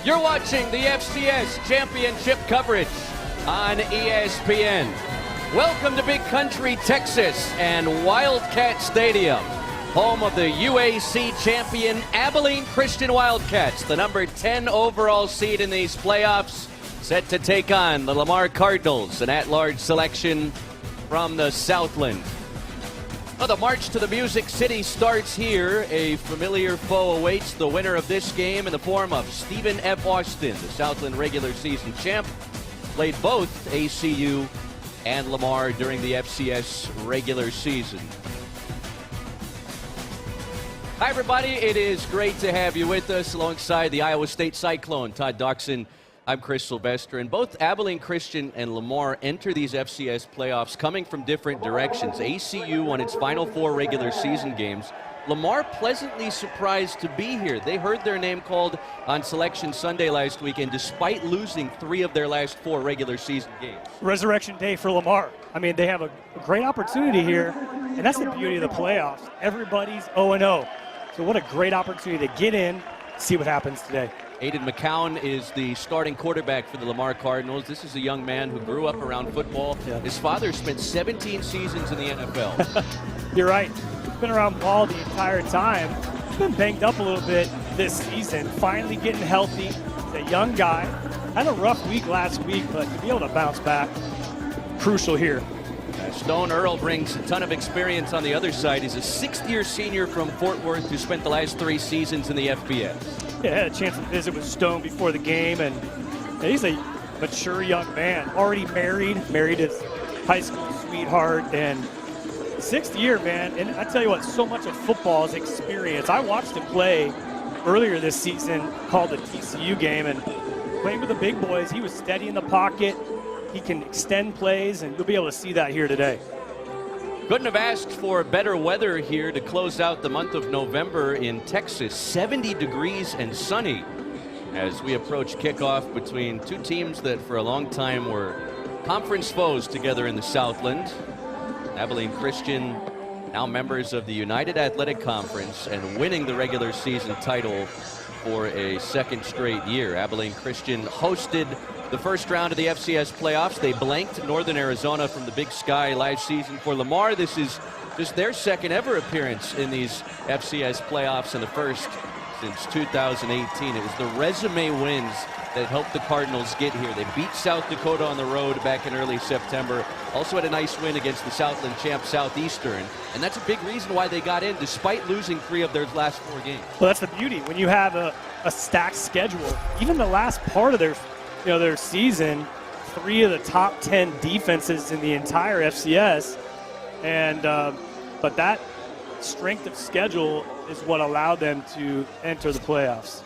You're watching the FCS Championship coverage on ESPN. Welcome to Big Country, Texas and Wildcat Stadium, home of the UAC champion Abilene Christian Wildcats, the number 10 overall seed in these playoffs, set to take on the Lamar Cardinals, an at-large selection from the Southland. Well, the march to the Music City starts here. A familiar foe awaits the winner of this game in the form of Stephen F. Austin, the Southland regular season champ. Played both ACU and Lamar during the FCS regular season. Hi, everybody. It is great to have you with us alongside the Iowa State Cyclone, Todd Doxson. I'm Chris Sylvester, and both Abilene Christian and Lamar enter these FCS playoffs coming from different directions. ACU won its final 4 regular season games. Lamar pleasantly surprised to be here. They heard their name called on Selection Sunday last weekend, despite losing 3 of their last 4 regular season games. Resurrection day for Lamar. I mean, they have a great opportunity here, and that's the beauty of the playoffs. Everybody's 0-0. So what a great opportunity to get in, see what happens today. Aiden McCown is the starting quarterback for the Lamar Cardinals. This is a young man who grew up around football. Yeah. His father spent 17 seasons in the NFL. You're right. He's been around ball the entire time. He's been banged up a little bit this season. Finally getting healthy. He's a young guy. Had a rough week last week, but to be able to bounce back, crucial here. Stone Earl brings a ton of experience on the other side. He's a 6th-year senior from Fort Worth who spent the last 3 seasons in the FBS. Yeah, I had a chance to visit with Stone before the game, and he's a mature young man, already married his high school sweetheart, and 6th year, man. And I tell you what, so much of football is experience. I watched him play earlier this season, called the TCU game, and playing with the big boys, he was steady in the pocket. He can extend plays, and you'll be able to see that here today. Couldn't have asked for better weather here to close out the month of November in Texas. 70 degrees and sunny as we approach kickoff between 2 teams that for a long time were conference foes together in the Southland. Abilene Christian, now members of the United Athletic Conference and winning the regular season title for a 2nd straight year. Abilene Christian hosted the first round of the FCS playoffs. They blanked Northern Arizona from the Big Sky last season. For Lamar, this is just their 2nd ever appearance in these FCS playoffs and the first since 2018. It was the resume wins that helped the Cardinals get here. They beat South Dakota on the road back in early September. Also had a nice win against the Southland champ Southeastern. And that's a big reason why they got in despite losing 3 of their last 4 games. Well, that's the beauty. When you have a stacked schedule, even the last part of their season, 3 of the top 10 defenses in the entire FCS, and but that strength of schedule is what allowed them to enter the playoffs.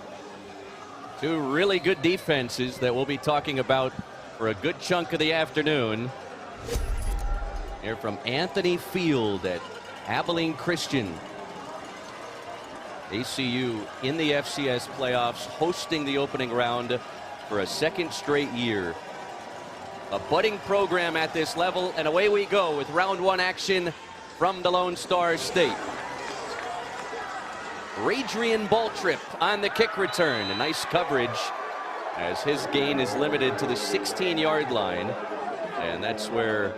2 really good defenses that we'll be talking about for a good chunk of the afternoon. Here from Anthony Field at Abilene Christian. ACU in the FCS playoffs, hosting the opening round for a 2nd straight year. A budding program at this level, and away we go with round 1 action from the Lone Star State. Radrian Baltrip on the kick return. A nice coverage as his gain is limited to the 16-yard line, and that's where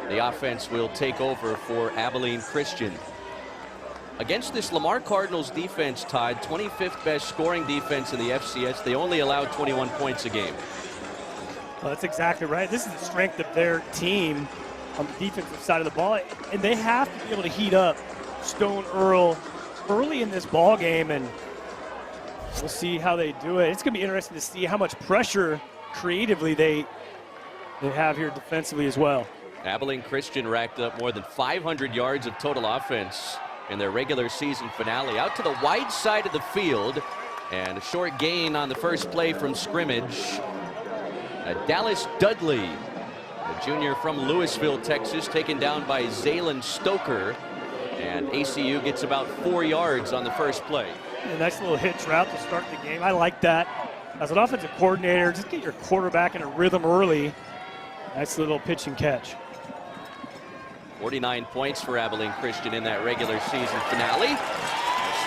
the offense will take over for Abilene Christian. Against this Lamar Cardinals defense, Todd, 25th best scoring defense in the FCS. They only allowed 21 points a game. Well, that's exactly right. This is the strength of their team on the defensive side of the ball, and they have to be able to heat up Stone Earl early in this ball game, and we'll see how they do it. It's going to be interesting to see how much pressure creatively they have here defensively as well. Abilene Christian racked up more than 500 yards of total offense in their regular season finale. Out to the wide side of the field, and a short gain on the first play from scrimmage. Dallas Dudley, a junior from Louisville, Texas, taken down by Zaylen Stoker. And ACU gets about 4 yards on the first play. A nice little hitch route to start the game. I like that. As an offensive coordinator, just get your quarterback in a rhythm early. Nice little pitch and catch. 49 points for Abilene Christian in that regular season finale.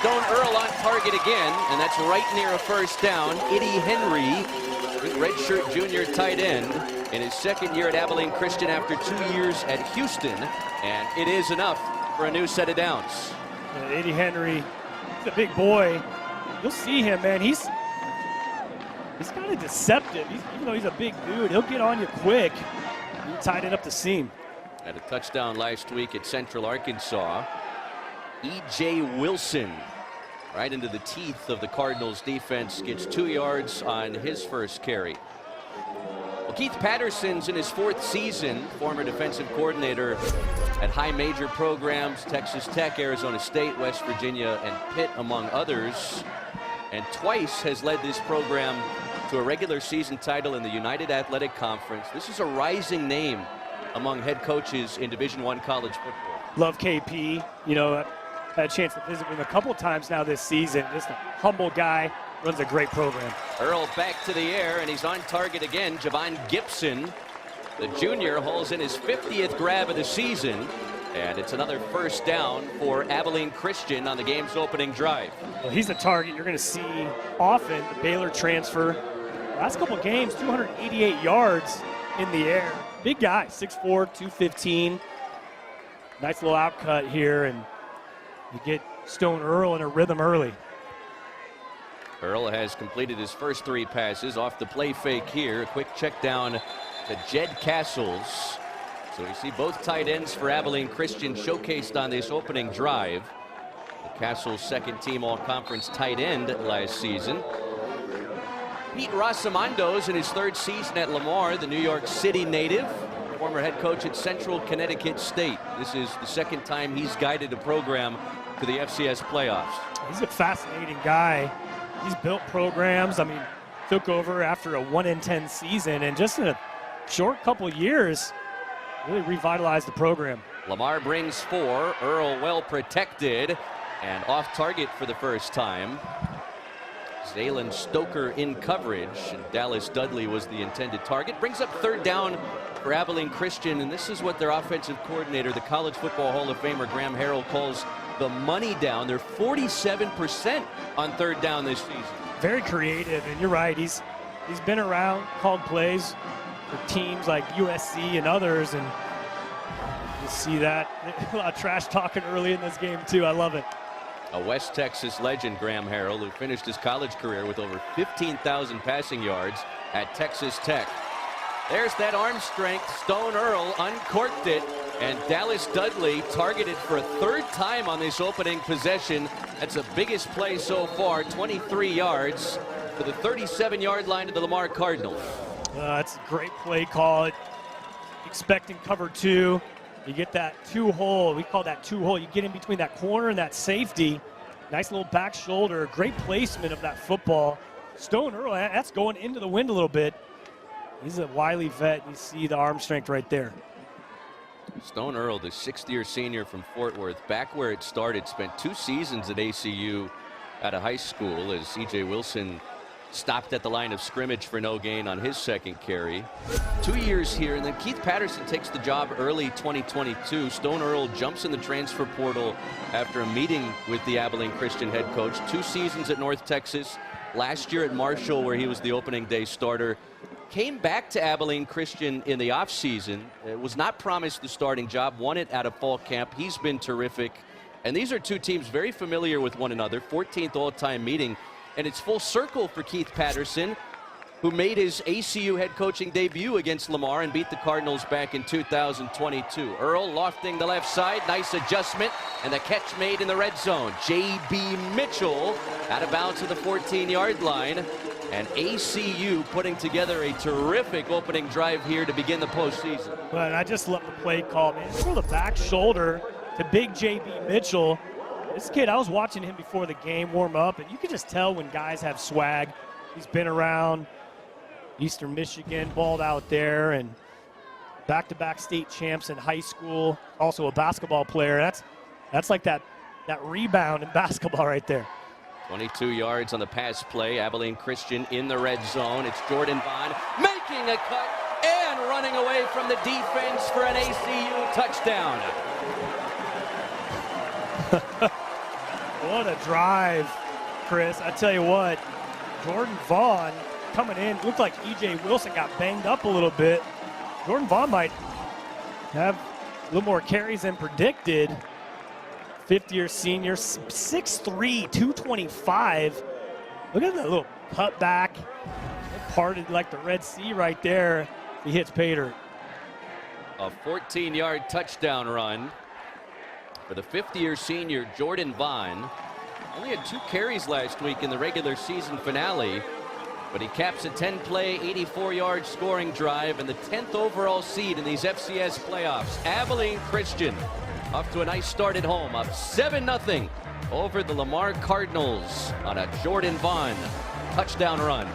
Stone Earl on target again, and that's right near a first down. Eddie Henry, redshirt junior tight end, in his second year at Abilene Christian after 2 years at Houston, and it is enough for a new set of downs. Eddie Henry, he's a big boy. You'll see him, man. He's kind of deceptive. Even though he's a big dude, he'll get on you quick. He tied it up the seam. Had a touchdown last week at Central Arkansas. E.J. Wilson, right into the teeth of the Cardinals defense, gets 2 yards on his first carry. Well, Keith Patterson's in his 4th season, former defensive coordinator at high major programs, Texas Tech, Arizona State, West Virginia, and Pitt, among others. And twice has led this program to a regular season title in the United Athletic Conference. This is a rising name among head coaches in Division I college football. Love KP. You know, I had a chance to visit with him a couple of times now this season. Just a humble guy, runs a great program. Earl back to the air, and he's on target again. Javon Gibson, the junior, hauls in his 50th grab of the season. And it's another first down for Abilene Christian on the game's opening drive. Well, he's a target you're going to see often, the Baylor transfer. Last couple games, 288 yards in the air. Big guy, 6'4", 215. Nice little outcut here, and you get Stone Earl in a rhythm early. Earl has completed his first 3 passes off the play fake here. A quick check down to Jed Castles. So we see both tight ends for Abilene Christian showcased on this opening drive. Castle's second team all-conference tight end last season. Pete Rosamondo's in his 3rd season at Lamar, the New York City native, former head coach at Central Connecticut State. This is the 2nd time he's guided a program to the FCS playoffs. He's a fascinating guy. He's built programs. I mean, took over after a 1-10 season, and just in a short couple years, really revitalized the program. Lamar brings 4. Earl well protected and off target for the first time. Zaylen Stoker in coverage, and Dallas Dudley was the intended target. Brings up 3rd down for Abilene Christian, and this is what their offensive coordinator, the College Football Hall of Famer Graham Harrell, calls the money down. They're 47% on 3rd down this season. Very creative, and you're right. He's been around, called plays for teams like USC and others, and you see that. A lot of trash talking early in this game too. I love it. A West Texas legend, Graham Harrell, who finished his college career with over 15,000 passing yards at Texas Tech. There's that arm strength. Stone Earl uncorked it, and Dallas Dudley targeted for a 3rd time on this opening possession. That's the biggest play so far, 23 yards to the 37-yard line of the Lamar Cardinals. That's a great play call. Expecting cover 2. You get that 2-hole. We call that 2-hole. You get in between that corner and that safety. Nice little back shoulder. Great placement of that football. Stone Earl, that's going into the wind a little bit. He's a wily vet. You see the arm strength right there. Stone Earl, the 6th-year senior from Fort Worth, back where it started, spent 2 seasons at ACU out of high school as E.J. Wilson stopped at the line of scrimmage for no gain on his 2nd carry. 2 years here, and then Keith Patterson takes the job early 2022. Stone Earl jumps in the transfer portal after a meeting with the Abilene Christian head coach. 2 seasons at North Texas, last year at Marshall where he was the opening day starter. Came back to Abilene Christian in the offseason. Was not promised the starting job, won it out of fall camp. He's been terrific. And these are 2 teams very familiar with one another. 14th all-time meeting. And it's full circle for Keith Patterson, who made his ACU head coaching debut against Lamar and beat the Cardinals back in 2022. Earl lofting the left side, nice adjustment, and the catch made in the red zone. J.B. Mitchell out of bounds to the 14-yard line, and ACU putting together a terrific opening drive here to begin the postseason. But I just love the play call, man. Throw the back shoulder to big J.B. Mitchell. This kid, I was watching him before the game warm up, and you can just tell when guys have swag. He's been around Eastern Michigan, balled out there, and back-to-back state champs in high school, also a basketball player. That's like that rebound in basketball right there. 22 yards on the pass play. Abilene Christian in the red zone. It's Jordan Bond making a cut and running away from the defense for an ACU touchdown. What a drive, Chris. I tell you what, Jordan Vaughn coming in, looked like E.J. Wilson got banged up a little bit. Jordan Vaughn might have a little more carries than predicted. Fifth-year senior, 6'3", 225. Look at that little cut back. It parted like the Red Sea right there. He hits Pater. A 14-yard touchdown run for the fifth-year senior Jordan Vaughn. Only had 2 carries last week in the regular season finale, but he caps a 10-play, 84-yard scoring drive and the 10th overall seed in these FCS playoffs. Abilene Christian off to a nice start at home, up 7-0 over the Lamar Cardinals on a Jordan Vaughn touchdown run.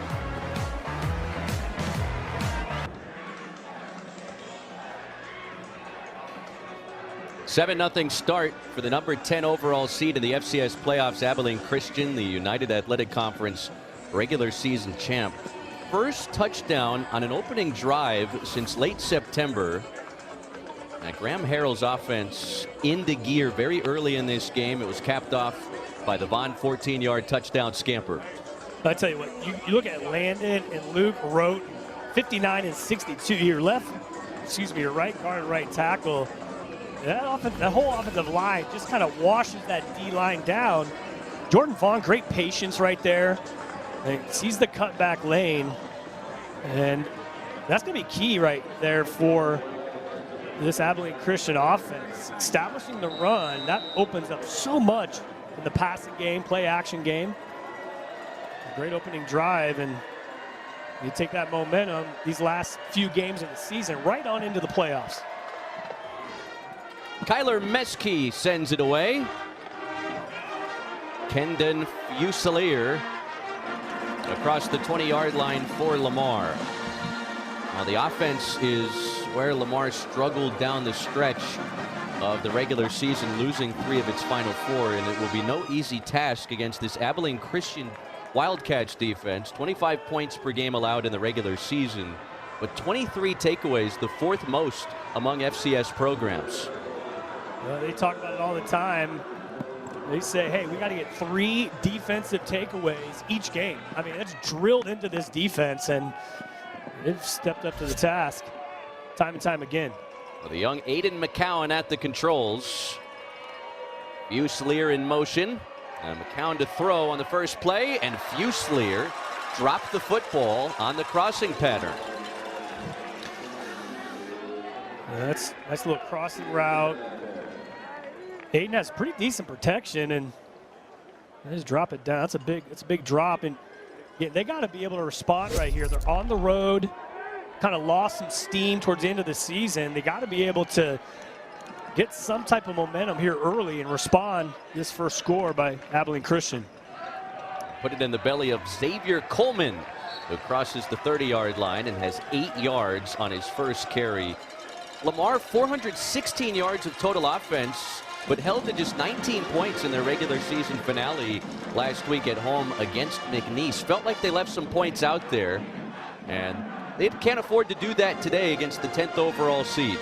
A 7-0 start for the number 10 overall seed in the FCS playoffs. Abilene Christian, the United Athletic Conference regular season champ. First touchdown on an opening drive since late September. Now, Graham Harrell's offense into gear very early in this game. It was capped off by the Vaughn 14-yard touchdown scamper. I tell you what, you look at Landon and Luke Rote, 59 and 62. Your right guard and right tackle. That whole offensive line just kind of washes that D line down. Jordan Vaughn, great patience right there. And sees the cutback lane, and that's going to be key right there for this Abilene Christian offense. Establishing the run, that opens up so much in the passing game, play action game. A great opening drive, and you take that momentum these last few games of the season right on into the playoffs. Kyler Meskey sends it away. Kendon Fusilier across the 20-yard line for Lamar. Now the offense is where Lamar struggled down the stretch of the regular season, losing 3 of its final 4, and it will be no easy task against this Abilene Christian Wildcats defense. 25 points per game allowed in the regular season, but 23 takeaways, the 4th most among FCS programs. Well, they talk about it all the time. They say, hey, we got to get 3 defensive takeaways each game. I mean, it's drilled into this defense, and they've stepped up to the task time and time again. Well, the young Aiden McCown at the controls. Fusilier in motion. And McCown to throw on the first play, and Fusilier dropped the football on the crossing pattern. That's a nice little crossing route. Aiden has pretty decent protection, and they just drop it down. It's a big drop, and yeah, they got to be able to respond right here. They're on the road, kind of lost some steam towards the end of the season. They got to be able to get some type of momentum here early and respond this first score by Abilene Christian. Put it in the belly of Xavier Coleman, who crosses the 30-yard line and has 8 yards on his first carry. Lamar, 416 yards of total offense, but held to just 19 points in their regular season finale last week at home against McNeese. Felt like they left some points out there, and they can't afford to do that today against the 10th overall seed.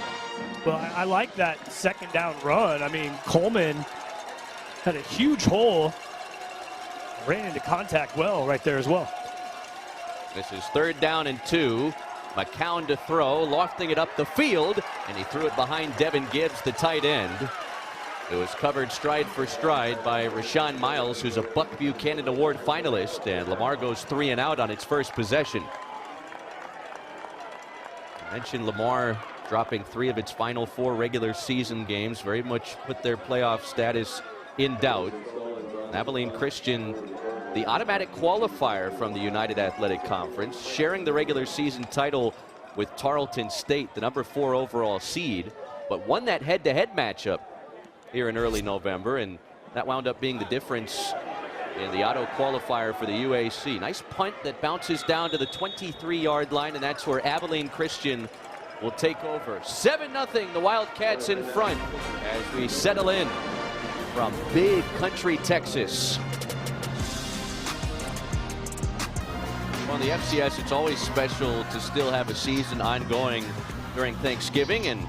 Well, I like that second down run. I mean, Coleman had a huge hole, ran into contact well right there as well. This is 3rd down and 2. McCown to throw, lofting it up the field, and he threw it behind Devin Gibbs, the tight end. It was covered stride for stride by Rashawn Miles, who's a Buck Buchanan Award finalist, and Lamar goes 3 and out on its first possession. I mentioned Lamar dropping 3 of its final 4 regular season games, very much put their playoff status in doubt. Abilene Christian, the automatic qualifier from the United Athletic Conference, sharing the regular season title with Tarleton State, the number 4 overall seed, but won that head-to-head matchup here in early November, and that wound up being the difference in the auto qualifier for the UAC. Nice punt that bounces down to the 23-yard line, and that's where Abilene Christian will take over. 7-0, the Wildcats in front as we settle in from Big Country, Texas. Well, in the FCS, it's always special to still have a season ongoing during Thanksgiving, and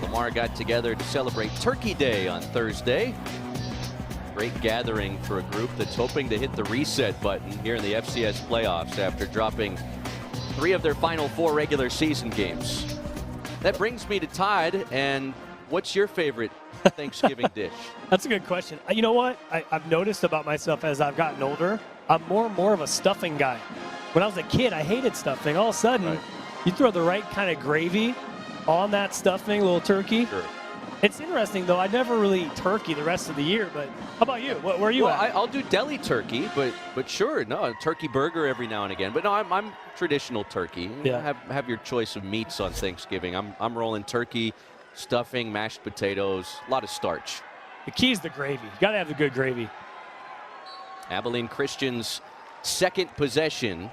Lamar got together to celebrate Turkey Day on Thursday. Great gathering for a group that's hoping to hit the reset button here in the FCS playoffs after dropping 3 of their final 4 regular season games. That brings me to Tide, and what's your favorite Thanksgiving dish? That's a good question. You know what I've noticed about myself as I've gotten older? I'm more and more of a stuffing guy. When I was a kid, I hated stuffing. All of a sudden, you throw the right kind of gravy on that stuffing, little turkey. Sure. It's interesting, though. I never really eat turkey the rest of the year, but how about you? Where are you at? I'll do deli turkey, but sure, no, a turkey burger every now and again. But no, I'm traditional turkey. Yeah. Have your choice of meats on Thanksgiving. I'm rolling turkey, stuffing, mashed potatoes, a lot of starch. The key is the gravy. You got to have the good gravy. Abilene Christian's second possession.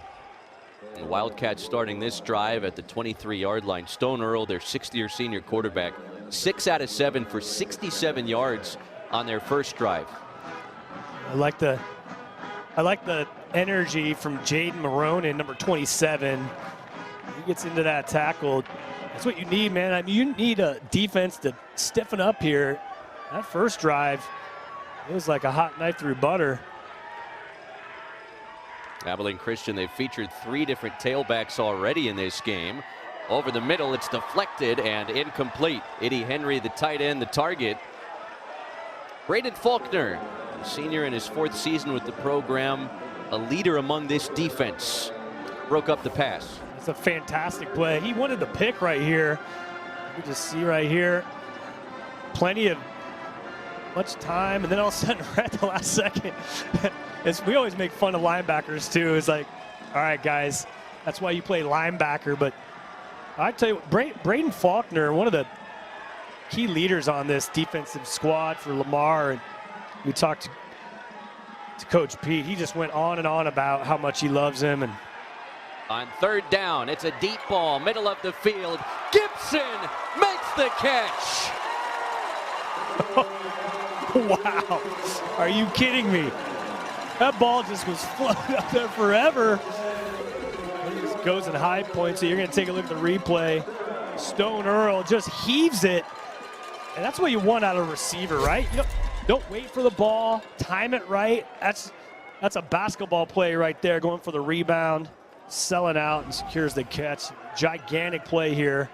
And Wildcats starting this drive at the 23-yard line. Stone Earl, their 6th-year senior quarterback, 6 out of 7 for 67 yards on their first drive. I like the energy from Jaden Maronin, number 27. He gets into that tackle. That's what you need, man. I mean, you need a defense to stiffen up here. That first drive, it was like a hot knife through butter. Abilene Christian, they've featured 3 different tailbacks already in this game. Over the middle, it's deflected and incomplete. Eddie Henry, the tight end, the target. Braden Faulkner, a senior in his 4th season with the program, a leader among this defense. Broke up the pass. It's a fantastic play. He wanted the pick right here. You can just see right here, plenty of much time, and then all of a sudden, right at the last second, we always make fun of linebackers too. It's like, all right, guys, that's why you play linebacker. But I tell you, Braden Faulkner, one of the key leaders on this defensive squad for Lamar, and we talked to Coach Pete. He just went on and on about how much he loves him. And on 3rd down, it's a deep ball, middle of the field. Gibson makes the catch. Wow, are you kidding me? That ball just was floating up there forever. It just goes at high point, so you're going to take a look at the replay. Stone Earl just heaves it, and that's what you want out of a receiver, right? You don't wait for the ball, time it right. That's a basketball play right there, going for the rebound, selling out, and secures the catch. Gigantic play here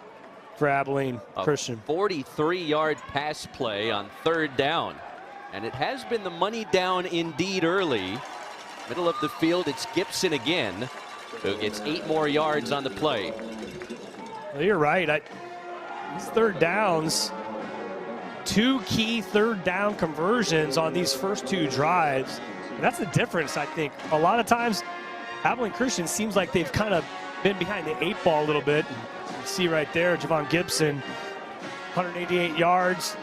for Abilene Christian. 43-yard pass play on 3rd down. And it has been the money down indeed early. Middle of the field, it's Gibson again, who gets 8 more yards on the play. Well, you're right. These 3rd downs, 2 key 3rd down conversions on these first 2 drives. And that's the difference, I think. A lot of times, Abilene Christian seems like they've kind of been behind the 8 ball a little bit. And you see right there, Javon Gibson, 188 yards.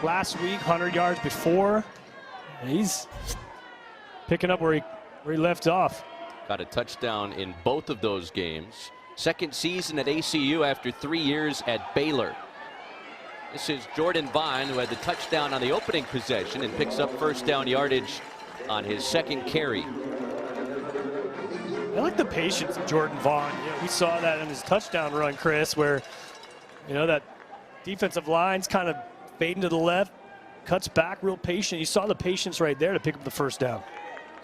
Last week, 100 yards before. He's picking up where he left off. Got a touchdown in both of those games. 2nd season at ACU after 3 years at Baylor. This is Jordan Vaughn, who had the touchdown on the opening possession and picks up 1st down yardage on his 2nd carry. I like the patience of Jordan Vaughn. We saw that in his touchdown run, Chris, where that defensive line's kind of fading to the left, cuts back, real patient. You saw the patience right there to pick up the 1st down.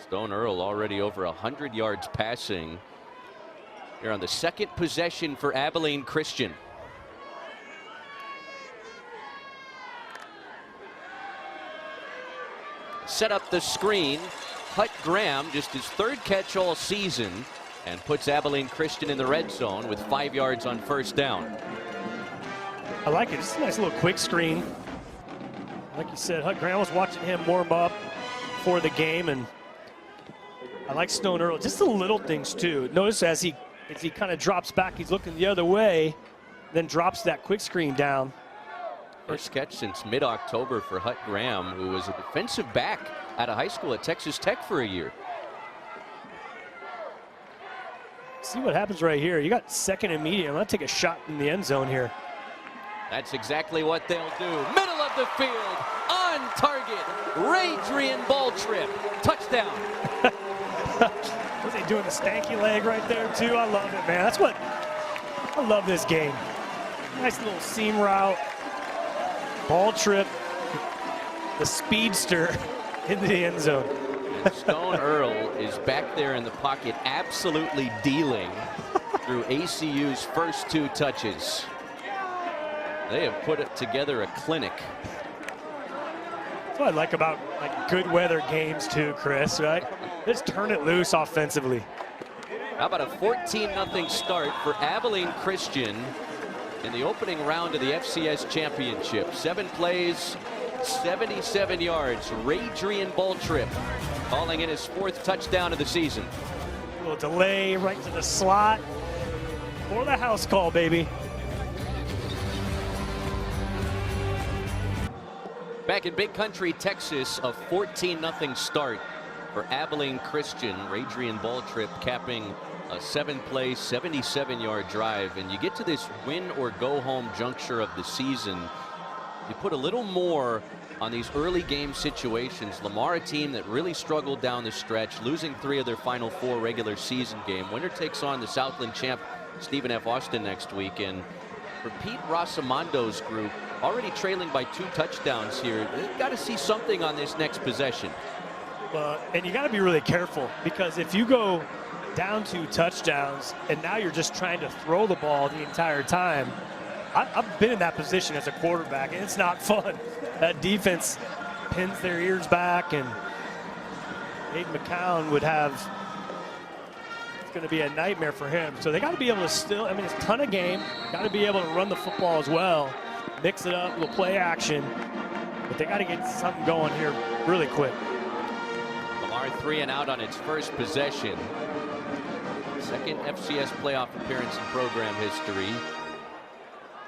Stone Earl already over 100 yards passing. Here on the 2nd possession for Abilene Christian. Set up the screen. Hut Graham, just his 3rd catch all season, and puts Abilene Christian in the red zone with 5 yards on 1st down. I like it. It's a nice little quick screen. Like you said, Hut Graham was watching him warm up for the game, and I like Stone Earl. Just the little things too. Notice as he kind of drops back, he's looking the other way, then drops that quick screen down. First catch since mid-October for Hut Graham, who was a defensive back out of high school at Texas Tech for a year. See what happens right here. You got 2nd and medium. I'm going to take a shot in the end zone here. That's exactly what they'll do. Middle of the field, on target, Radrian ball trip, touchdown. Was he doing the stanky leg right there too? I love it, man. I love this game. Nice little seam route, ball trip, the speedster into the end zone. Stone Earl is back there in the pocket, absolutely dealing through ACU's first 2 touches. They have put it together a clinic. That's what I like about good weather games too, Chris, right? Just turn it loose offensively. How about a 14-0 start for Abilene Christian in the opening round of the FCS championship? 7 plays, 77 yards. Radrian Boltrip calling in his 4th touchdown of the season. A little delay right to the slot. For the house call, baby. Back in Big Country, Texas, a 14-0 start for Abilene Christian. Radrian Boltrip capping a 7-play, 77-yard drive. And you get to this win or go home juncture of the season, you put a little more on these early game situations. Lamar, a team that really struggled down the stretch, losing 3 of their final 4 regular season games. Winner takes on the Southland champ Stephen F. Austin next week. And for Pete Rosamondo's group, already trailing by 2 touchdowns here, they've got to see something on this next possession. And you got to be really careful, because if you go down 2 touchdowns and now you're just trying to throw the ball the entire time, I've been in that position as a quarterback, and it's not fun. That defense pins their ears back, and Aiden McCown would have, it's going to be a nightmare for him. So they got to be able to still, I mean, it's a ton of game. Got to be able to run the football as well, mix it up, little play action. But they got to get something going here really quick. Lamar 3 and out on its first possession. Second FCS playoff appearance in program history.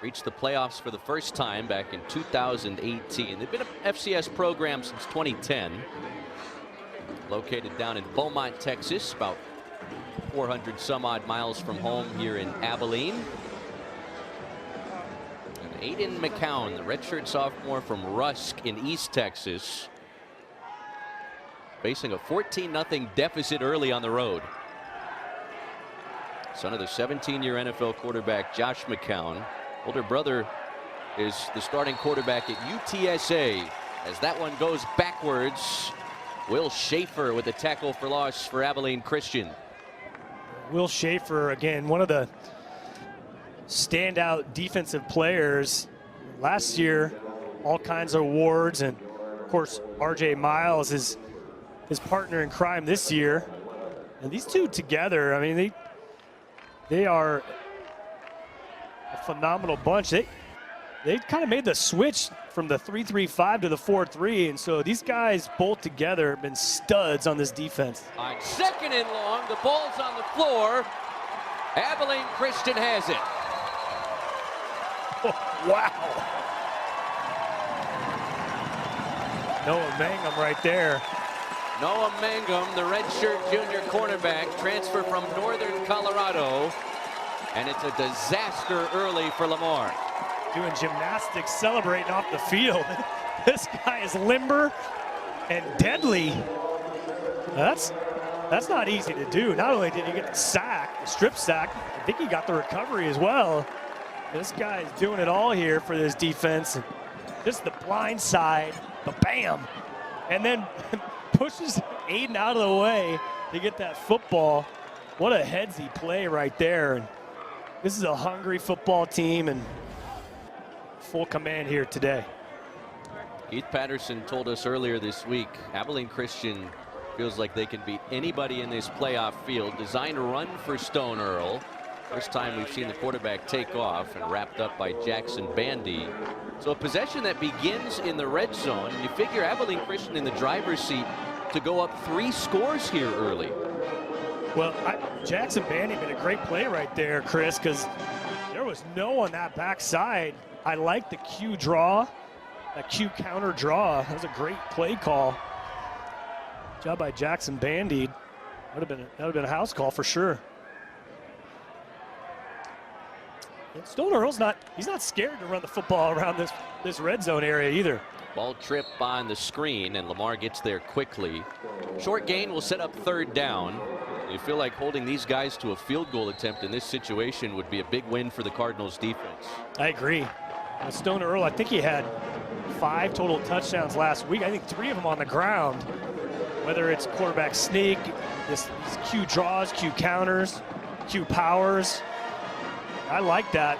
Reached the playoffs for the first time back in 2018. They've been an FCS program since 2010. Located down in Beaumont, Texas, about 400 some odd miles from home here in Abilene. And Aiden McCown, the redshirt sophomore from Rusk in East Texas, facing a 14-0 deficit early on the road. Son of the 17-year NFL quarterback Josh McCown. Older brother is the starting quarterback at UTSA. As that one goes backwards, Will Schaefer with a tackle for loss for Abilene Christian. Will Schaefer, again, one of the standout defensive players. Last year, all kinds of awards, and of course, RJ Miles is his partner in crime this year. And these two together, I mean, they are a phenomenal bunch. They kind of made the switch from the 3-3-5 to the 4-3, and so these guys both together have been studs on this defense. On 2nd and long, the ball's on the floor. Abilene Christian has it. Oh, wow. Noah Mangum right there. Noah Mangum, the redshirt junior cornerback, transfer from Northern Colorado. And it's a disaster early for Lamar. Doing gymnastics, celebrating off the field. This guy is limber and deadly. That's not easy to do. Not only did he get the sack, the strip sack, I think he got the recovery as well. This guy is doing it all here for this defense. Just the blind side, the bam, and then pushes Aiden out of the way to get that football. What a headsy play right there. And this is a hungry football team and full command here today. Keith Patterson told us earlier this week, Abilene Christian feels like they can beat anybody in this playoff field. Designed to run for Stone Earl. First time we've seen the quarterback take off, and wrapped up by Jackson Bandy. So a possession that begins in the red zone. You figure Abilene Christian in the driver's seat to go up 3 scores here early. Well, Jackson Bandy made a great play right there, Chris, because there was no on that backside. I like the Q draw, that Q counter draw. That was a great play call. Good job by Jackson Bandy. That would have been a house call for sure. And Stone Earl's he's not scared to run the football around this red zone area either. Ball trip on the screen, and Lamar gets there quickly. Short gain will set up 3rd down. You feel like holding these guys to a field goal attempt in this situation would be a big win for the Cardinals defense. I agree. Stone Earl, I think he had 5 total touchdowns last week. I think 3 of them on the ground. Whether it's quarterback sneak, these Q draws, Q counters, Q powers. I like that.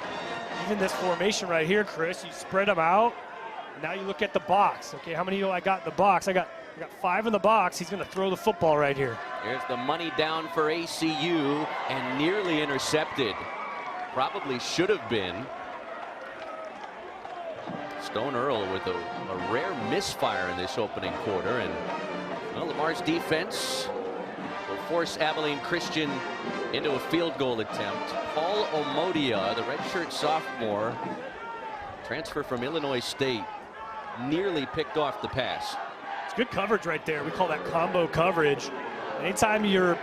Even this formation right here, Chris, you spread them out. Now you look at the box. Okay, how many do I got in the box? I got 5 in the box. He's going to throw the football right here. Here's the money down for ACU and nearly intercepted. Probably should have been. Stone Earl with a rare misfire in this opening quarter, and well, Lamar's defense will force Abilene Christian into a field goal attempt. Paul Omodia, the redshirt sophomore, transfer from Illinois State, nearly picked off the pass. It's good coverage right there. We call that combo coverage. Anytime you're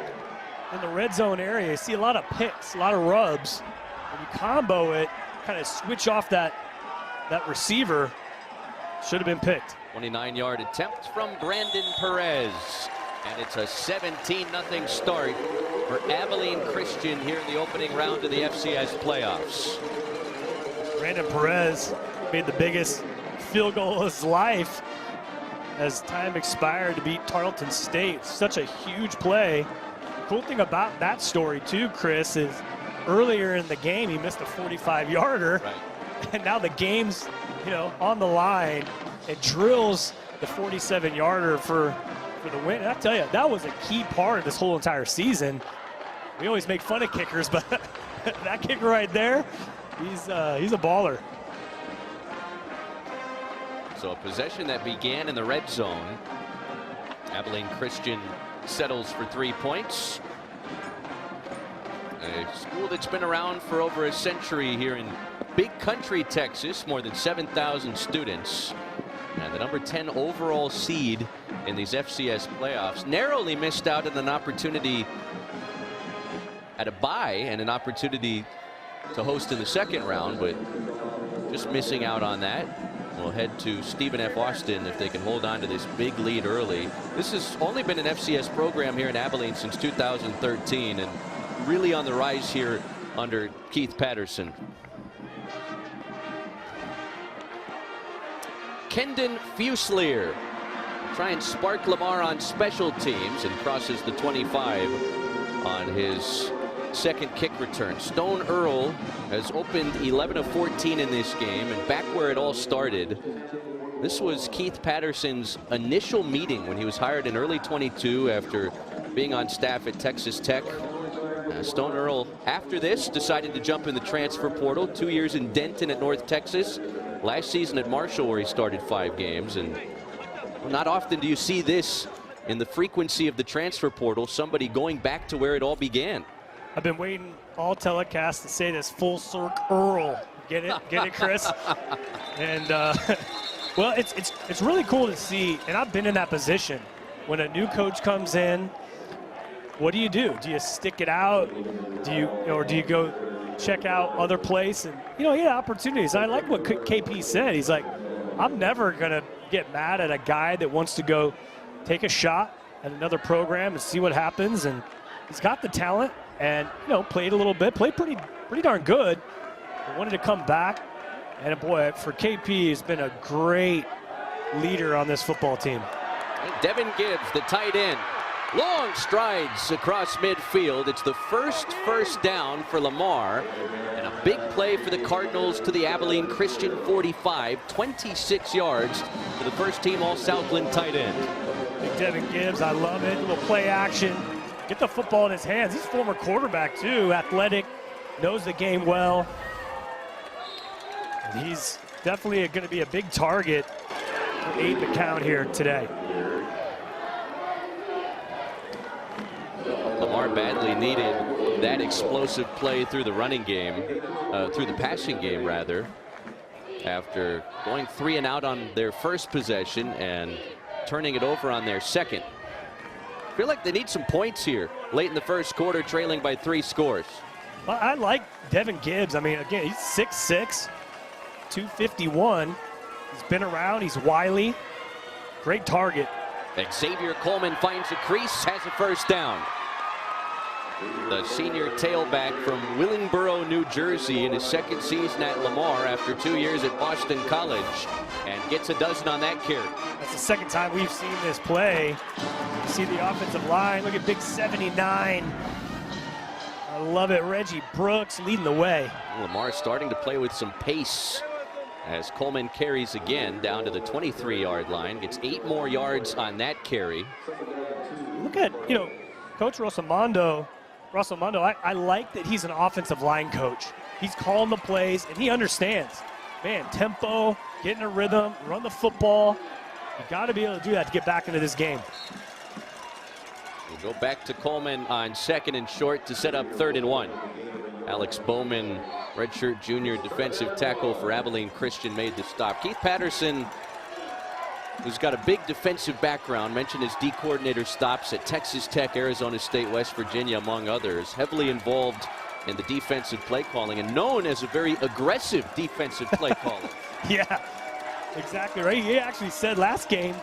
in the red zone area, you see a lot of picks, a lot of rubs. When you combo it, kind of switch off that receiver, should have been picked. 29-yard attempt from Brandon Perez. And it's a 17-0 start for Abilene Christian here in the opening round of the FCS playoffs. Brandon Perez made the biggest field goal of his life as time expired to beat Tarleton State. Such a huge play. The cool thing about that story too, Chris, is earlier in the game he missed a 45-yarder. Right. And now the game's, on the line. It drills the 47-yarder for the win. And I tell you, that was a key part of this whole entire season. We always make fun of kickers, but that kicker right there, he's a baller. So a possession that began in the red zone. Abilene Christian settles for 3 points. A school that's been around for over a century here in Big Country, Texas, more than 7,000 students. And the number 10 overall seed in these FCS playoffs. Narrowly missed out on an opportunity at a bye and an opportunity to host in the second round, but just missing out on that. We'll head to Stephen F. Austin if they can hold on to this big lead early. This has only been an FCS program here in Abilene since 2013 and really on the rise here under Keith Patterson. Kendon Fuselier try and spark Lamar on special teams and crosses the 25 on his second kick return. Stone Earl has opened 11 of 14 in this game, and back where it all started, this was Keith Patterson's initial meeting when he was hired in early 22 after being on staff at Texas Tech. Stone Earl, after this, decided to jump in the transfer portal. 2 years in Denton at North Texas. Last season at Marshall, where he started 5 games. And not often do you see this in the frequency of the transfer portal, somebody going back to where it all began. I've been waiting all telecast to say this, full circle Earl. Get it, Chris? And well, it's really cool to see, and I've been in that position. When a new coach comes in, what do? Do you stick it out? Do you go check out other place? And he had opportunities. I like what KP said. He's like, I'm never gonna get mad at a guy that wants to go take a shot at another program and see what happens. And he's got the talent, and played a little bit, played pretty darn good. But wanted to come back, and boy, for KP, he's been a great leader on this football team. And Devin Gibbs, the tight end. Long strides across midfield. It's the first down for Lamar, and a big play for the Cardinals to the Abilene Christian 45, 26 yards for the first team All-Southland tight end. Big Devin Gibbs, I love it. A little play action. Get the football in his hands. He's a former quarterback too, athletic, knows the game well. And he's definitely going to be a big target for Aiden McCown here today. Lamar badly needed that explosive play through the running game, through the passing game rather, after going 3 and out on their first possession and turning it over on their second. I feel like they need some points here late in the first quarter, trailing by 3 scores. Well, I like Devin Gibbs. I mean, again, he's 6'6", 251. He's been around. He's wily. Great target. Xavier Coleman finds a crease, has a first down. the senior tailback from Willingboro, New Jersey, in his second season at Lamar after 2 years at Boston College, and gets a dozen on that carry. That's the second time we've seen this play. You see the offensive line. Look at big 79. I love it. Reggie Brooks leading the way. Lamar starting to play with some pace as Coleman carries again down to the 23-yard line. Gets 8 more yards on that carry. Look at, Coach Rossamondo, I like that he's an offensive line coach. He's calling the plays, and he understands. Man, tempo, get in a rhythm, run the football. You got to be able to do that to get back into this game. We'll go back to Coleman on 2nd and short to set up 3rd and 1. Alex Bowman, redshirt junior defensive tackle for Abilene Christian, made the stop. Keith Patterson, who's got a big defensive background, mentioned his D coordinator stops at Texas Tech, Arizona State, West Virginia, among others. Heavily involved in the defensive play calling and known as a very aggressive defensive play caller. Yeah, exactly right. He actually said last game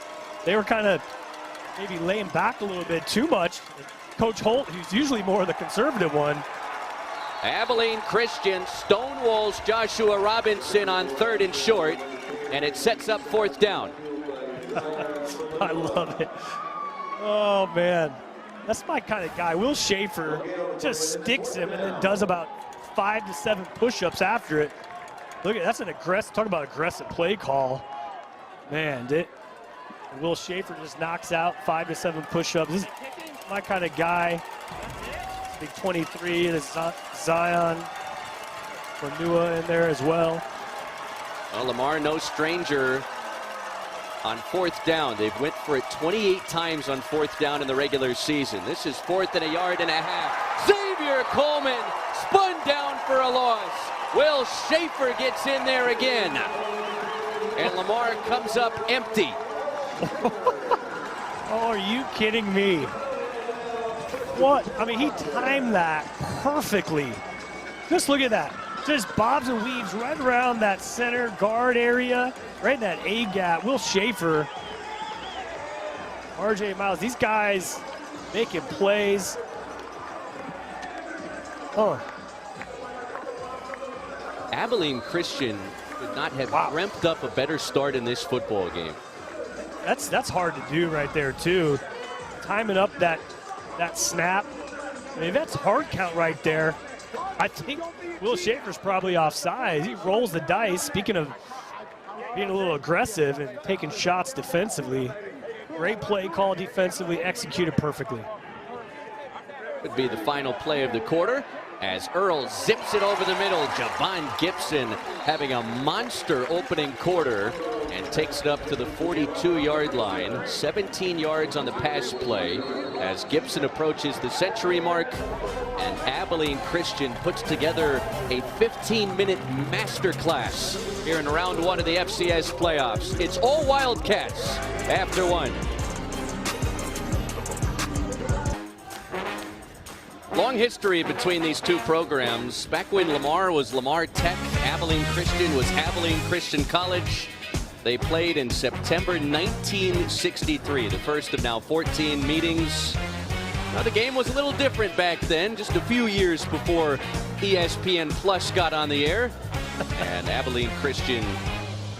they were kind of maybe laying back a little bit too much. Coach Holt, who's usually more the conservative one. Abilene Christian stonewalls Joshua Robinson on 3rd and short, and it sets up 4th down. I love it. Oh, man. That's my kind of guy. Will Schaefer just sticks him and then does about 5 to 7 push-ups after it. Look at that's an aggressive, talk about aggressive play call. Man, Will Schaefer just knocks out 5 to 7 push-ups. This is my kind of guy. Big 23, there's Zion Fonua in there as well. Well, Lamar, no stranger on 4th down. They've went for it 28 times on 4th down in the regular season. This is 4th and a yard and a half. Xavier Coleman spun down for a loss. Will Schaefer gets in there again. And Lamar comes up empty. Oh, are you kidding me? What? I mean, he timed that perfectly. Just look at that. Just bobs and weaves right around that center guard area, right in that A gap. Will Schaefer, RJ Miles, these guys making plays. Oh. Abilene Christian could not have ramped up a better start in this football game. That's hard to do right there too. Timing up that snap. I mean, that's hard count right there. I think Will Schaefer's probably offside. He rolls the dice. Speaking of being a little aggressive and taking shots defensively, great play call defensively, executed perfectly. Could be the final play of the quarter as Earl zips it over the middle. Javon Gibson having a monster opening quarter and takes it up to the 42-yard line. 17 yards on the pass play as Gibson approaches the century mark, and Abilene Christian puts together a 15-minute masterclass here in round 1 of the FCS playoffs. It's all Wildcats after 1. Long history between these two programs. Back when Lamar was Lamar Tech, Abilene Christian was Abilene Christian College. They played in September 1963, the first of now 14 meetings. Now, the game was a little different back then, just a few years before ESPN Plus got on the air. And Abilene Christian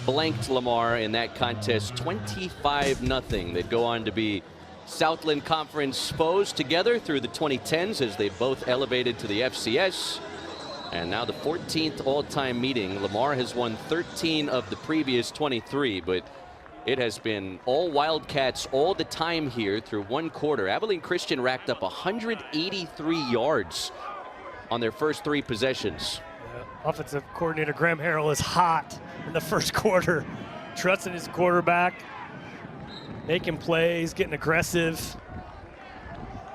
blanked Lamar in that contest 25-0. They'd go on to be Southland Conference foes together through the 2010s as they both elevated to the FCS. And now the 14th all-time meeting. Lamar has won 13 of the previous 23, but it has been all Wildcats all the time here through one quarter. Abilene Christian racked up 183 yards on their first 3 possessions. Yeah. Offensive coordinator Graham Harrell is hot in the first quarter, trusting his quarterback, making plays, getting aggressive.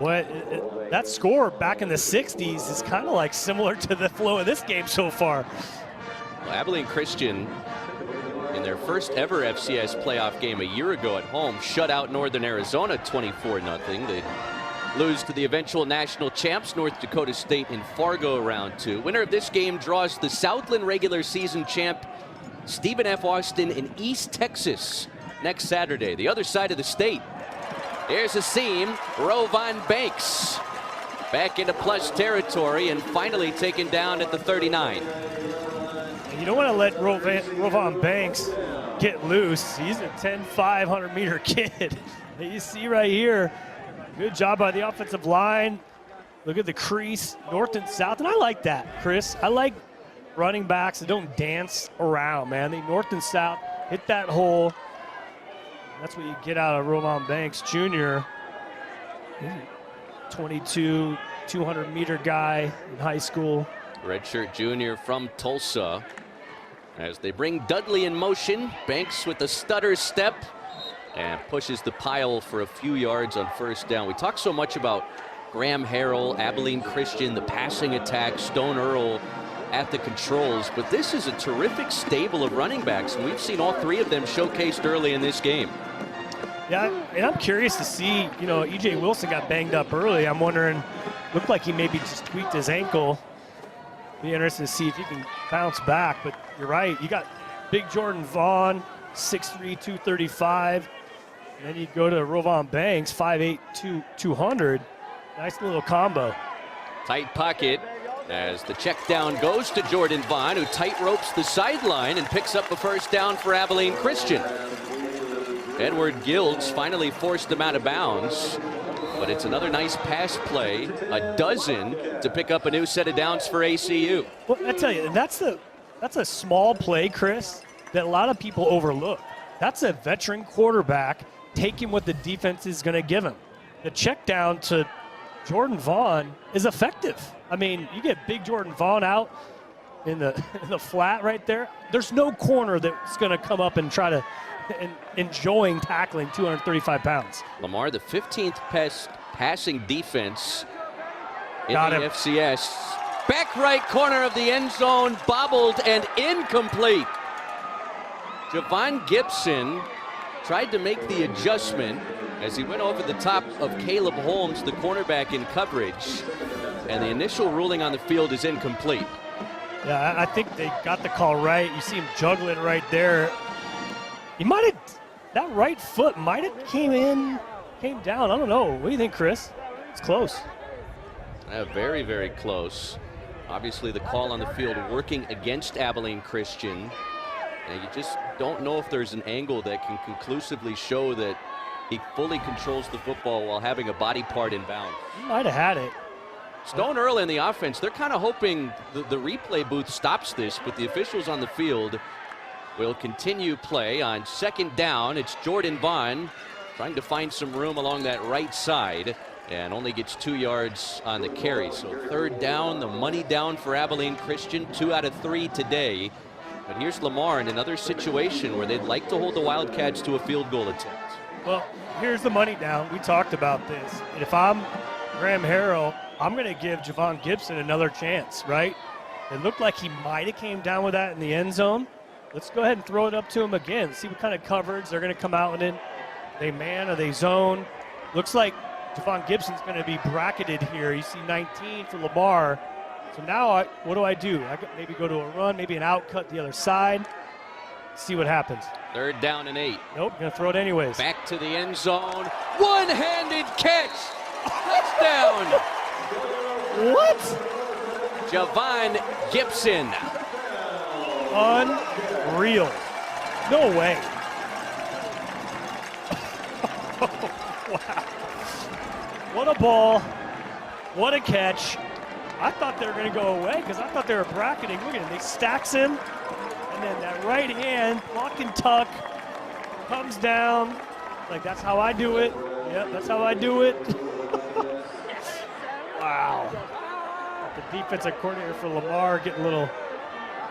That score back in the 60s is kind of like similar to the flow of this game so far. Well, Abilene Christian, in their first ever FCS playoff game a year ago at home, shut out Northern Arizona 24-0. They lose to the eventual national champs, North Dakota State, in Fargo round 2. Winner of this game draws the Southland regular season champ Stephen F. Austin in East Texas next Saturday, the other side of the state. Here's a seam. Rovan Banks Back into plus territory and finally taken down at the 39. You don't want to let Rovan Banks get loose. He's a 10-5 100-meter kid. You see right here, good job by the offensive line. Look at the crease, north and south, and I like that, Chris. I like running backs that don't dance around, man. They north and south, hit that hole. That's what you get out of Rovan Banks Jr. 22, 200-meter guy in high school. Redshirt junior from Tulsa. As they bring Dudley in motion, Banks with a stutter step and pushes the pile for a few yards on first down. We talk so much about Graham Harrell, Abilene Christian, the passing attack, Stone Earl at the controls, but this is a terrific stable of running backs, and we've seen all three of them showcased early in this game. Yeah, and I'm curious to see, you know, E.J. Wilson got banged up early. I'm wondering, looked like he maybe just tweaked his ankle. Be interested to see if he can bounce back, but you're right. You got big Jordan Vaughn, 6'3", 235. And then you go to Rovan Banks, 5'8", 200. Nice little combo. Tight pocket as the check down goes to Jordan Vaughn, who tight ropes the sideline and picks up a first down for Abilene Christian. Edward Gilds finally forced him out of bounds, but it's another nice pass play, a dozen to pick up a new set of downs for ACU. Well, I tell you, that's a small play, Chris, that a lot of people overlook. That's a veteran quarterback taking what the defense is going to give him. The check down to Jordan Vaughn is effective. I mean, you get big Jordan Vaughn out in the flat right there. There's no corner that's going to come up and try to enjoying tackling 235 pounds. Lamar, the 15th passing defense in Got the him. FCS. Back right corner of the end zone, bobbled and incomplete. Javon Gibson tried to make the adjustment as he went over the top of Caleb Holmes, the cornerback, in coverage. And the initial ruling on the field is incomplete. Yeah, I think they got the call right. You see him juggling right there. He might have, that right foot might have came down. I don't know. What do you think, Chris? It's close. Very, very close. Obviously, the call on the field working against Abilene Christian. And you just don't know if there's an angle that can conclusively show that he fully controls the football while having a body part in bounds. He might have had it. Stone Earl in the offense, they're kind of hoping the replay booth stops this, but the officials on the field will continue play. On second down, it's Jordan Vaughn trying to find some room along that right side and only gets 2 yards on the carry. So third down, the money down for Abilene Christian, 2 out of 3 today. But here's Lamar in another situation where they'd like to hold the Wildcats to a field goal attempt. Well, here's the money down. We talked about this. And if I'm Graham Harrell, I'm going to give Javon Gibson another chance, right? It looked like he might have came down with that in the end zone. Let's go ahead and throw it up to him again. See what kind of coverage they're going to come out in. They man or they zone. Looks like Javon Gibson's going to be bracketed here. You see 19 for Lamar. So now what do? I maybe go to a run, maybe an out cut the other side. See what happens. Third down and 8. Nope, going to throw it anyways. Back to the end zone. One-handed catch. Touchdown. What? Javon Gibson. Unreal. No way. Wow. What a ball. What a catch. I thought they were going to go away because I thought they were bracketing. Look at him. They stacks him. And then that right hand, lock and tuck, comes down. Like, that's how I do it. Yep, that's how I do it. Wow. The defensive coordinator for Lamar getting a little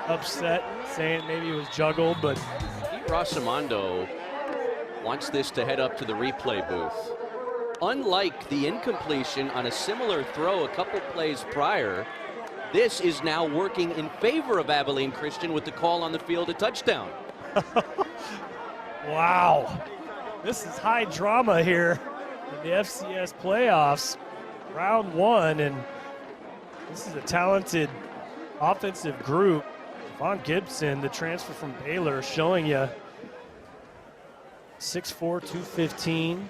upset, saying maybe it was juggled, but Pete Rosamondo wants this to head up to the replay booth. Unlike the incompletion on a similar throw a couple plays prior, this is now working in favor of Abilene Christian with the call on the field a touchdown. Wow. This is high drama here in the FCS playoffs, round 1, and this is a talented offensive group. Javon Gibson, the transfer from Baylor, showing you 6'4", 215.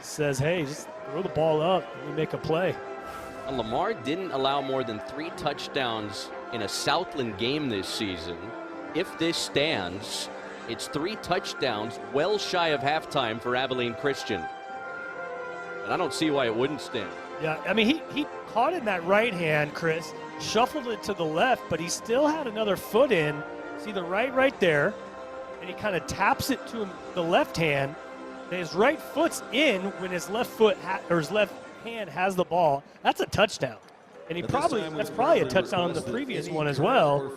says, hey, just throw the ball up and we make a play. Lamar didn't allow more than 3 touchdowns in a Southland game this season. If this stands, it's 3 touchdowns, well shy of halftime for Abilene Christian. And I don't see why it wouldn't stand. Yeah, I mean, he caught it in that right hand, Chris, shuffled it to the left, but he still had another foot in. See the right there, and he kind of taps it to the left hand. And his right foot's in when his left foot or his left hand has the ball. That's a touchdown. And that's probably a touchdown on the previous one as well.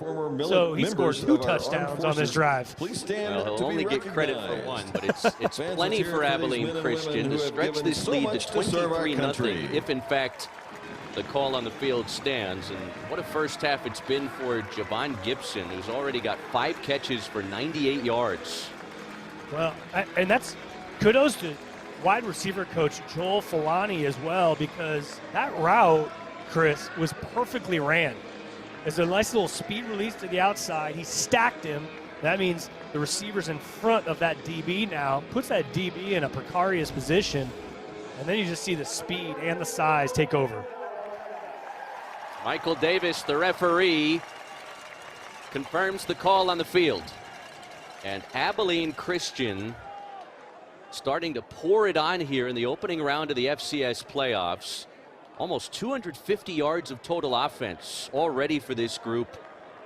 So he scored 2 touchdowns on this drive. Please stand. Well, he'll only get credit for 1, but it's plenty for Abilene Christian to stretch this lead to 23-0 if in fact the call on the field stands. And what a first half it's been for Javon Gibson, who's already got 5 catches for 98 yards. Well, and that's kudos to wide receiver coach Joel Filani as well, because that route, Chris, was perfectly ran. There's a nice little speed release to the outside. He stacked him. That means the receiver's in front of that DB now, puts that DB in a precarious position, and then you just see the speed and the size take over. Michael Davis, the referee, confirms the call on the field. And Abilene Christian starting to pour it on here in the opening round of the FCS playoffs. Almost 250 yards of total offense already for this group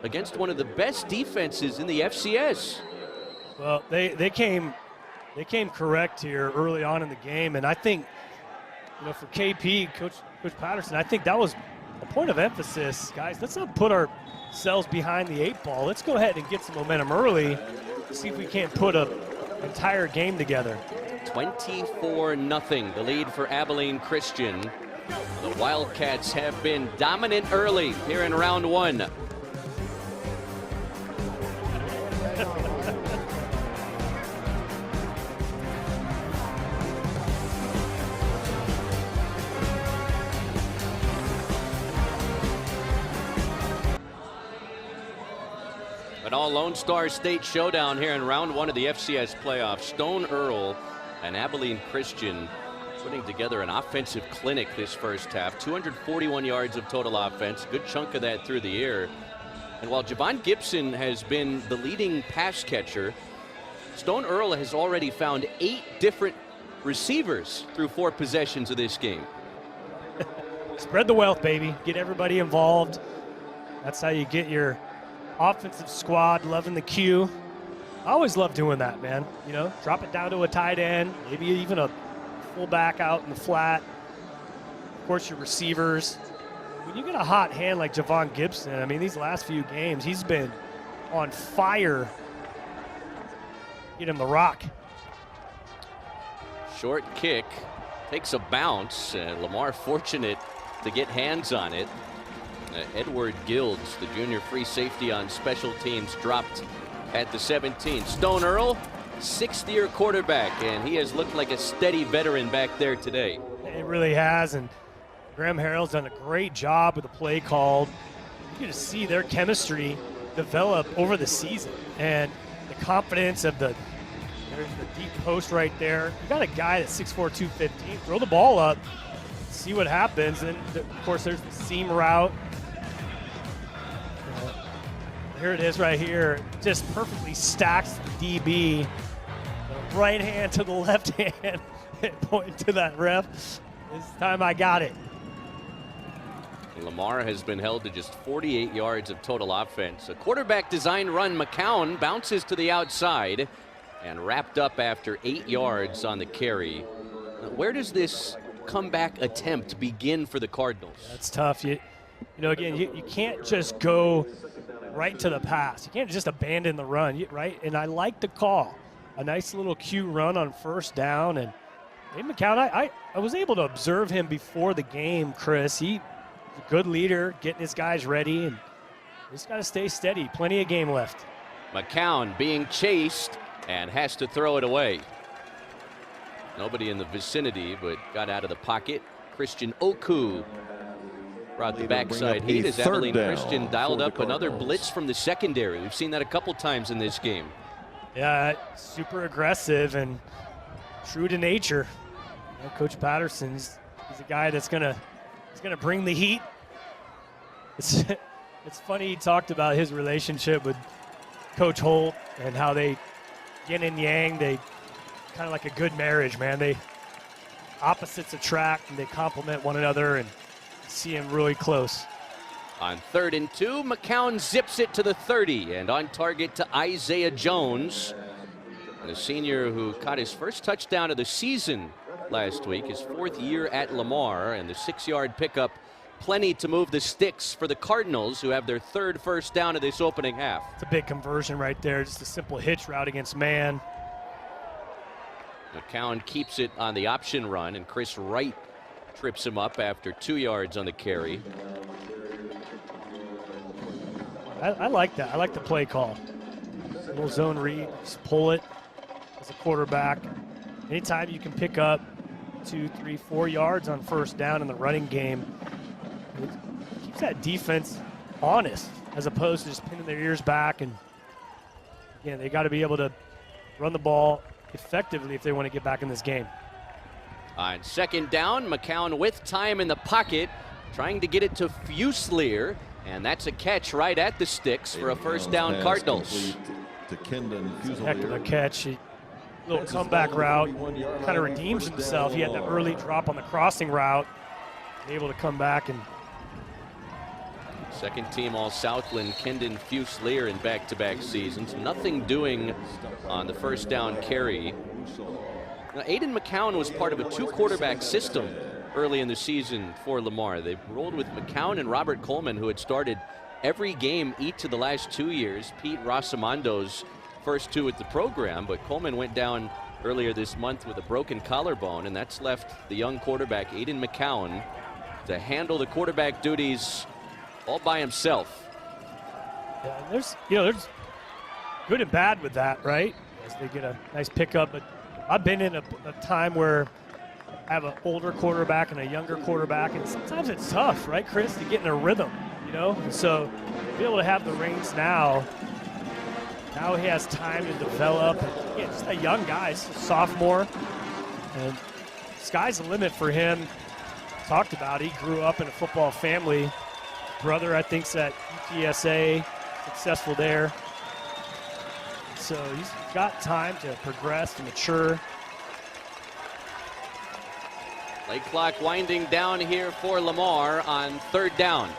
against one of the best defenses in the FCS. Well, they came correct here early on in the game, and I think, for KP, Coach Patterson, I think that was a point of emphasis. Guys, let's not put ourselves behind the 8 ball. Let's go ahead and get some momentum early, see if we can't put an entire game together. 24-0, the lead for Abilene Christian. The Wildcats have been dominant early here in round 1. An all Lone Star State showdown here in round 1 of the FCS playoffs. Stone Earl and Abilene Christian putting together an offensive clinic this first half. 241 yards of total offense, good chunk of that through the air. And while Javon Gibson has been the leading pass catcher, Stone Earl has already found 8 different receivers through 4 possessions of this game. Spread the wealth, baby. Get everybody involved. That's how you get your offensive squad loving the queue. I always love doing that, man. Drop it down to a tight end, maybe even a fullback out in the flat. Of course, your receivers. When you get a hot hand like Javon Gibson, I mean, these last few games, he's been on fire. Get him the rock. Short kick takes a bounce. Lamar fortunate to get hands on it. Edward Gilds, the junior free safety on special teams, dropped at the 17. Stone Earl, 6th-year quarterback, and he has looked like a steady veteran back there today. It really has, and Graham Harrell's done a great job with the play called. You can just see their chemistry develop over the season, and the confidence of there's the deep post right there. You got a guy that's 6'4", 215. Throw the ball up, see what happens, and of course there's the seam route. Here it is right here. Just perfectly stacks the DB. The right hand to the left hand. Pointing to that ref. This time I got it. Lamar has been held to just 48 yards of total offense. A quarterback design run. McCown bounces to the outside and wrapped up after 8 yards on the carry. Where does this comeback attempt begin for the Cardinals? That's tough. You can't just go right to the pass. You can't just abandon the run, right? And I like the call. A nice little cue run on first down. And McCown, I was able to observe him before the game, Chris. He's a good leader, getting his guys ready, and just got to stay steady. Plenty of game left. McCown being chased and has to throw it away. Nobody in the vicinity, but got out of the pocket. Christian Oku brought the backside heat as Abilene Christian dialed up another blitz from the secondary. We've seen that a couple times in this game. Yeah, super aggressive and true to nature. Coach Patterson's he's a guy that's gonna bring the heat. It's funny he talked about his relationship with Coach Holt and how they yin and yang. They kind of like a good marriage, man. They opposites attract and they complement one another, and see him really close. On 3rd and 2, McCown zips it to the 30 and on target to Isaiah Jones, and a senior who caught his first touchdown of the season last week, his 4th year at Lamar, and the 6-yard pickup. Plenty to move the sticks for the Cardinals, who have their 3rd first down of this opening half. It's a big conversion right there, just a simple hitch route against man. McCown keeps it on the option run, and Chris Wright trips him up after 2 yards on the carry. I like that. I like the play call. A little zone read, just pull it as a quarterback. Anytime you can pick up 2, 3, 4 yards on first down in the running game, it keeps that defense honest as opposed to just pinning their ears back. And again, they got to be able to run the ball effectively if they want to get back in this game. On 2nd down, McCown with time in the pocket, trying to get it to Fuselier, and that's a catch right at the sticks for a first down Cardinals. Heck of a catch. Little comeback route, kind of redeems himself. He had that early drop on the crossing route, able to come back. And second team All-Southland, Kendon Fuselier in back-to-back seasons. Nothing doing on the first down carry. Now, Aiden McCown was part of a 2-quarterback system early in the season for Lamar. They rolled with McCown and Robert Coleman, who had started every game each of the last 2 years. Pete Rosamondo's first 2 with the program, but Coleman went down earlier this month with a broken collarbone, and that's left the young quarterback, Aiden McCown, to handle the quarterback duties all by himself. Yeah, there's good and bad with that, right? As they get a nice pickup, but I've been in a time where I have an older quarterback and a younger quarterback, and sometimes it's tough, right, Chris, to get in a rhythm, And so to be able to have the reins now he has time to develop. And, yeah, just a young guy, he's a sophomore, and sky's the limit for him. Talked about he grew up in a football family. Brother, I think, is at UTSA, successful there. So he's got time to progress and mature. Play clock winding down here for Lamar on 3rd down.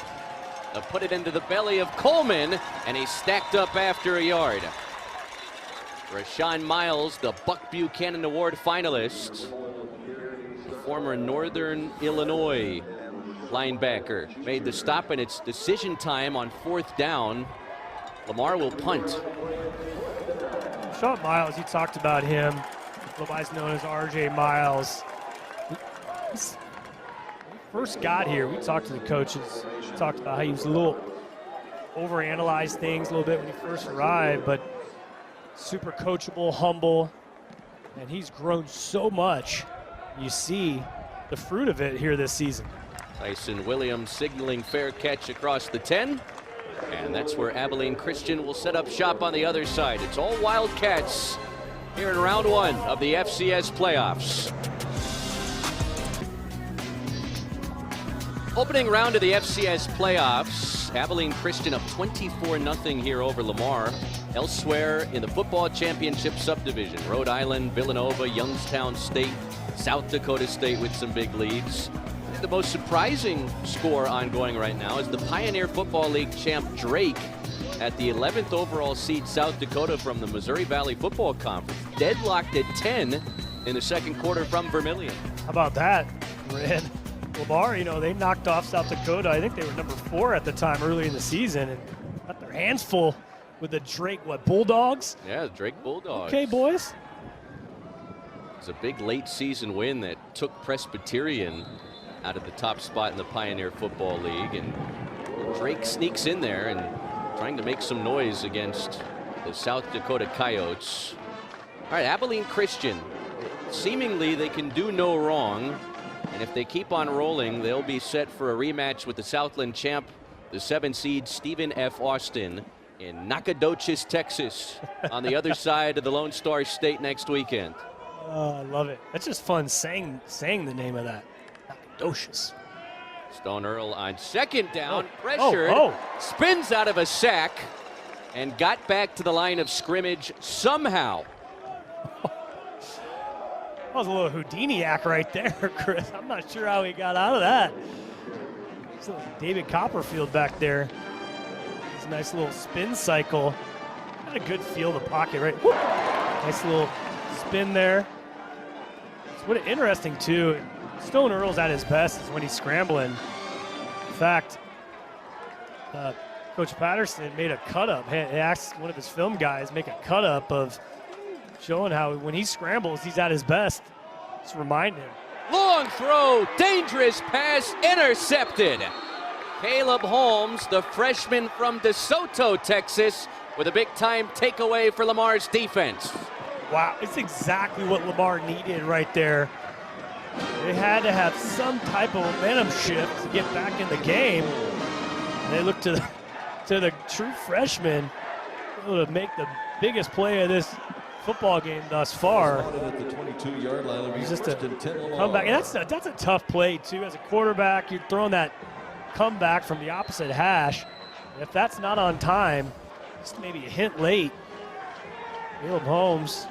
They'll put it into the belly of Coleman, and he's stacked up after a yard. Rashawn Miles, the Buck Buchanan Award finalist, the former Northern Illinois linebacker, made the stop, and it's decision time on 4th down. Lamar will punt. Rashawn Miles, you talked about him, otherwise known as R.J. Miles. When he first got here, we talked to the coaches. We talked about how he was a little overanalyzed things a little bit when he first arrived, but super coachable, humble, and he's grown so much. You see the fruit of it here this season. Tyson Williams signaling fair catch across the 10. And that's where Abilene Christian will set up shop on the other side. It's all Wildcats here in round 1 of the FCS playoffs. Opening round of the FCS playoffs, Abilene Christian up 24-0 here over Lamar. Elsewhere in the football championship subdivision, Rhode Island, Villanova, Youngstown State, South Dakota State with some big leads. The most surprising score ongoing right now is the Pioneer Football League champ Drake at the 11th overall seed, South Dakota, from the Missouri Valley Football Conference. Deadlocked at 10 in the second quarter from Vermilion. How about that, Red? Lamar, they knocked off South Dakota. I think they were number 4 at the time early in the season, and got their hands full with the Drake, Bulldogs? Yeah, the Drake Bulldogs. Okay, boys. It's a big late season win that took Presbyterian out of the top spot in the Pioneer Football League, and Drake sneaks in there and trying to make some noise against the South Dakota Coyotes. All right, Abilene Christian, seemingly they can do no wrong, and if they keep on rolling, they'll be set for a rematch with the Southland champ, the 7 seed Stephen F. Austin in Nacogdoches, Texas, on the other side of the Lone Star State next weekend. Oh, I love it. That's just fun saying the name of that. Nacogdoches. Stone Earl on second down, pressured, spins out of a sack, and got back to the line of scrimmage somehow. That was a little Houdini-act right there, Chris. I'm not sure how he got out of that. It's like David Copperfield back there. It's a nice little spin cycle. Got a good feel of the pocket, right? Whoop. Nice little spin there. So what interesting, too, Stone Earl's at his best is when he's scrambling. In fact, Coach Patterson made a cut-up. He asked one of his film guys make a cut-up of showing how when he scrambles, he's at his best. Just remind him. Long throw, dangerous pass, intercepted. Caleb Holmes, the freshman from DeSoto, Texas, with a big-time takeaway for Lamar's defense. Wow, it's exactly what Lamar needed right there. They had to have some type of momentum shift to get back in the game. And they look to the true freshman able to make the biggest play of this football game thus far. It's just a comeback. And that's a tough play, too. As a quarterback, you're throwing that comeback from the opposite hash. And if that's not on time, just maybe a hint late, Caleb Holmes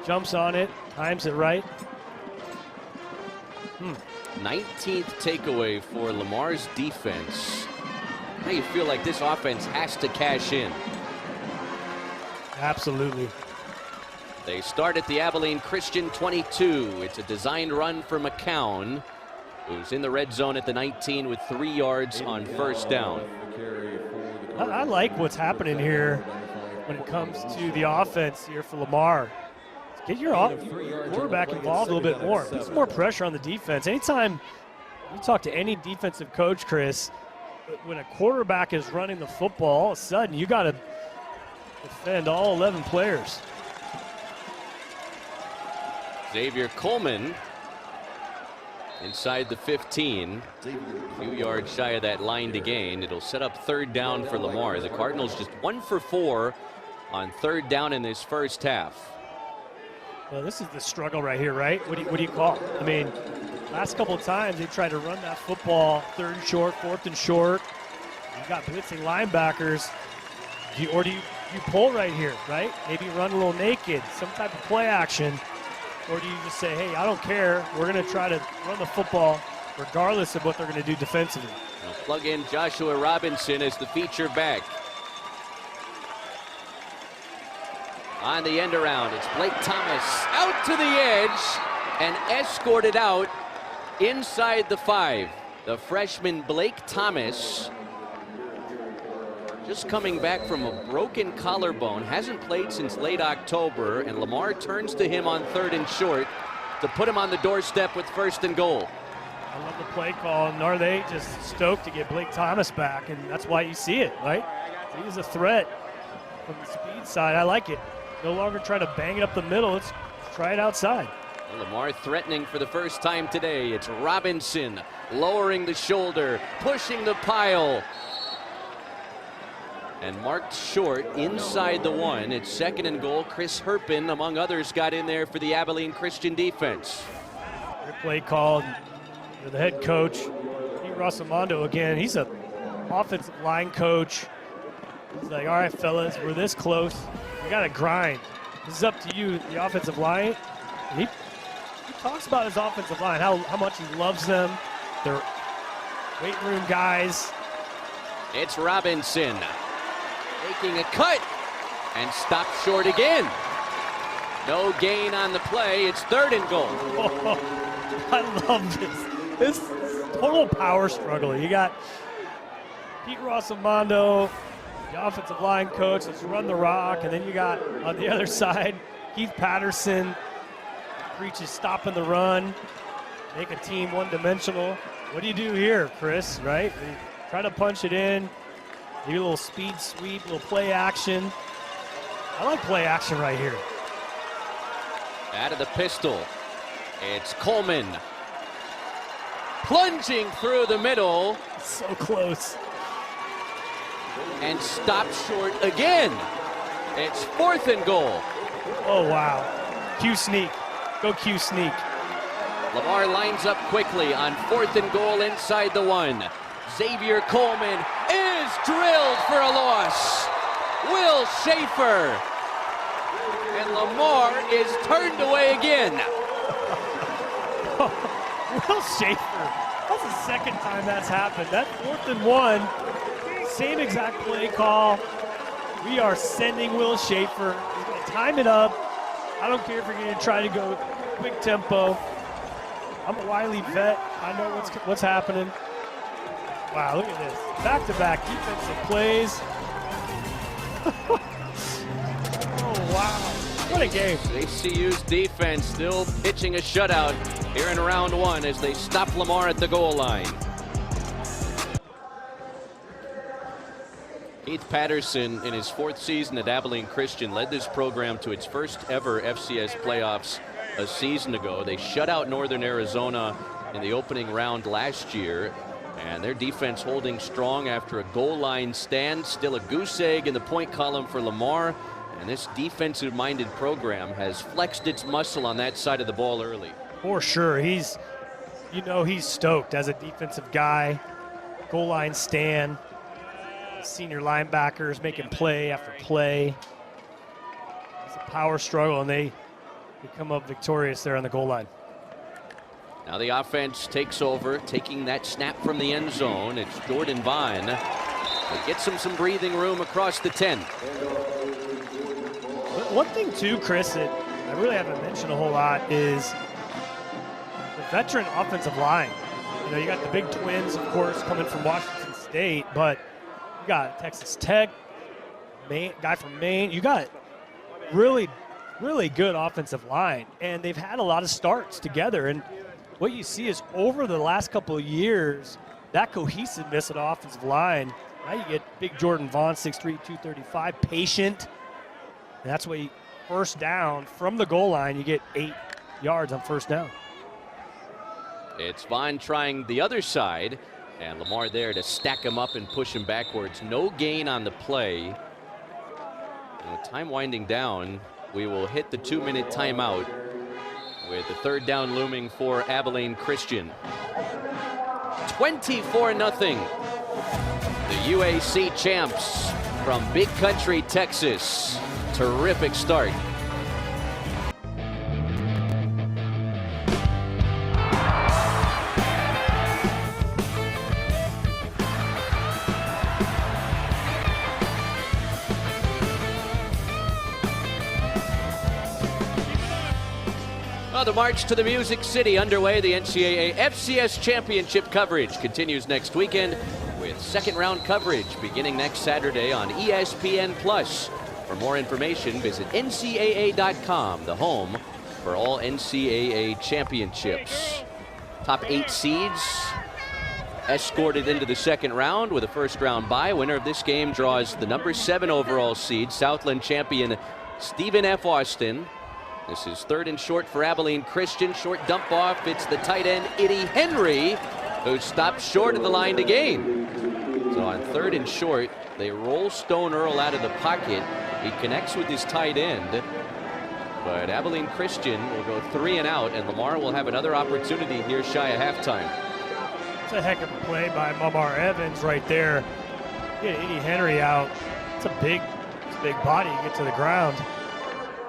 jumps on it, times it right. 19th takeaway for Lamar's defense. Now you feel like this offense has to cash in. Absolutely. They start at the Abilene Christian 22. It's a designed run for McCown, who's in the red zone at the 19 with 3 yards on first down. I like what's happening here when it comes to the offense here for Lamar. Get your quarterback involved a little bit more. Put some more pressure on the defense. Anytime you talk to any defensive coach, Chris, when a quarterback is running the football, all of a sudden you got to defend all 11 players. Xavier Coleman inside the 15, a few yards shy of that line to gain. It'll set up third down for Lamar. The Cardinals just 1 for 4 on third down in this first half. Well, this is the struggle right here, right? What do you call it? I mean, last couple of times they tried to run that football third and short, fourth and short. You got blitzing linebackers. Do you pull right here, right? Maybe run a little naked, some type of play action. Or do you just say, hey, I don't care. We're going to try to run the football regardless of what they're going to do defensively. Now plug in Joshua Robinson as the feature back. On the end around, it's Blake Thomas out to the edge and escorted out inside the 5. The freshman Blake Thomas, just coming back from a broken collarbone, hasn't played since late October, and Lamar turns to him on third and short to put him on the doorstep with first and goal. I love the play call, and are they just stoked to get Blake Thomas back, and that's why you see it, right? He's a threat from the speed side. I like it. No longer trying to bang it up the middle. Let's try it outside. Well, Lamar threatening for the first time today. It's Robinson lowering the shoulder, pushing the pile. And marked short inside the 1. It's second and goal. Chris Herpin, among others, got in there for the Abilene Christian defense. Good play called. The head coach, Pete Rossamondo, again, he's an offensive line coach. He's like, all right, fellas, we're this close. We got to grind. This is up to you, the offensive line. He talks about his offensive line, how much he loves them. They're weight room guys. It's Robinson making a cut and stopped short again. No gain on the play. It's third and goal. Oh, I love this. This total power struggle. You got Pete Rossamondo, the offensive line coach, let's run the rock, and then you got on the other side Keith Patterson preaches stopping the run, make a team one-dimensional. What do you do here, Chris, right? You try to punch it in, maybe a little speed sweep, a little play action. I like play action right here. Out of the pistol, it's Coleman. Plunging through the middle. So close. And stopped short again. It's fourth and goal. Oh, wow. Cue sneak. go Q sneak. Lamar lines up quickly on 4th and goal inside the 1. Xavier Coleman is drilled for a loss. Will Schaefer. And Lamar is turned away again. Will Schaefer. That's the second time that's happened. That 4th and 1, same exact play call. We are sending Will Schaefer. He's going to time it up. I don't care if you're going to try to go quick tempo. I'm a wily vet. I know what's happening. Wow, look at this. Back-to-back defensive plays. Oh, wow. What a game. ACU's defense still pitching a shutout here in round 1 as they stop Lamar at the goal line. Keith Patterson, in his 4th season at Abilene Christian, led this program to its first ever FCS playoffs a season ago. They shut out Northern Arizona in the opening round last year, and their defense holding strong after a goal line stand. Still a goose egg in the point column for Lamar, and this defensive-minded program has flexed its muscle on that side of the ball early. For sure. He's stoked as a defensive guy. Goal line stand. Senior linebackers making play after play. It's a power struggle, and they come up victorious there on the goal line. Now the offense takes over, taking that snap from the end zone. It's Jordan Vine. It gets him some breathing room across the 10. One thing too, Chris, that I really haven't mentioned a whole lot is the veteran offensive line. You know, you got the big twins, of course, coming from Washington State, but you got Texas Tech, guy from Maine. You got really good offensive line, and they've had a lot of starts together. And what you see is over the last couple of years, that cohesiveness of the offensive line. Now you get big Jordan Vaughn, 6'3", 235, patient. And that's why first down from the goal line, you get 8 yards on first down. It's Vaughn trying the other side, and Lamar there to stack him up and push him backwards. No gain on the play. And with time winding down, we will hit the 2-minute timeout with the 3rd down looming for Abilene Christian. 24-0. The UAC champs from Big Country, Texas. Terrific start. The march to the Music City underway. The NCAA FCS championship coverage continues next weekend with second-round coverage beginning next Saturday on ESPN+. For more information, visit NCAA.com, the home for all NCAA championships. Top 8 seeds escorted into the second round with a first-round bye. Winner of this game draws the number 7 overall seed, Southland champion Stephen F. Austin. This is 3rd and short for Abilene Christian. Short dump off. It's the tight end, Eddie Henry, who stopped short of the line to gain. So on 3rd and short, they roll Stone Earl out of the pocket. He connects with his tight end. But Abilene Christian will go 3 and out, and Lamar will have another opportunity here shy of halftime. It's a heck of a play by Lamar Evans right there. Get Eddie Henry out. It's a big body to get to the ground.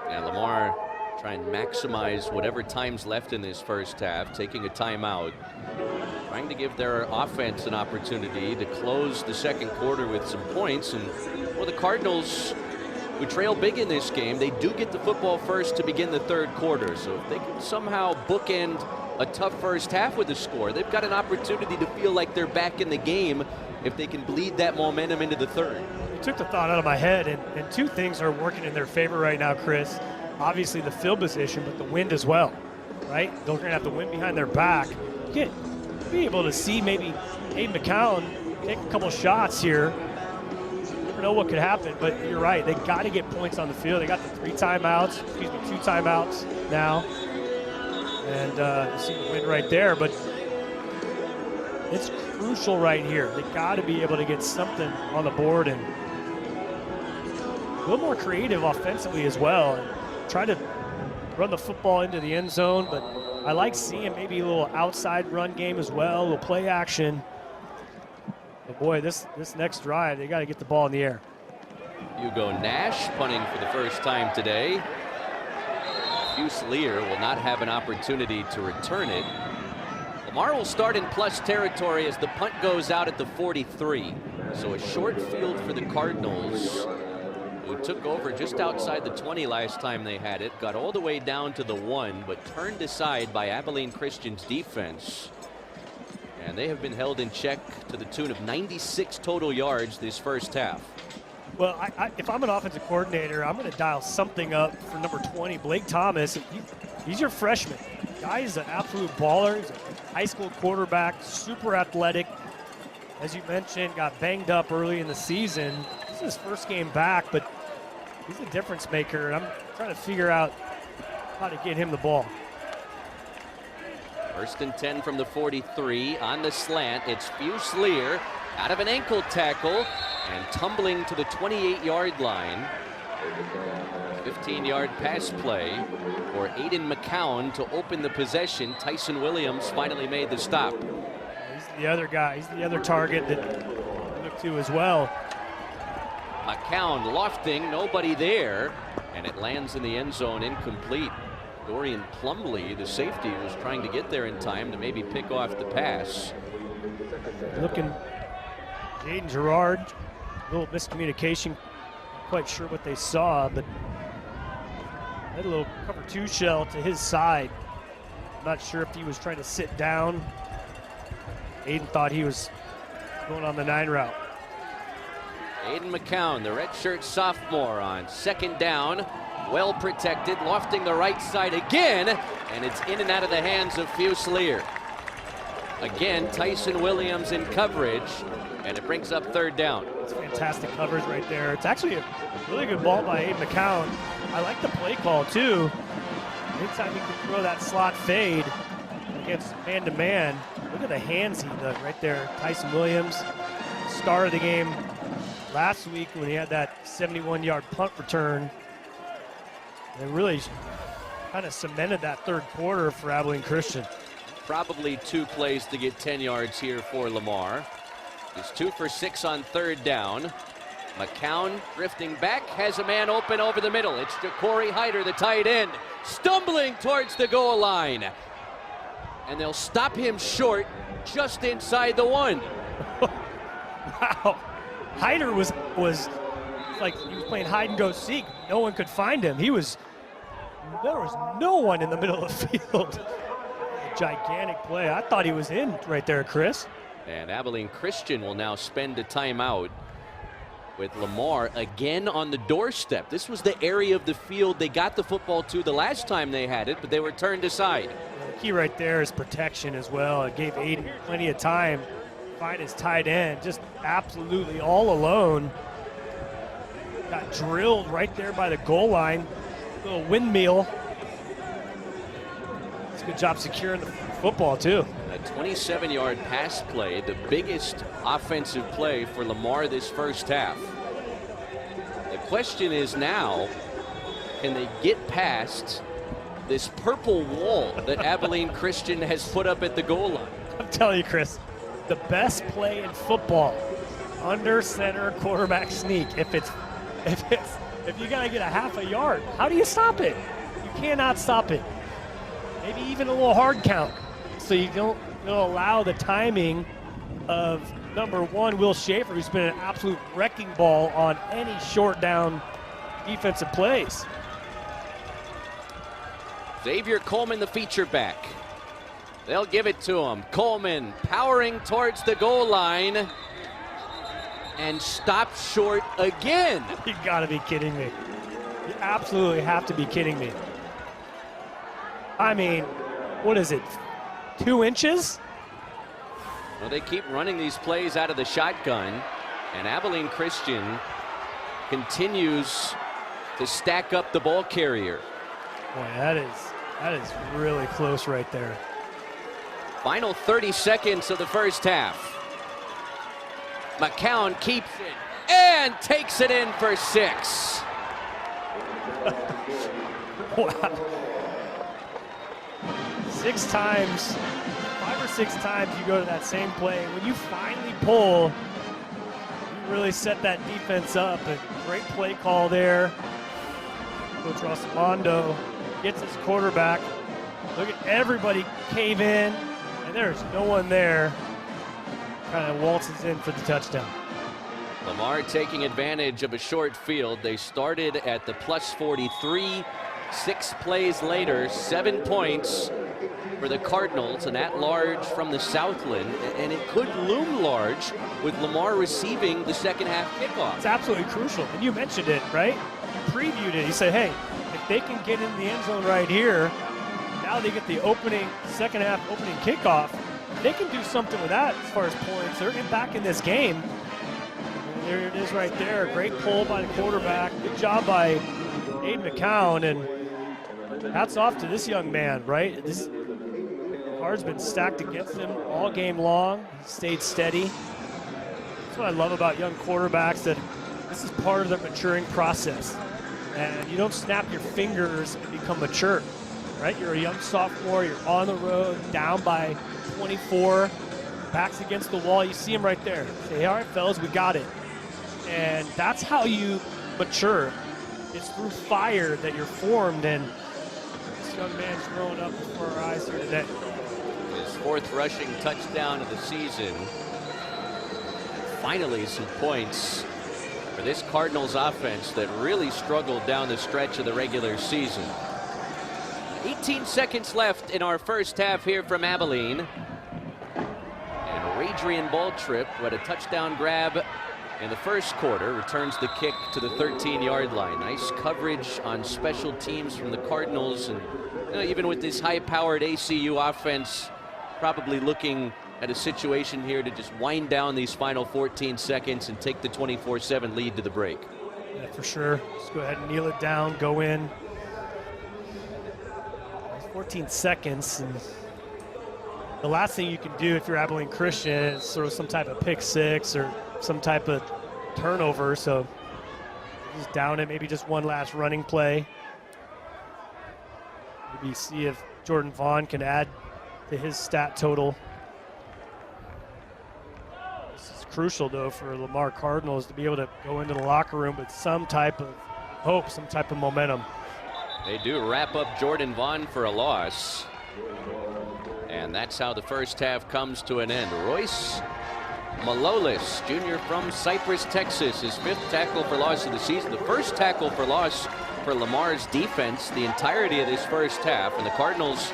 And Lamar try and maximize whatever time's left in this first half, taking a timeout, trying to give their offense an opportunity to close the second quarter with some points. And well, the Cardinals, who trail big in this game, they do get the football first to begin the third quarter. So if they can somehow bookend a tough first half with a score, they've got an opportunity to feel like they're back in the game if they can bleed that momentum into the third. You took the thought out of my head, and two things are working in their favor right now, Chris. Obviously the field position, but the wind as well, right? They're going to have the wind behind their back. You can't be able to see maybe Aiden McCown take a couple shots here. You never know what could happen, but you're right. They got to get points on the field. They got the 2 timeouts now. And you see the wind right there, but it's crucial right here. They got to be able to get something on the board and a little more creative offensively as well. And try to run the football into the end zone, but I like seeing maybe a little outside run game as well, a little play action. But boy, this next drive, they got to get the ball in the air. Hugo Nash punting for the first time today. Fusilier will not have an opportunity to return it. Lamar will start in plus territory as the punt goes out at the 43. So a short field for the Cardinals, who took over just outside the 20 last time they had it, got all the way down to the 1, but turned aside by Abilene Christian's defense. And they have been held in check to the tune of 96 total yards this first half. Well, if I'm an offensive coordinator, I'm going to dial something up for number 20, Blake Thomas. He's your freshman. Guy is an absolute baller. He's a high school quarterback, super athletic. As you mentioned, got banged up early in the season. This is his first game back, but he's a difference maker, and I'm trying to figure out how to get him the ball. First and 10 from the 43 on the slant. It's Fusilier out of an ankle tackle and tumbling to the 28-yard line. 15-yard pass play for Aiden McCown to open the possession. Tyson Williams finally made the stop. He's the other guy. He's the other target that I look to as well. McCown lofting, nobody there, and it lands in the end zone incomplete. Dorian Plumley, the safety, was trying to get there in time to maybe pick off the pass. Looking, Jaden Gerard, a little miscommunication. Not quite sure what they saw, but had a little cover 2 shell to his side. I'm not sure if he was trying to sit down. Aiden thought he was going on the 9 route. Aiden McCown, the redshirt sophomore, on second down. Well protected, lofting the right side again, and it's in and out of the hands of Fusilier. Again, Tyson Williams in coverage, and it brings up third down. It's fantastic coverage right there. It's actually a really good ball by Aiden McCown. I like the play call too. Anytime he can throw that slot fade against man-to-man, look at the hands he does right there. Tyson Williams, star of the game last week when he had that 71-yard punt return. They really kind of cemented that third quarter for Abilene Christian. Probably 2 plays to get 10 yards here for Lamar. He's 2 for 6 on third down. McCown drifting back, has a man open over the middle. It's Ja'Cory Hyder, the tight end, stumbling towards the goal line. And they'll stop him short just inside the 1. Wow. Hyder was like he was playing hide and go seek. No one could find him. There was no one in the middle of the field. A gigantic play. I thought he was in right there, Chris. And Abilene Christian will now spend a timeout with Lamar again on the doorstep. This was the area of the field they got the football to the last time they had it, but they were turned aside. The key right there is protection as well. It gave Aiden plenty of time to find his tight end, just absolutely all alone. Got drilled right there by the goal line. Little windmill. It's a good job securing the football too. A 27-yard pass play, the biggest offensive play for Lamar this first half. The question is now, can they get past this purple wall that Abilene Christian has put up at the goal line? I'm telling you, Chris, the best play in football, under center quarterback sneak. If you gotta get a half a yard, how do you stop it? You cannot stop it. Maybe even a little hard count, so you don't allow the timing of number 1, Will Schaefer, who's been an absolute wrecking ball on any short down defensive plays. Xavier Coleman, the feature back. They'll give it to him. Coleman powering towards the goal line and stopped short again. You gotta be kidding me. You absolutely have to be kidding me. I mean, what is it, 2 inches? Well, they keep running these plays out of the shotgun, and Abilene Christian continues to stack up the ball carrier. Boy, that is really close right there. Final 30 seconds of the first half. McCown keeps it and takes it in for 6. Wow. 5 or 6 times you go to that same play. When you finally pull, you really set that defense up. And great play call there. Coach Rosamondo gets his quarterback. Look at everybody cave in, and there's no one there. Kind of waltzes in for the touchdown. Lamar taking advantage of a short field. They started at the plus 43. 6 plays later, 7 points for the Cardinals, an at-large from the Southland, and it could loom large with Lamar receiving the second half kickoff. It's absolutely crucial, and you mentioned it, right? You previewed it. You said, hey, if they can get in the end zone right here, now they get the second half opening kickoff. They can do something with that as far as points. They're back in this game. And there it is right there. Great pull by the quarterback. Good job by Aiden McCown, and hats off to this young man, right? This card's been stacked against him all game long. He stayed steady. That's what I love about young quarterbacks, that this is part of their maturing process. And you don't snap your fingers and become mature, right? You're a young sophomore, you're on the road, down by 24, backs against the wall. You see him right there. Say, all right, fellas, we got it. And that's how you mature. It's through fire that you're formed, and this young man's growing up before our eyes here today. His 4th rushing touchdown of the season. Finally, some points for this Cardinals offense that really struggled down the stretch of the regular season. 18 seconds left in our first half here from Abilene. And Radrian Baltrip with a touchdown grab in the first quarter, returns the kick to the 13-yard line. Nice coverage on special teams from the Cardinals, and even with this high-powered ACU offense, probably looking at a situation here to just wind down these final 14 seconds and take the 24-7 lead to the break. Yeah, for sure. Just go ahead and kneel it down, go in. 14 seconds, and the last thing you can do if you're Abilene Christian is throw some type of pick six or some type of turnover, so just down it, maybe just one last running play. Maybe see if Jordan Vaughn can add to his stat total. This is crucial, though, for Lamar Cardinals to be able to go into the locker room with some type of hope, some type of momentum. They do wrap up Jordan Vaughn for a loss. And that's how the first half comes to an end. Royce Malolis, junior from Cypress, Texas, his 5th tackle for loss of the season. The first tackle for loss for Lamar's defense the entirety of this first half. And the Cardinals,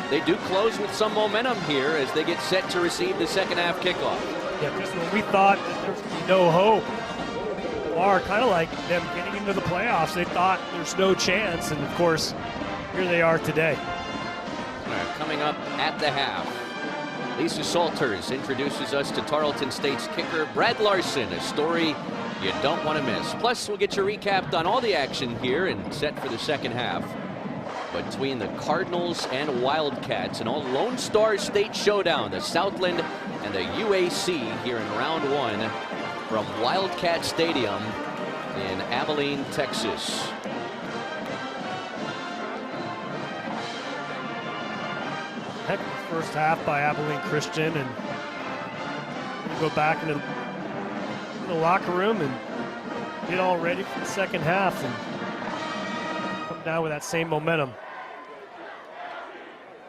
they do close with some momentum here as they get set to receive the second half kickoff. Yeah, just when we thought that there was no hope, Lamar, kind of like them getting into the playoffs, they thought there's no chance. And, of course, here they are today. All right, coming up at the half, Lisa Salters introduces us to Tarleton State's kicker, Brad Larson, a story you don't want to miss. Plus, we'll get you recapped on all the action here and set for the second half between the Cardinals and Wildcats, an all Lone Star State showdown, the Southland and the UAC here in round 1 from Wildcat Stadium in Abilene, Texas. Heck of a first half by Abilene Christian, and we'll go back into the locker room and get all ready for the second half and come down with that same momentum.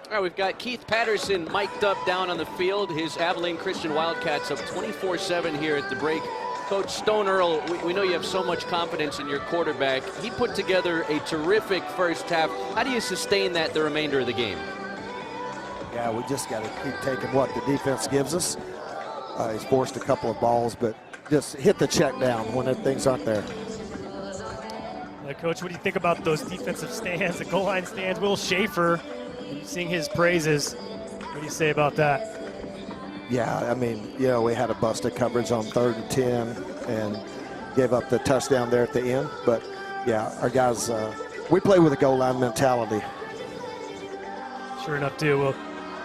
All right, we've got Keith Patterson mic'd up down on the field. His Abilene Christian Wildcats up 24-7 here at the break. Coach Stone Earl, we know you have so much confidence in your quarterback. He put together a terrific first half. How do you sustain that the remainder of the game? Yeah, we just got to keep taking what the defense gives us. He's forced a couple of balls, but just hit the check down when things aren't there. Coach, what do you think about those defensive stands, the goal line stands? Will Schaefer, you sing his praises. What do you say about that? Yeah, I mean, you know, we had a busted coverage on 3rd and 10 and gave up the touchdown there at the end. But, yeah, our guys, we play with a goal line mentality. Sure enough, too. Well,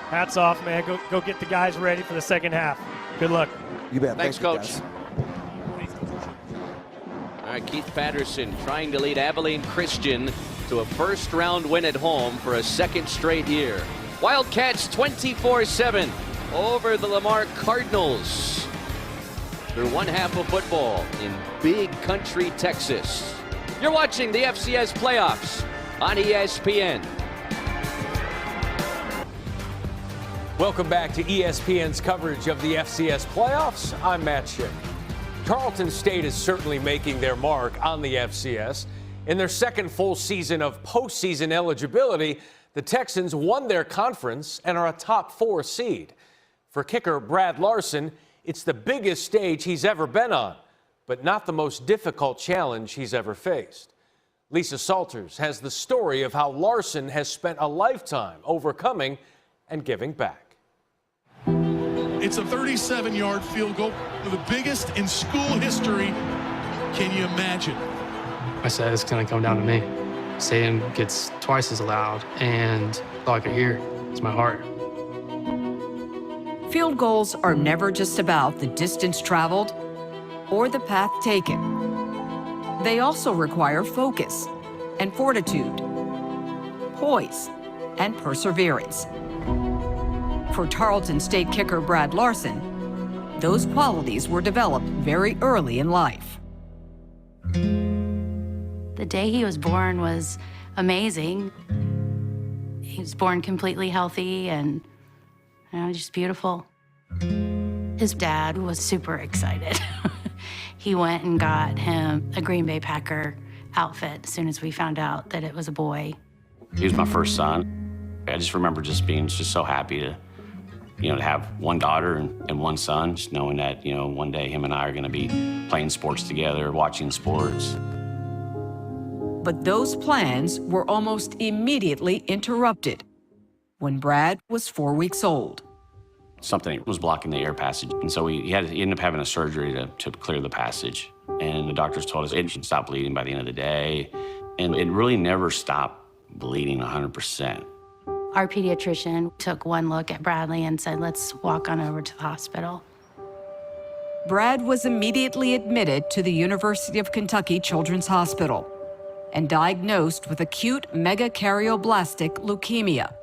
hats off, man. Go get the guys ready for the second half. Good luck. You bet. Thanks, Coach. Guys. All right, Keith Patterson trying to lead Abilene Christian to a first-round win at home for a second straight year. Wildcats 24-7 over the Lamar Cardinals. They're one half of football in Big Country, Texas. You're watching the FCS playoffs on ESPN. Welcome back to ESPN's coverage of the FCS playoffs. I'm Matt Schick. Tarleton State is certainly making their mark on the FCS. In their second full season of postseason eligibility, the Texans won their conference and are a top 4 seed. For kicker Brad Larson, it's the biggest stage he's ever been on, but not the most difficult challenge he's ever faced. Lisa Salters has the story of how Larson has spent a lifetime overcoming and giving back. It's a 37-yard field goal, the biggest in school history. Can you imagine? I said it's going to come down to me. Stadium gets twice as loud, and all I could hear is my heart. Field goals are never just about the distance traveled or the path taken. They also require focus and fortitude, poise and perseverance. For Tarleton State kicker Brad Larson, those qualities were developed very early in life. The day he was born was amazing. He was born completely healthy and just beautiful. His dad was super excited. He went and got him a Green Bay Packer outfit as soon as we found out that it was a boy. He was my first son. I just remember just being so happy to have one daughter and one son, just knowing that, one day him and I are going to be playing sports together, watching sports. But those plans were almost immediately interrupted when Brad was 4 weeks old. Something was blocking the air passage, and so he ended up having a surgery to clear the passage. And the doctors told us it should stop bleeding by the end of the day, and it really never stopped bleeding 100%. Our pediatrician took one look at Bradley and said, let's walk on over to the hospital. Brad was immediately admitted to the University of Kentucky Children's Hospital and diagnosed with acute megakaryoblast leukemia,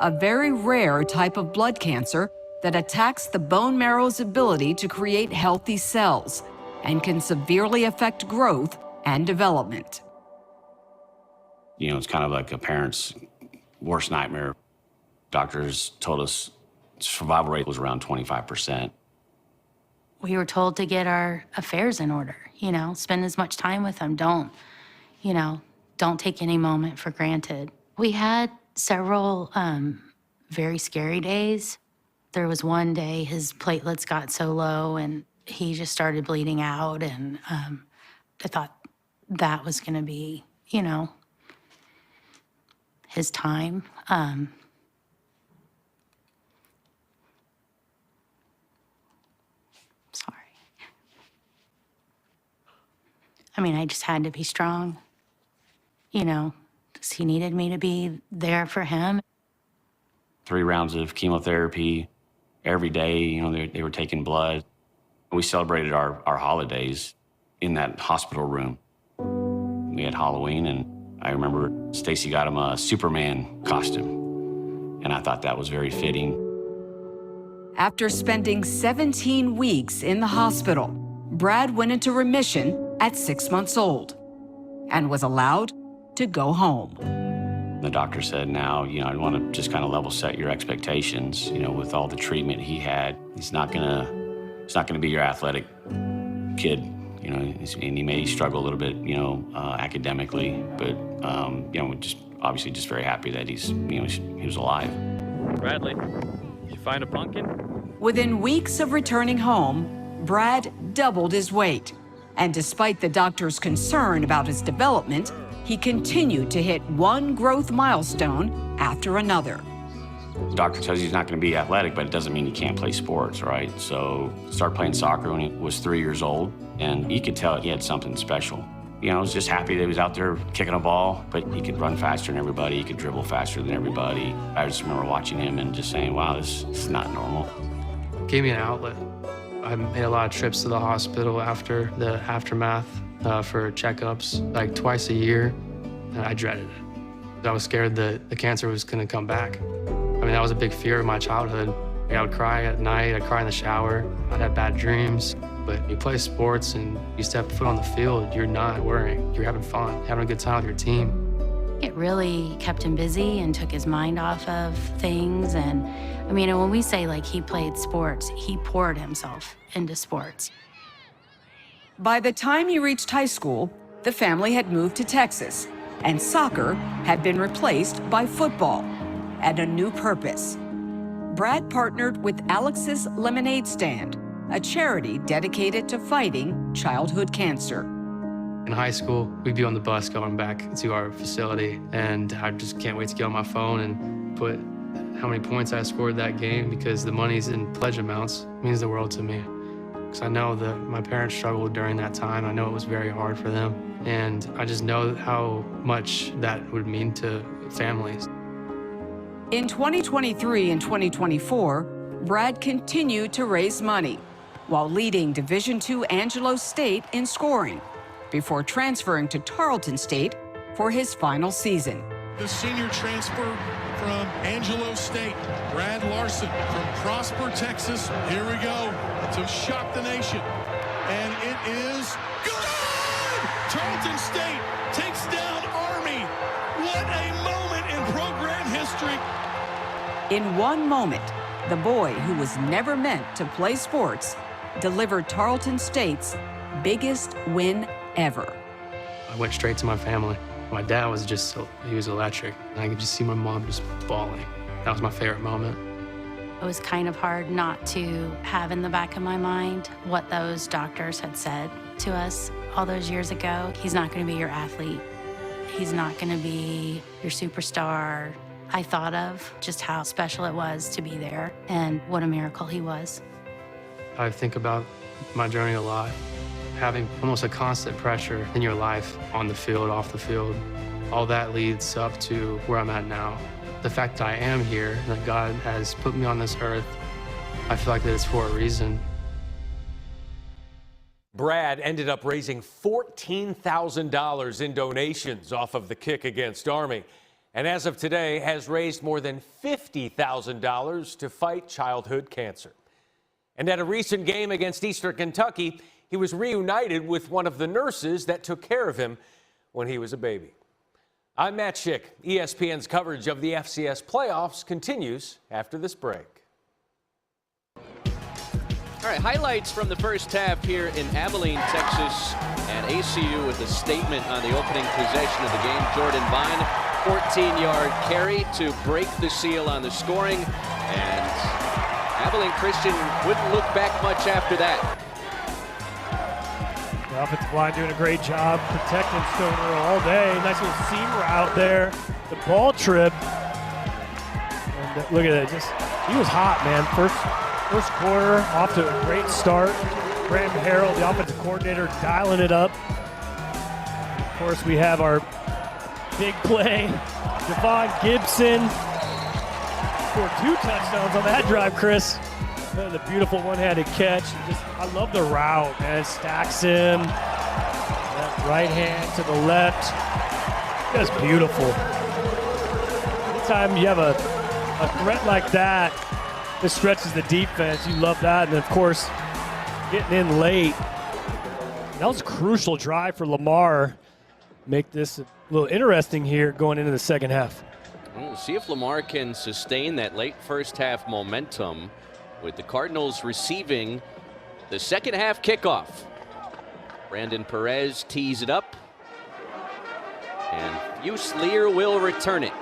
a very rare type of blood cancer that attacks the bone marrow's ability to create healthy cells and can severely affect growth and development. It's kind of like a parent's worst nightmare. Doctors told us survival rate was around 25%. We were told to get our affairs in order, spend as much time with them. Don't take any moment for granted. We had several very scary days. There was one day his platelets got so low and he just started bleeding out, and I thought that was gonna be, his time. Sorry. I just had to be strong, because he needed me to be there for him. 3 rounds of chemotherapy every day. They were taking blood. We celebrated our holidays in that hospital room. We had Halloween, and I remember Stacy got him a Superman costume, and I thought that was very fitting. After spending 17 weeks in the hospital, Brad went into remission at 6 months old and was allowed to go home. The doctor said, now, I want to just kind of level set your expectations, with all the treatment he had. He's not gonna be your athletic kid, and he may struggle a little bit, academically, but, just obviously just very happy that he was alive. Bradley, did you find a pumpkin? Within weeks of returning home, Brad doubled his weight. And despite the doctor's concern about his development, he continued to hit one growth milestone after another. The doctor tells you he's not going to be athletic, but it doesn't mean he can't play sports, right? So started playing soccer when he was 3 years old, and you could tell he had something special. I was just happy that he was out there kicking a ball, but he could run faster than everybody, he could dribble faster than everybody. I just remember watching him and just saying, wow, this is not normal. Gave me an outlet. I made a lot of trips to the hospital after the aftermath for checkups, like twice a year, and I dreaded it. I was scared that the cancer was going to come back. mean, that was a big fear of my childhood. I would cry at night, I'd cry in the shower, I'd have bad dreams. But you play sports and you step foot on the field, you're not worrying. You're having fun, having a good time with your team. It really kept him busy and took his mind off of things. And I mean, when we say like he played sports, he poured himself into sports. By the time he reached high school, the family had moved to Texas, and soccer had been replaced by football and a new purpose. Brad partnered with Alex's Lemonade Stand, a charity dedicated to fighting childhood cancer. In high school, we'd be on the bus going back to our facility, and I just can't wait to get on my phone and put how many points I scored that game, because the money's in pledge amounts. It means the world to me. Because I know that my parents struggled during that time. I know it was very hard for them. And I just know how much that would mean to families. In 2023 and 2024, Brad continued to raise money while leading Division II Angelo State in scoring before transferring to Tarleton State for his final season. The senior transfer from Angelo State, Brad Larson from Prosper, Texas. Here we go to shock the nation. And it is good! Tarleton State takes down Army. What a moment in program history. In one moment, the boy who was never meant to play sports delivered Tarleton State's biggest win ever. I went straight to my family. My dad was he was electric. And I could just see my mom just bawling. That was my favorite moment. It was kind of hard not to have in the back of my mind what those doctors had said to us all those years ago. He's not going to be your athlete. He's not going to be your superstar. I thought of just how special it was to be there and what a miracle he was. I think about my journey a lot. Having almost a constant pressure in your life, on the field, off the field, all that leads up to where I'm at now. The fact that I am here, and that God has put me on this earth, I feel like that it's for a reason. Brad ended up raising $14,000 in donations off of the kick against Army, and as of today has raised more than $50,000 to fight childhood cancer. And at a recent game against Eastern Kentucky, he was reunited with one of the nurses that took care of him when he was a baby. I'm Matt Schick. ESPN's coverage of the FCS playoffs continues after this break. All right, highlights from the first half here in Abilene, Texas, and ACU with a statement on the opening possession of the game. Jordan Vine, 14-yard carry to break the seal on the scoring, and Abilene Christian wouldn't look back much after that. The offensive line doing a great job protecting Stoner all day. Nice little seam route there. The ball trip. And look at that. He was hot, man. First quarter, off to a great start. Graham Harrell, the offensive coordinator, dialing it up. Of course, we have our big play. Devon Gibson scored 2 touchdowns on that drive, Chris. The beautiful one-handed catch. I love the route, man. Stacks him. That right hand to the left. Just beautiful. Anytime you have a threat like that, this stretches the defense. You love that. And, of course, getting in late. That was a crucial drive for Lamar. Make this a little interesting here going into the second half. We'll see if Lamar can sustain that late first half momentum, with the Cardinals receiving the second half kickoff. Brandon Perez tees it up, and Fuse Lear will return it.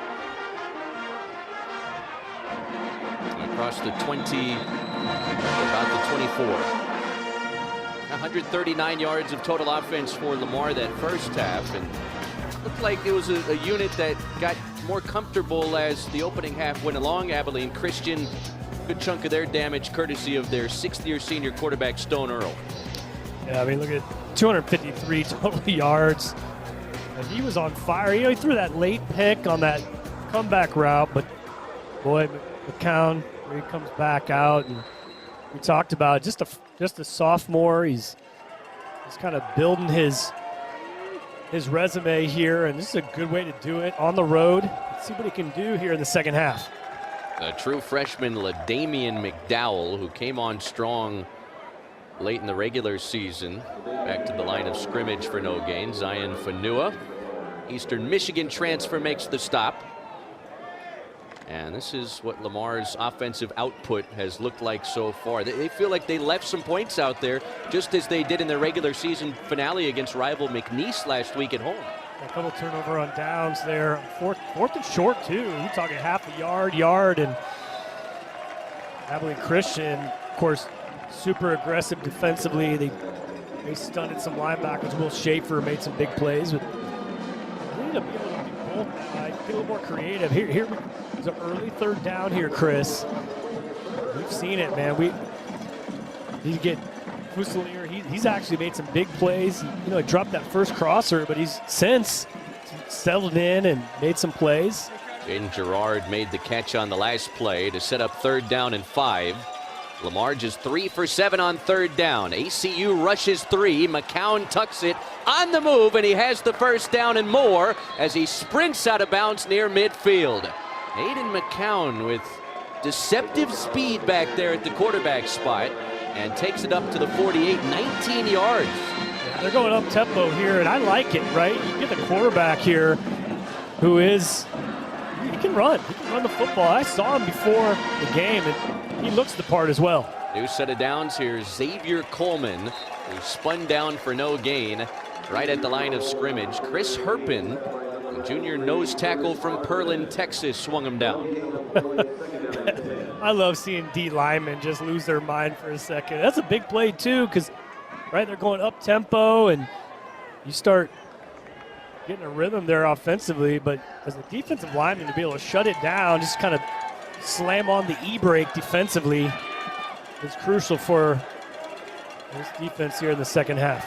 Across the 20, about the 24. 139 yards of total offense for Lamar that first half, and looked like it was a unit that got more comfortable as the opening half went along. Abilene Christian, good chunk of their damage courtesy of their 6th-year senior quarterback Stone Earl. Yeah, I mean, look at 253 total yards. And he was on fire. You know, he threw that late pick on that comeback route, but boy, McCown, he comes back out, and we talked about just a sophomore. He's kind of building his resume here, and this is a good way to do it on the road. Let's see what he can do here in the second half. The true freshman LaDamian McDowell, who came on strong late in the regular season, back to the line of scrimmage for no gain. Zion Fanua, Eastern Michigan transfer, makes the stop. And this is what Lamar's offensive output has looked like so far. They feel like they left some points out there, just as they did in their regular season finale against rival McNeese last week at home. A couple turnover on downs there. Fourth and short, too. You're talking half a yard. And Abilene Christian, of course, super aggressive defensively. They stunted some linebackers. Will Schaefer made some big plays. But they need to be able to do both. Get a little more creative. Here there's an early third down here, Chris. We've seen it, man. You get Fusilier. He's actually made some big plays. He dropped that first crosser, but he's since settled in and made some plays. Jaden Gerard made the catch on the last play to set up 3rd down and 5. Lamar just 3 for 7 on 3rd down. ACU rushes 3. McCown tucks it on the move, and he has the 1st down and more as he sprints out of bounds near midfield. Aiden McCown with deceptive speed back there at the quarterback spot and takes it up to the 48, 19 yards. Yeah, they're going up tempo here, and I like it, right? You get the quarterback here who he can run. He can run the football. I saw him before the game, and he looks the part as well. New set of downs here. Xavier Coleman, who spun down for no gain right at the line of scrimmage. Chris Herpin, a junior nose tackle from Pearland, Texas, swung him down. I love seeing D linemen just lose their mind for a second. That's a big play, too, because, right, they're going up tempo, and you start getting a rhythm there offensively. But as a defensive lineman, to be able to shut it down, just kind of slam on the e-brake defensively is crucial for this defense here in the second half.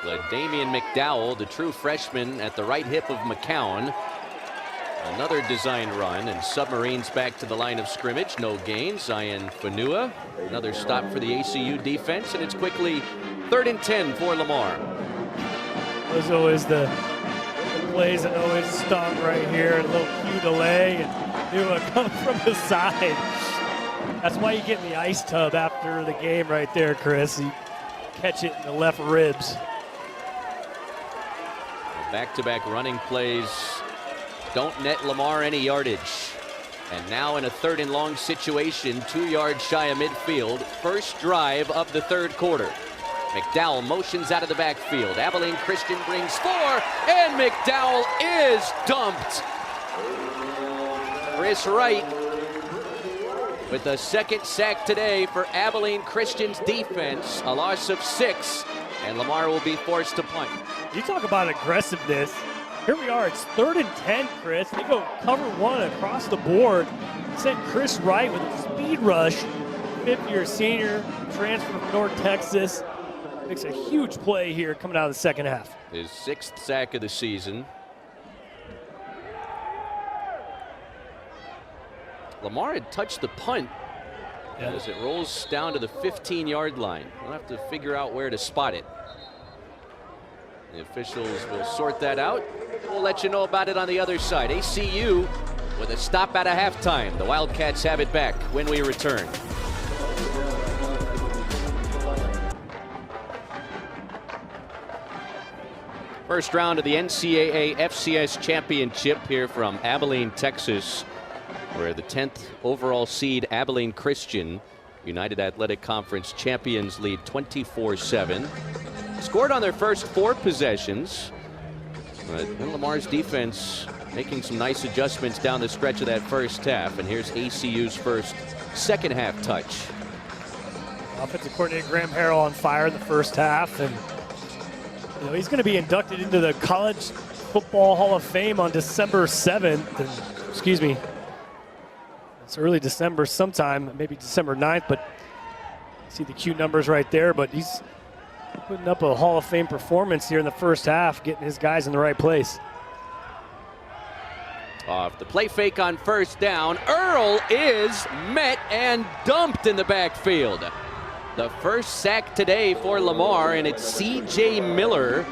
LaDamian McDowell, the true freshman, at the right hip of McCown. Another design run, and Submarines back to the line of scrimmage. No gain. Zion Fanua, another stop for the ACU defense, and it's quickly 3rd and 10 for Lamar. There's always the plays that always stung right here. A little cue delay, and Fanua comes from the side. That's why you get in the ice tub after the game right there, Chris. You catch it in the left ribs. Back-to-back running plays don't net Lamar any yardage. And now in a 3rd and long situation, 2 yards shy of midfield. First drive of the 3rd quarter. McDowell motions out of the backfield. Abilene Christian brings 4, and McDowell is dumped. Chris Wright with the 2nd sack today for Abilene Christian's defense. A loss of 6, and Lamar will be forced to punt. You talk about aggressiveness. Here we are, it's 3rd and 10, Chris. They go cover 1 across the board. Sent Chris Wright with a speed rush. 5th-year senior, transfer from North Texas. Makes a huge play here coming out of the second half. His 6th sack of the season. Lamar had touched the punt as it rolls down to the 15-yard line. We'll have to figure out where to spot it. The officials will sort that out. We'll let you know about it on the other side. ACU with a stop at a halftime. The Wildcats have it back when we return. First round of the NCAA FCS championship here from Abilene, Texas, where the 10th overall seed Abilene Christian, United Athletic Conference champions, lead 24-7. Scored on their first 4 possessions, but Lamar's defense making some nice adjustments down the stretch of that first half. And here's ACU's first second half touch. Offensive coordinator Graham Harrell on fire in the first half, and he's going to be inducted into the College Football Hall of Fame on December 7th. And, excuse me, it's early December sometime, maybe December 9th, but see the cute numbers right there. But he's putting up a Hall of Fame performance here in the first half, getting his guys in the right place. Off the play fake on first down, Earl is met and dumped in the backfield. The first sack today for Lamar, and it's C.J. Miller,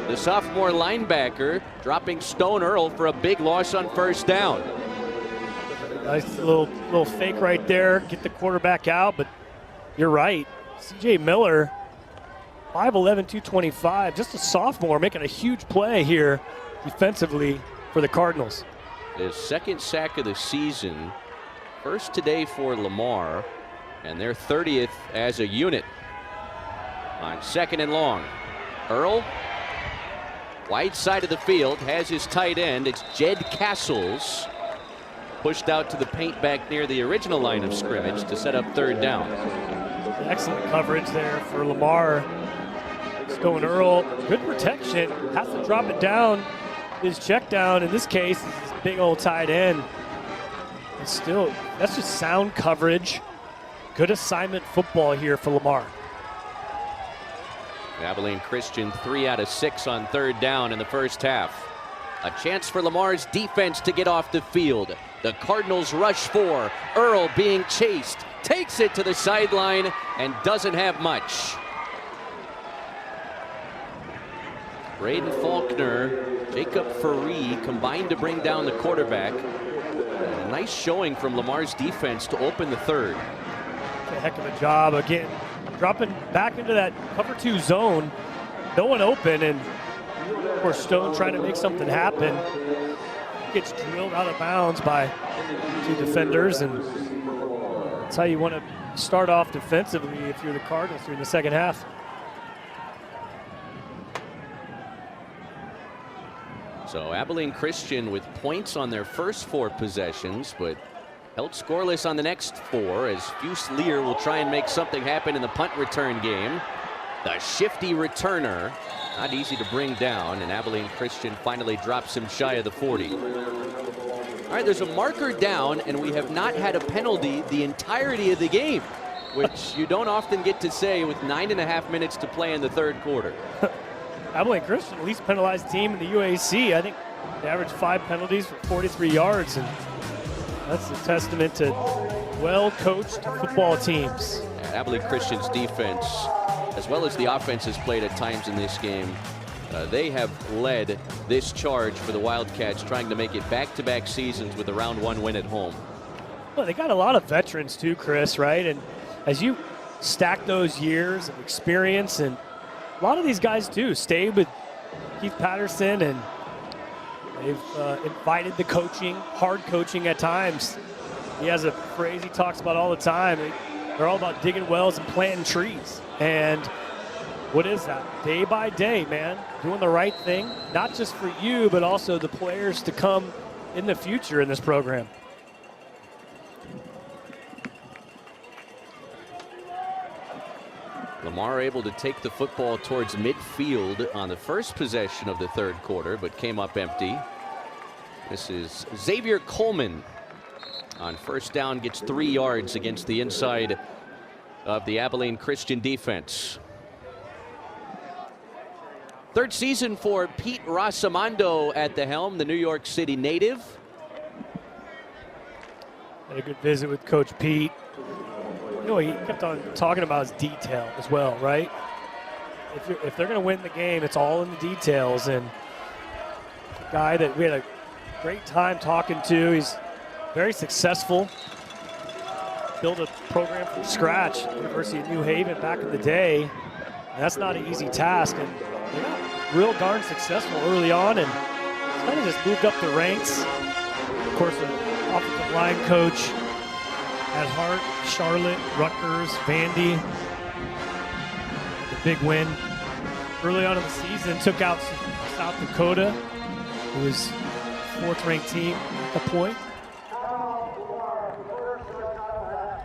the sophomore linebacker, dropping Stone Earl for a big loss on first down. Nice little fake right there, get the quarterback out, but you're right. C.J. Miller, 5'11", 225, just a sophomore, making a huge play here defensively for the Cardinals. His second sack of the season, first today for Lamar, and their 30th as a unit. On 2nd and long, Earl, wide side of the field, has his tight end. It's Jed Castles, pushed out to the paint back near the original line of scrimmage to set up 3rd down. Excellent coverage there for Lamar. Stone Earl, good protection, has to drop it down. His check down, in this case, is this big old tight end. And still, that's just sound coverage. Good assignment football here for Lamar. Abilene Christian 3 out of 6 on 3rd down in the first half. A chance for Lamar's defense to get off the field. The Cardinals rush 4. Earl being chased, takes it to the sideline and doesn't have much. Braden Faulkner, Jacob Faree combined to bring down the quarterback. A nice showing from Lamar's defense to open the 3rd. A heck of a job again, dropping back into that cover 2 zone. No one open, and of course Stone trying to make something happen. Gets drilled out of bounds by 2 defenders, and that's how you want to start off defensively if you're the Cardinals during the second half. So Abilene Christian with points on their first 4 possessions, but held scoreless on the next 4 as Fusilier will try and make something happen in the punt return game. The shifty returner, not easy to bring down, and Abilene Christian finally drops him shy of the 40. All right, there's a marker down, and we have not had a penalty the entirety of the game, which you don't often get to say with 9.5 minutes to play in the 3rd quarter. Abilene Christian, least penalized team in the UAC. I think they averaged 5 penalties for 43 yards, and that's a testament to well-coached football teams. Abilene Christian's defense, as well as the offense, has played at times in this game. They have led this charge for the Wildcats, trying to make it back-to-back seasons with a round 1 win at home. Well, they got a lot of veterans too, Chris, right? And as you stack those years of experience, and a lot of these guys too stayed with Keith Patterson, and they've invited the coaching, hard coaching at times. He has a phrase he talks about all the time. They're all about digging wells and planting trees. And what is that? Day by day, man, doing the right thing, not just for you, but also the players to come in the future in this program. Lamar able to take the football towards midfield on the first possession of the 3rd quarter, but came up empty. This is Xavier Coleman on 1st down, gets 3 yards against the inside of the Abilene Christian defense. 3rd season for Pete Rosamondo at the helm, the New York City native. Had a good visit with Coach Pete. You know, he kept on talking about his detail as well, right? If they're going to win the game, it's all in the details. And a guy that we had a great time talking to. He's very successful. Built a program from scratch at the University of New Haven back in the day. And that's not an easy task. And they got real darn successful early on, and kind of just moved up the ranks. Of course, the offensive line coach at Hart, Charlotte, Rutgers, Vandy. The big win early on in the season, took out South Dakota, who was 4th ranked team at the point.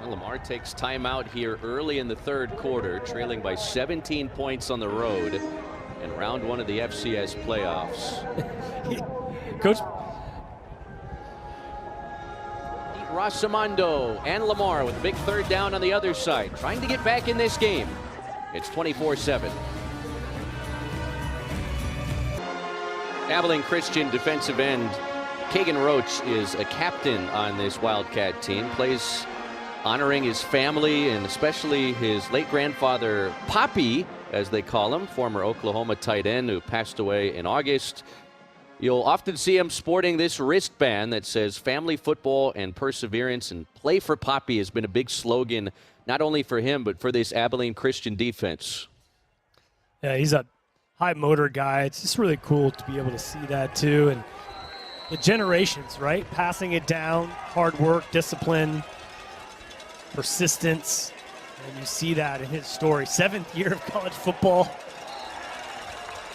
Well, Lamar takes timeout here early in the 3rd quarter, trailing by 17 points on the road in round 1 of the FCS playoffs. Coach Rosamondo and Lamar with a big 3rd down on the other side, trying to get back in this game. It's 24-7. Abilene Christian defensive end Kagan Roach is a captain on this Wildcat team, plays honoring his family and especially his late grandfather, Poppy, as they call him, former Oklahoma tight end who passed away in August. You'll often see him sporting this wristband that says family football and perseverance, and play for Poppy has been a big slogan, not only for him, but for this Abilene Christian defense. Yeah, he's a high motor guy. It's just really cool to be able to see that too. And the generations, right? Passing it down, hard work, discipline, persistence. And you see that in his story. 7th year of college football.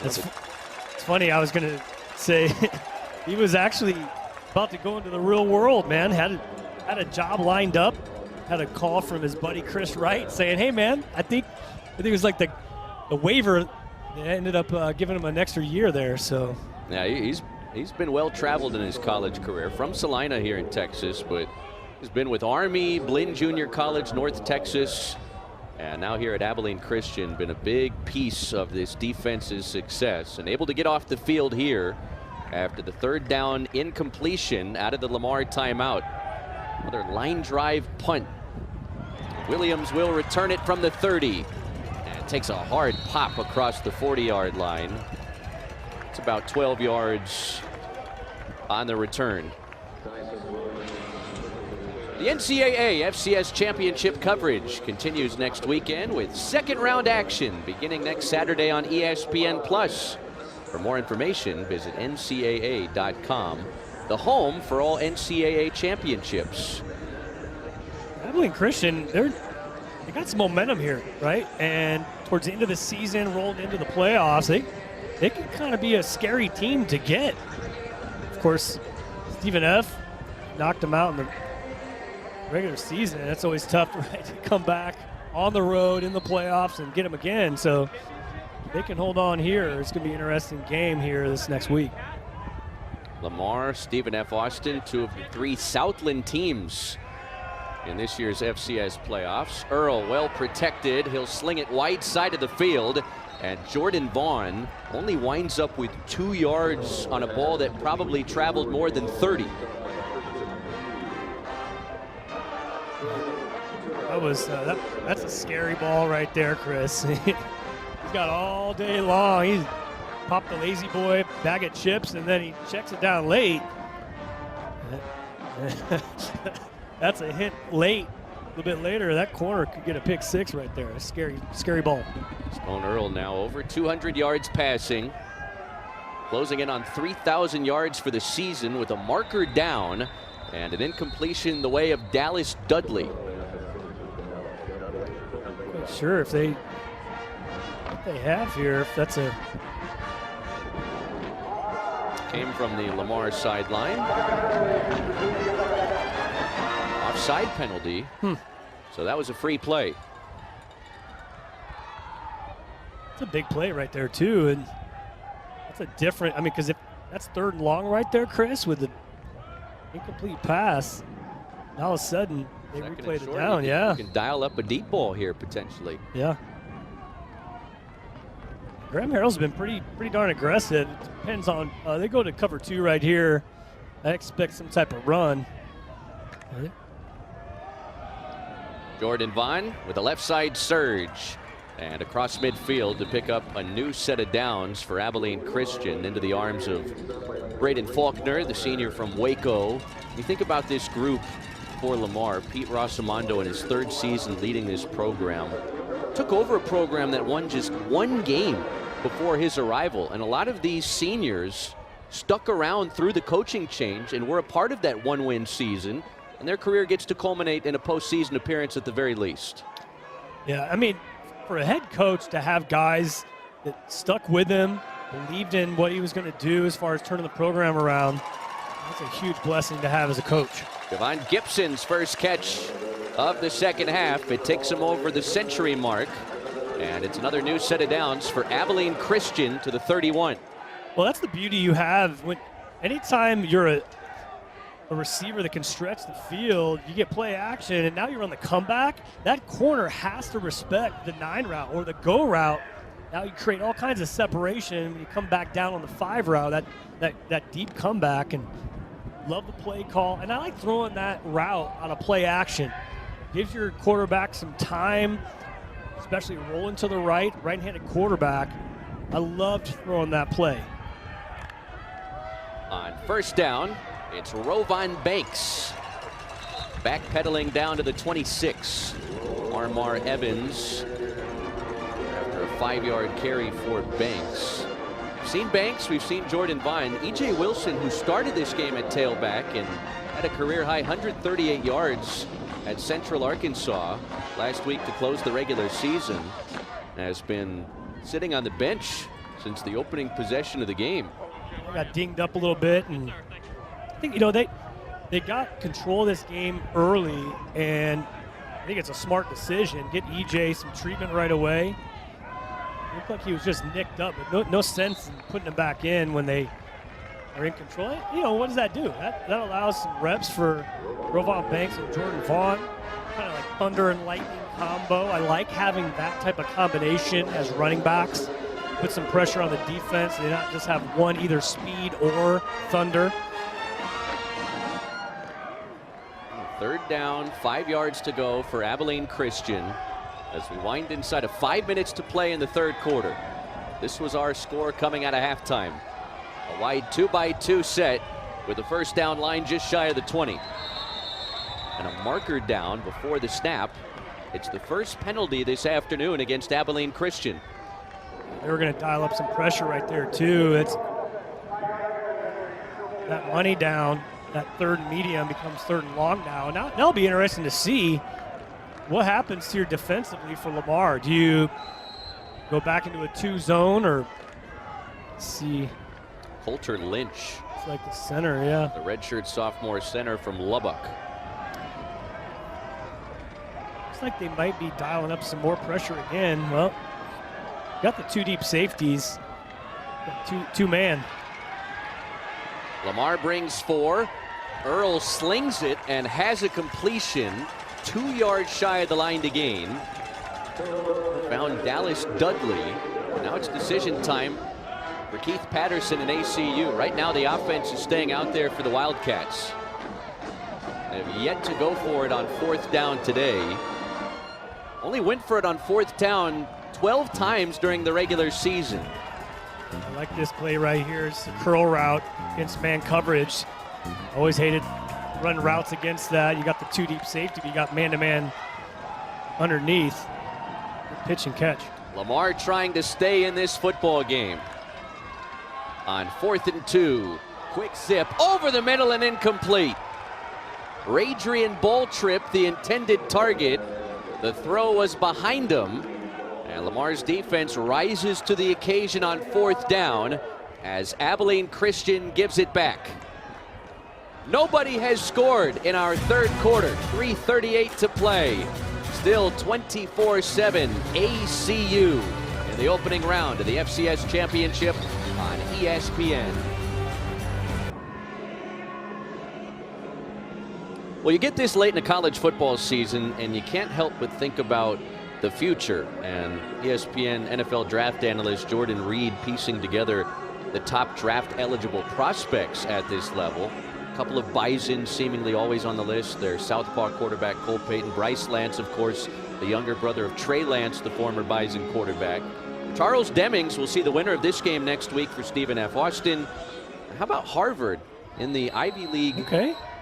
It's funny, I was going to say he was actually about to go into the real world, man. Had a job lined up, had a call from his buddy Chris Wright saying, hey, man, I think it was like the waiver that ended up giving him an extra year there. So yeah, he's been well traveled in his college career, from Salina here in Texas, but he's been with Army, Blinn Junior College, North Texas, and now here at Abilene Christian. Been a big piece of this defense's success, and able to get off the field here after the 3rd down incompletion out of the Lamar timeout. Another line drive punt. Williams will return it from the 30. And takes a hard pop across the 40-yard line. It's about 12 yards on the return. The NCAA FCS championship coverage continues next weekend with 2nd round action beginning next Saturday on ESPN+. For more information, visit ncaa.com, the home for all NCAA championships. Abilene Christian, they got some momentum here, right? And towards the end of the season, rolling into the playoffs, they can kind of be a scary team to get. Of course, Stephen F. knocked them out in the regular season, and that's always tough, right, to come back on the road in the playoffs and get them again. So they can hold on here. It's going to be an interesting game here this next week. Lamar, Stephen F. Austin, 2 of the 3 Southland teams in this year's FCS playoffs. Earl well protected. He'll sling it wide side of the field. And Jordan Vaughn only winds up with 2 yards on a ball that probably traveled more than 30. That was that's a scary ball right there, Chris. He's got all day long. He's popped the lazy boy bag of chips, and then he checks it down late. That's a hit late. A little bit later, that corner could get a pick 6 right there. A scary ball. Stone Earl now over 200 yards passing, closing in on 3,000 yards for the season with a marker down and an incompletion the way of Dallas Dudley. Not sure if they have here, if that's a... Came from the Lamar sideline. Offside penalty. So that was a free play. It's a big play right there too, and that's a different, I mean, because if that's 3rd and long right there, Chris, with the incomplete pass, and all of a sudden they replayed it down. You can dial up a deep ball here potentially. Yeah. Graham Harrell's been pretty darn aggressive. It depends on, they go to cover 2 right here. I expect some type of run. Jordan Vaughn with a left side surge and across midfield to pick up a new set of downs for Abilene Christian into the arms of Braden Faulkner, the senior from Waco. You think about this group for Lamar. Pete Rosamondo in his 3rd season leading this program took over a program that won just 1 game before his arrival, and a lot of these seniors stuck around through the coaching change and were a part of that 1-win season, and their career gets to culminate in a postseason appearance at the very least. Yeah, I mean, for a head coach to have guys that stuck with him, believed in what he was going to do as far as turning the program around, that's a huge blessing to have as a coach. Devon Gibson's first catch of the 2nd half. It takes him over the century mark, and it's another new set of downs for Abilene Christian to the 31. Well, that's the beauty you have when anytime you're a receiver that can stretch the field, you get play action, and now you're on the comeback. That corner has to respect the 9 route or the go route. Now you create all kinds of separation when you come back down on the 5 route, that deep comeback, and love the play call. And I like throwing that route on a play action. Gives your quarterback some time, especially rolling to the right-handed quarterback. I loved throwing that play. On first down, it's Rovan Banks. Backpedaling down to the 26. Armar Evans after a 5-yard carry for Banks. We've seen Banks, we've seen Jordan Vine. E.J. Wilson, who started this game at tailback and had a career-high 138 yards at Central Arkansas last week to close the regular season, has been sitting on the bench since the opening possession of the game. Got dinged up a little bit, and I think, you know, they got control of this game early, and I think it's a smart decision. Get EJ some treatment right away. It looked like he was just nicked up, but no sense in putting him back in when they are in control. You know, what does that do? That allows some reps for Rovan Banks and Jordan Vaughn. Kind of like thunder and lightning combo. I like having that type of combination as running backs. Put some pressure on the defense. They not just have one, either speed or thunder. Third down, 5 yards to go for Abilene Christian as we wind inside of 5 minutes to play in the third quarter. This was our score coming out of halftime. A wide 2-by-2 set with the first down line just shy of the 20. And a marker down before the snap. It's the first penalty this afternoon against Abilene Christian. They were going to dial up some pressure right there, too. It's that money down, that third and medium becomes third and long now. Now it'll be interesting to see what happens here defensively for Lamar. Do you go back into a 2-zone or see? Coulter Lynch. It's like the center, yeah. The redshirt sophomore center from Lubbock. Looks like they might be dialing up some more pressure again. Well, got the 2 deep safeties. Two-man. Lamar brings 4. Earl slings it and has a completion 2 yards shy of the line to gain. Found Dallas Dudley. Now it's decision time for Keith Patterson and ACU. Right now the offense is staying out there for the Wildcats. They have yet to go for it on 4th down today. Only went for it on 4th down 12 times during the regular season. I like this play right here. It's a curl route against man coverage. Always hated run routes against that. You got the 2 deep safety, but you got man-to-man underneath. Good pitch and catch. Lamar trying to stay in this football game. On 4th and 2, quick zip over the middle and incomplete. Radrian Balltrip, the intended target. The throw was behind him. And Lamar's defense rises to the occasion on 4th down as Abilene Christian gives it back. Nobody has scored in our third quarter. 3:38 to play. Still 24-7 ACU in the opening round of the FCS Championship on ESPN. Well, you get this late in a college football season and you can't help but think about the future, and ESPN NFL draft analyst Jordan Reed piecing together the top draft eligible prospects at this level. A couple of Bison seemingly always on the list. There's Southpaw quarterback Cole Payton, Bryce Lance, of course, the younger brother of Trey Lance, the former Bison quarterback. Charles Demings will see the winner of this game next week for Stephen F. Austin. How about Harvard in the Ivy League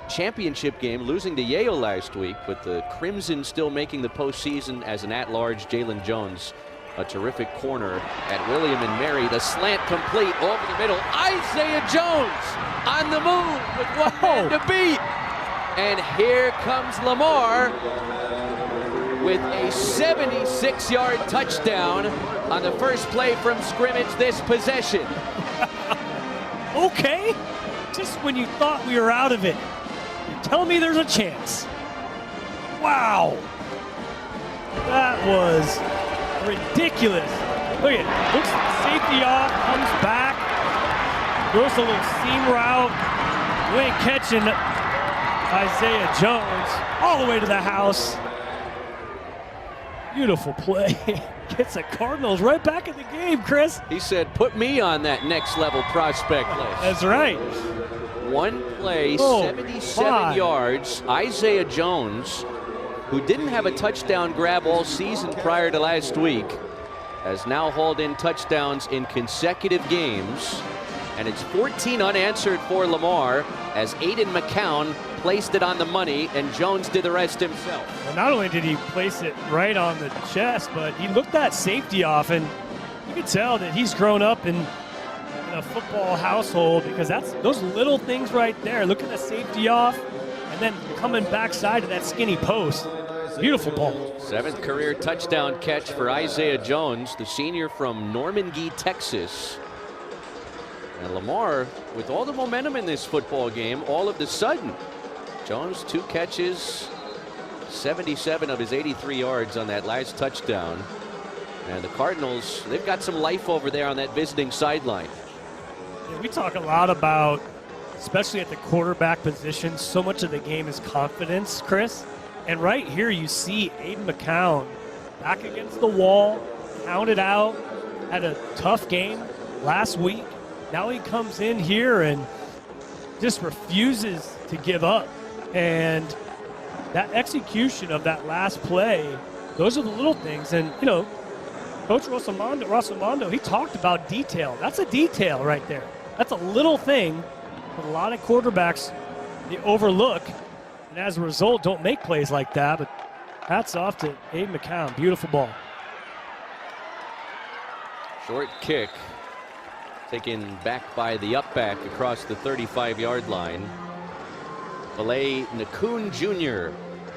championship game, losing to Yale last week, but the Crimson still making the postseason as an at-large Jalen Jones, a terrific corner at William and Mary. The slant complete over the middle. Isaiah Jones on the move with one man to beat. And here comes Lamar with a 76-yard touchdown on the first play from scrimmage this possession. Okay, just when you thought we were out of it, tell me there's a chance. Wow. That was ridiculous. Look at it. Looks safety off, comes back, goes a little seam route. You ain't catching Isaiah Jones all the way to the house. Beautiful play. Gets the Cardinals right back in the game, Chris. He said, put me on that next level prospect list. That's right. One play, 77 yards. Isaiah Jones, who didn't have a touchdown grab all season prior to last week, has now hauled in touchdowns in consecutive games. And it's 14 unanswered for Lamar as Aiden McCown placed it on the money, and Jones did the rest himself. Well, not only did he place it right on the chest, but he looked that safety off, and you could tell that he's grown up in a football household, because that's those little things right there. Looking the safety off and then coming backside to that skinny post. Beautiful ball. 7th career touchdown catch for Isaiah Jones, the senior from Normandy, Texas. And Lamar, with all the momentum in this football game, all of the sudden, Jones 2 catches, 77 of his 83 yards on that last touchdown. And the Cardinals, they've got some life over there on that visiting sideline. Yeah, we talk a lot about, especially at the quarterback position, so much of the game is confidence, Chris. And right here you see Aiden McCown back against the wall, counted out, had a tough game last week. Now he comes in here and just refuses to give up. And that execution of that last play, those are the little things. And, you know, Coach Rosamondo, he talked about detail. That's a detail right there. That's a little thing that a lot of quarterbacks, they overlook. And as a result, don't make plays like that. But hats off to Aiden McCown. Beautiful ball. Short kick taken back by the upback across the 35-yard line. Filet Nakun Jr.,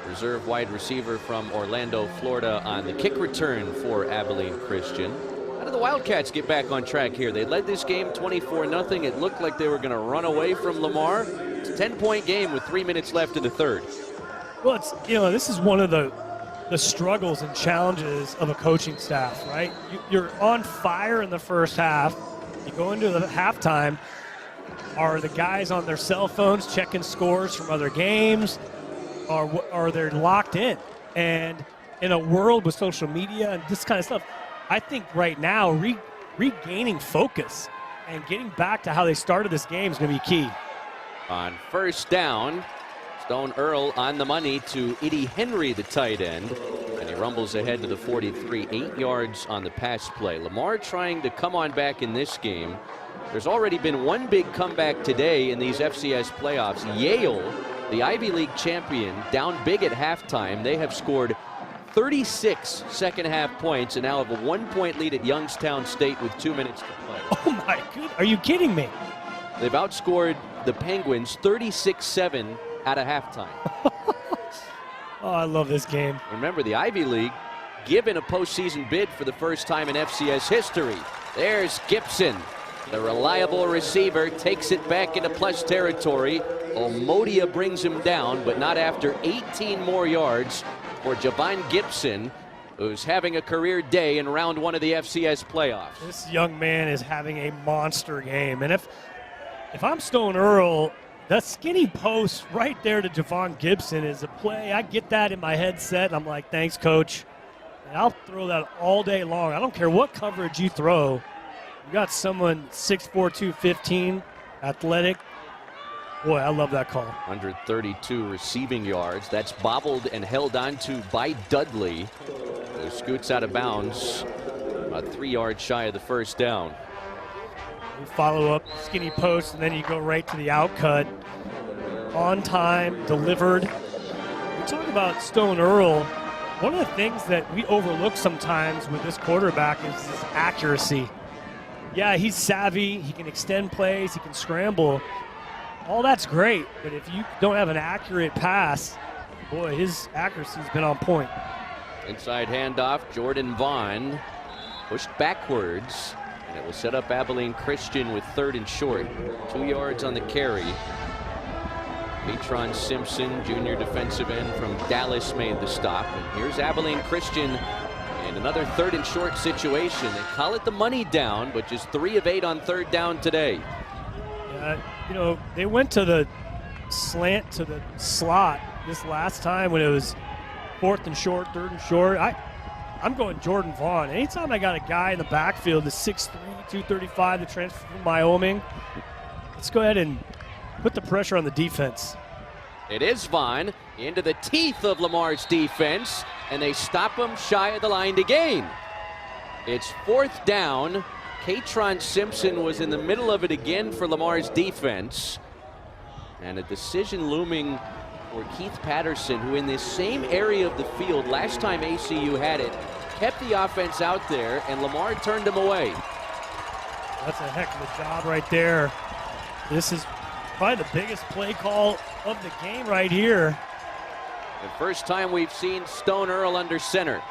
reserve wide receiver from Orlando, Florida, on the kick return for Abilene Christian. How did the Wildcats get back on track here? They led this game 24-0. It looked like they were going to run away from Lamar. It's a 10-point game with 3 minutes left in the third. Well, it's, you know, this is one of the struggles and challenges of a coaching staff, right? You're on fire in the first half. You go into the halftime. Are the guys on their cell phones checking scores from other games? Or are they locked in? And in a world with social media and this kind of stuff, I think right now regaining focus and getting back to how they started this game is going to be key. On first down, Stone Earl on the money to Eddie Henry, the tight end. And he rumbles ahead to the 43, 8 yards on the pass play. Lamar trying to come on back in this game. There's already been one big comeback today in these FCS playoffs. Yale, the Ivy League champion, down big at halftime. They have scored 36 second-half points and now have a 1-point lead at Youngstown State with 2 minutes to play. Oh, my goodness. Are you kidding me? They've outscored the Penguins 36-7 at a halftime. Oh, I love this game. Remember, the Ivy League given a postseason bid for the first time in FCS history. There's Gibson. The reliable receiver takes it back into plus territory. Omodia brings him down, but not after 18 more yards for Javon Gibson, who's having a career day in round 1 of the FCS playoffs. This young man is having a monster game. And if I'm Stone Earl, that skinny post right there to Javon Gibson is a play. I get that in my headset. I'm like, thanks, coach. And I'll throw that all day long. I don't care what coverage you throw. You got someone 6'4", 215, athletic. Boy, I love that call. 132 receiving yards. That's bobbled and held onto by Dudley, who scoots out of bounds about 3 yards shy of the first down. You follow up skinny post, and then you go right to the outcut. On time, delivered. We talk about Stone Earl. One of the things that we overlook sometimes with this quarterback is his accuracy. Yeah, he's savvy. He can extend plays. He can scramble. All that's great, but if you don't have an accurate pass, boy, his accuracy's been on point. Inside handoff, Jordan Vaughn pushed backwards, and it will set up Abilene Christian with 3rd and short. 2 yards on the carry. Petron Simpson, junior defensive end from Dallas, made the stop. And here's Abilene Christian in another 3rd and short situation. They call it the money down, but just 3 of 8 on 3rd down today. You know, they went to the slant to the slot this last time when it was 4th and short, 3rd and short. I'm going Jordan Vaughn. Anytime I got a guy in the backfield, the 6'3", 235, the transfer from Wyoming, let's go ahead and put the pressure on the defense. It is Vaughn into the teeth of Lamar's defense, and they stop him shy of the line to gain. It's 4th down. Katron Simpson was in the middle of it again for Lamar's defense. And a decision looming for Keith Patterson, who in this same area of the field, last time ACU had it, kept the offense out there, and Lamar turned him away. That's a heck of a job right there. This is probably the biggest play call of the game right here. The first time we've seen Stone Earl under center.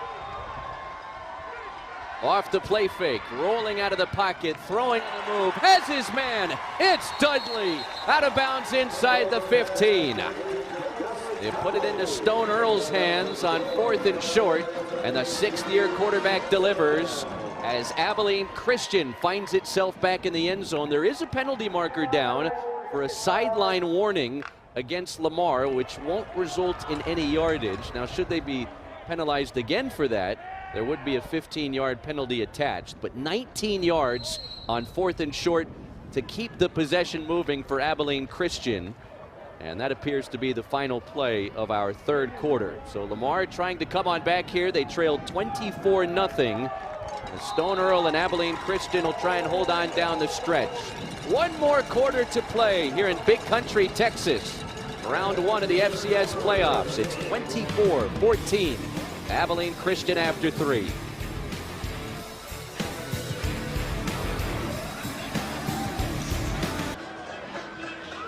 Off the play fake, rolling out of the pocket, throwing on the move, has his man. It's Dudley, out of bounds inside the 15. They put it into Stone Earl's hands on 4th and short, and the 6th-year quarterback delivers as Abilene Christian finds itself back in the end zone. There is a penalty marker down for a sideline warning against Lamar, which won't result in any yardage. Now, should they be penalized again for that, there would be a 15-yard penalty attached, but 19 yards on 4th and short to keep the possession moving for Abilene Christian. And that appears to be the final play of our third quarter. So Lamar trying to come on back here. They trailed 24-0. Stone Earl and Abilene Christian will try and hold on down the stretch. One more quarter to play here in Big Country, Texas. Round 1 of the FCS playoffs. It's 24-14. Abilene Christian after 3.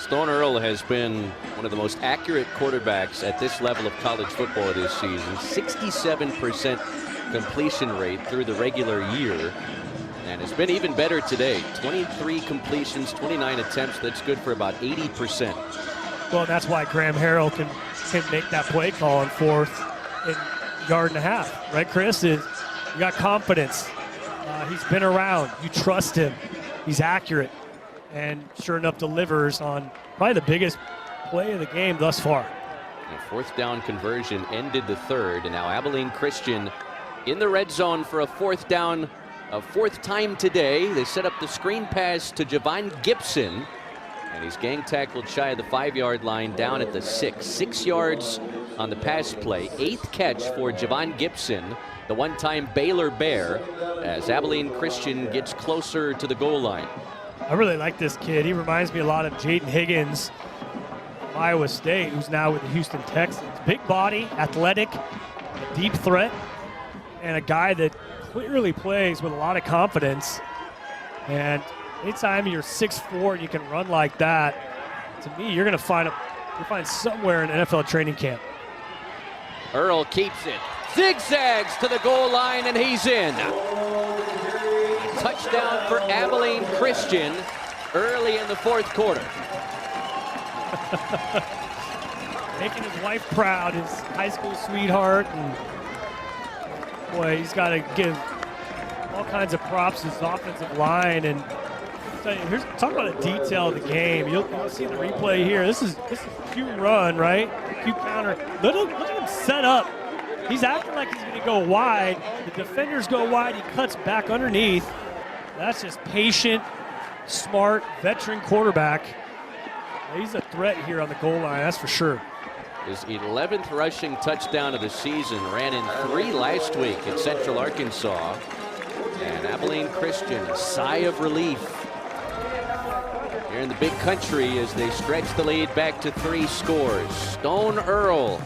Stone Earl has been one of the most accurate quarterbacks at this level of college football this season. 67% completion rate through the regular year, and has been even better today. 23 completions, 29 attempts. That's good for about 80%. Well, that's why Graham Harrell can make that play call on 4th and yard and a half, right, Chris? You got confidence. He's been around. You trust him. He's accurate, and sure enough delivers on probably the biggest play of the game thus far. A 4th down conversion ended the third, and now Abilene Christian in the red zone for a 4th down, a 4th time today. They set up the screen pass to Javon Gibson, and he's gang tackled shy of the 5-yard line down at the 6. 6 yards on the pass play. 8th catch for Javon Gibson, the one-time Baylor Bear, as Abilene Christian gets closer to the goal line. I really like this kid. He reminds me a lot of Jaden Higgins, Iowa State, who's now with the Houston Texans. Big body, athletic, a deep threat, and a guy that clearly plays with a lot of confidence. And anytime you're 6'4" and you can run like that, to me, you're going to find somewhere in NFL training camp. Earl keeps it, zigzags to the goal line, and he's in. Touchdown for Abilene Christian early in the 4th quarter. Making his wife proud, his high school sweetheart, and boy, he's got to give all kinds of props to his offensive line. And here's talk about a detail of the game. You'll see the replay here. This is Q run, right? Q counter. Look at him set up. He's acting like he's going to go wide. The defenders go wide. He cuts back underneath. That's just patient, smart, veteran quarterback. He's a threat here on the goal line, that's for sure. His 11th rushing touchdown of the season, ran in 3 last week at Central Arkansas. And Abilene Christian, a sigh of relief here in the Big Country as they stretch the lead back to 3 scores. Stone Earl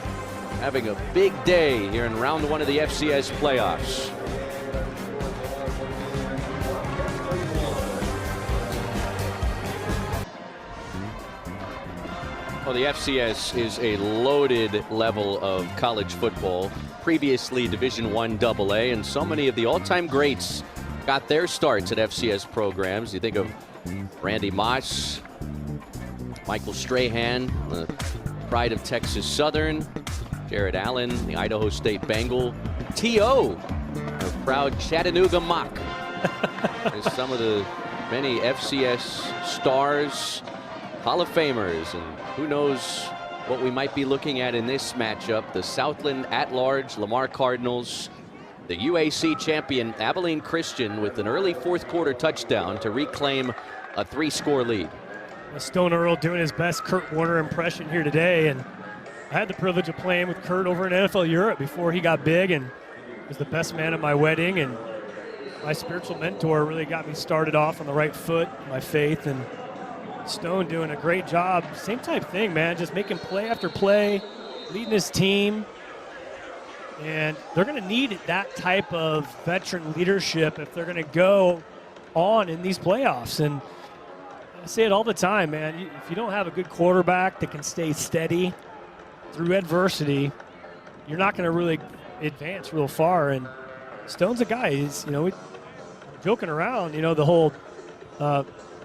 having a big day here in round 1 of the FCS playoffs. Well, the FCS is a loaded level of college football. Previously Division I AA, and so many of the all-time greats got their starts at FCS programs. You think of Randy Moss, Michael Strahan, the pride of Texas Southern, Jared Allen, the Idaho State Bengal, T.O., the proud Chattanooga Mock. There's some of the many FCS stars, Hall of Famers, and who knows what we might be looking at in this matchup. The Southland at-large Lamar Cardinals, the UAC champion Abilene Christian with an early 4th quarter touchdown to reclaim a 3-score lead. Stone Earl doing his best Kurt Warner impression here today, and I had the privilege of playing with Kurt over in NFL Europe before he got big, and was the best man at my wedding. And my spiritual mentor really got me started off on the right foot, my faith, and Stone doing a great job. Same type thing, man, just making play after play, leading his team. And they're going to need that type of veteran leadership if they're going to go on in these playoffs. And I say it all the time, man. If you don't have a good quarterback that can stay steady through adversity, you're not going to really advance real far. And Stone's a guy. He's, joking around, the whole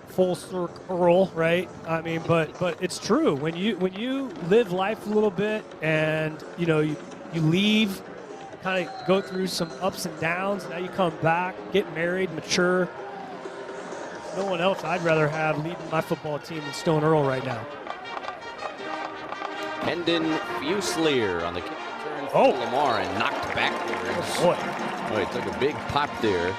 full circle, right? I mean, but it's true. When you live life a little bit, and you leave, kind of go through some ups and downs, and now you come back, get married, mature. No one else I'd rather have leading my football team than Stone Earl right now. Hendon Fuselier on the kick return for Lamar and knocked backwards. Oh, boy. He took a big pop there.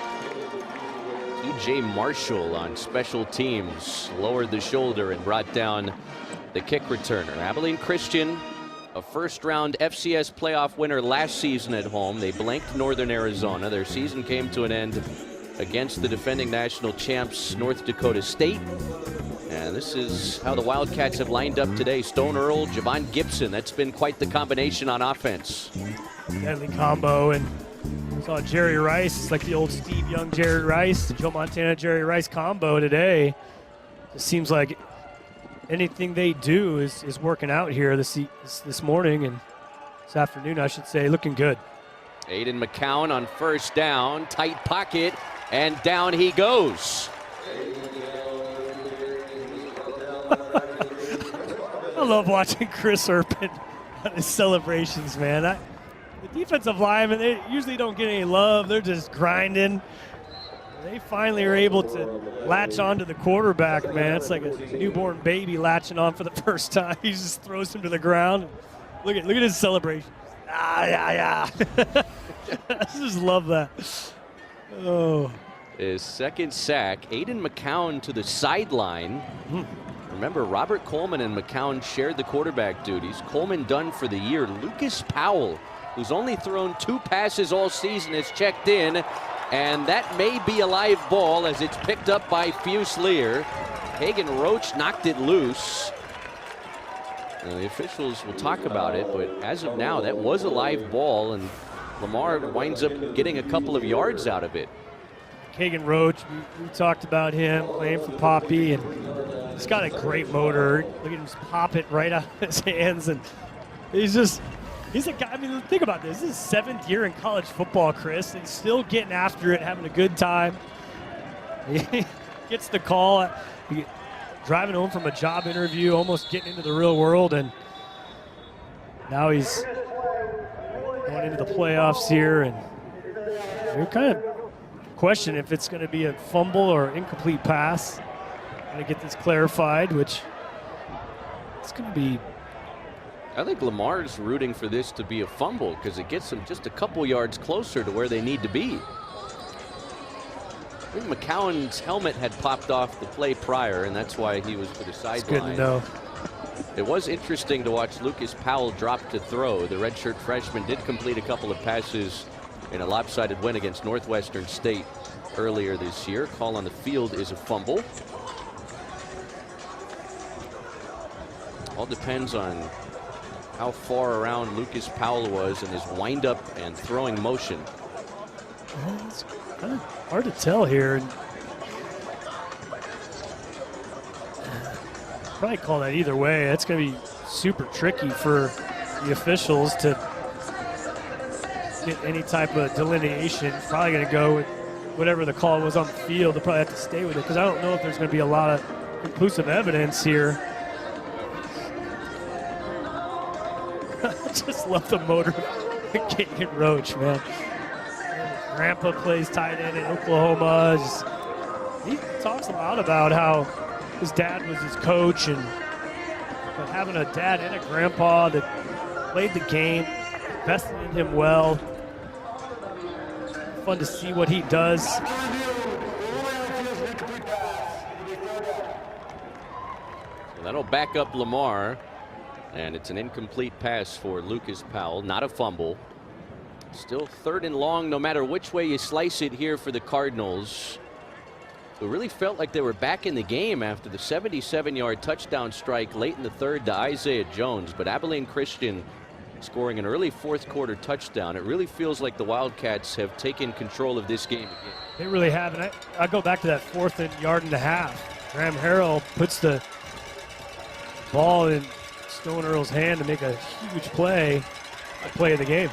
TJ Marshall on special teams lowered the shoulder and brought down the kick returner. Abilene Christian, a first-round FCS playoff winner last season at home. They blanked Northern Arizona. Their season came to an end against the defending national champs, North Dakota State. And this is how the Wildcats have lined up today. Stone Earl, Javon Gibson. That's been quite the combination on offense. Deadly combo. And saw Jerry Rice. It's like the old Steve Young, Jerry Rice, Joe Montana, Jerry Rice combo today. It seems like anything they do is working out here this morning and this afternoon, I should say, looking good. Aiden McCown on first down, tight pocket, and down he goes. I love watching Chris Urban on his celebrations, man. The defensive linemen, they usually don't get any love. They're just grinding. They finally are able to latch onto the quarterback, man. It's like a newborn baby latching on for the first time. He just throws him to the ground. Look at his celebration. Yeah. I just love that. Oh. His second sack. Aiden McCown to the sideline. Remember, Robert Coleman and McCown shared the quarterback duties. Coleman done for the year. Lucas Powell, who's only thrown 2 passes all season, is checked in, and that may be a live ball as it's picked up by Fuselier. Hagan Roach knocked it loose. The officials will talk about it, but as of now, that was a live ball, and Lamar winds up getting a couple of yards out of it. Hagan Roach, we talked about him playing for Poppy, and he's got a great motor. Look at him just pop it right out of his hands, and he's a guy. I mean, think about this. This is his 7th year in college football, Chris, and still getting after it, having a good time. He gets the call, driving home from a job interview, almost getting into the real world, and now he's going into the playoffs here, and we're kind of question if it's going to be a fumble or incomplete pass. Got to get this clarified, which it's going to be. I think Lamar's rooting for this to be a fumble because it gets them just a couple yards closer to where they need to be. I think McCown's helmet had popped off the play prior, and that's why he was to the sideline. Good to know. It was interesting to watch Lucas Powell drop to throw. The redshirt freshman did complete a couple of passes in a lopsided win against Northwestern State earlier this year. Call on the field is a fumble. All depends on how far around Lucas Powell was in his windup and throwing motion. It's kind of hard to tell here. Probably call that either way. That's going to be super tricky for the officials to get any type of delineation. Probably going to go with whatever the call was on the field. They'll probably have to stay with it because I don't know if there's going to be a lot of conclusive evidence here. I just love the motor of Hagan Roach, man. Grandpa plays tight end in Oklahoma. He talks a lot about how his dad was his coach, and having a dad and a grandpa that played the game, invested in him well. Fun to see what he does. So that'll back up Lamar, and it's an incomplete pass for Lucas Powell, not a fumble. Still 3rd and long, no matter which way you slice it here for the Cardinals. It really felt like they were back in the game after the 77-yard touchdown strike late in the 3rd to Isaiah Jones. But Abilene Christian scoring an early 4th quarter touchdown. It really feels like the Wildcats have taken control of this game again. They really have. And I go back to that 4th and yard and a half. Graham Harrell puts the ball in Stone Earl's hand to make a huge play. The play of the game.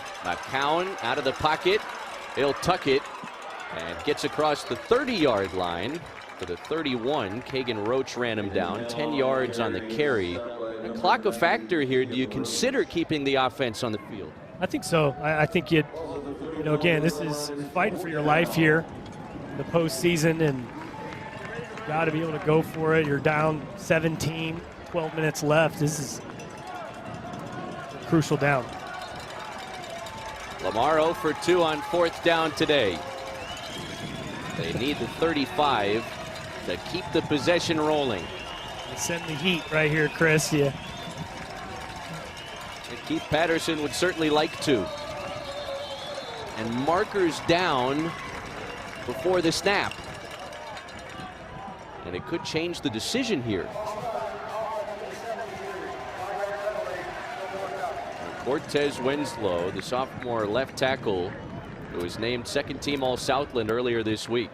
Cowan out of the pocket. He'll tuck it and gets across the 30-yard line for the 31. Kagan Roach ran him down. 10 yards on the carry. The clock a factor here. Do you consider keeping the offense on the field? I think so. I think you know, again, this is fighting for your life here in the postseason, and you got to be able to go for it. You're down 17, 12 minutes left. This is a crucial down. Lamar 0 for 2 on 4th down today. They need the 35 to keep the possession rolling. They send the heat right here, Chris. Yeah. And Keith Patterson would certainly like to. And markers down before the snap. And it could change the decision here. Cortez Winslow, the sophomore left tackle, who was named 2nd team All-Southland earlier this week.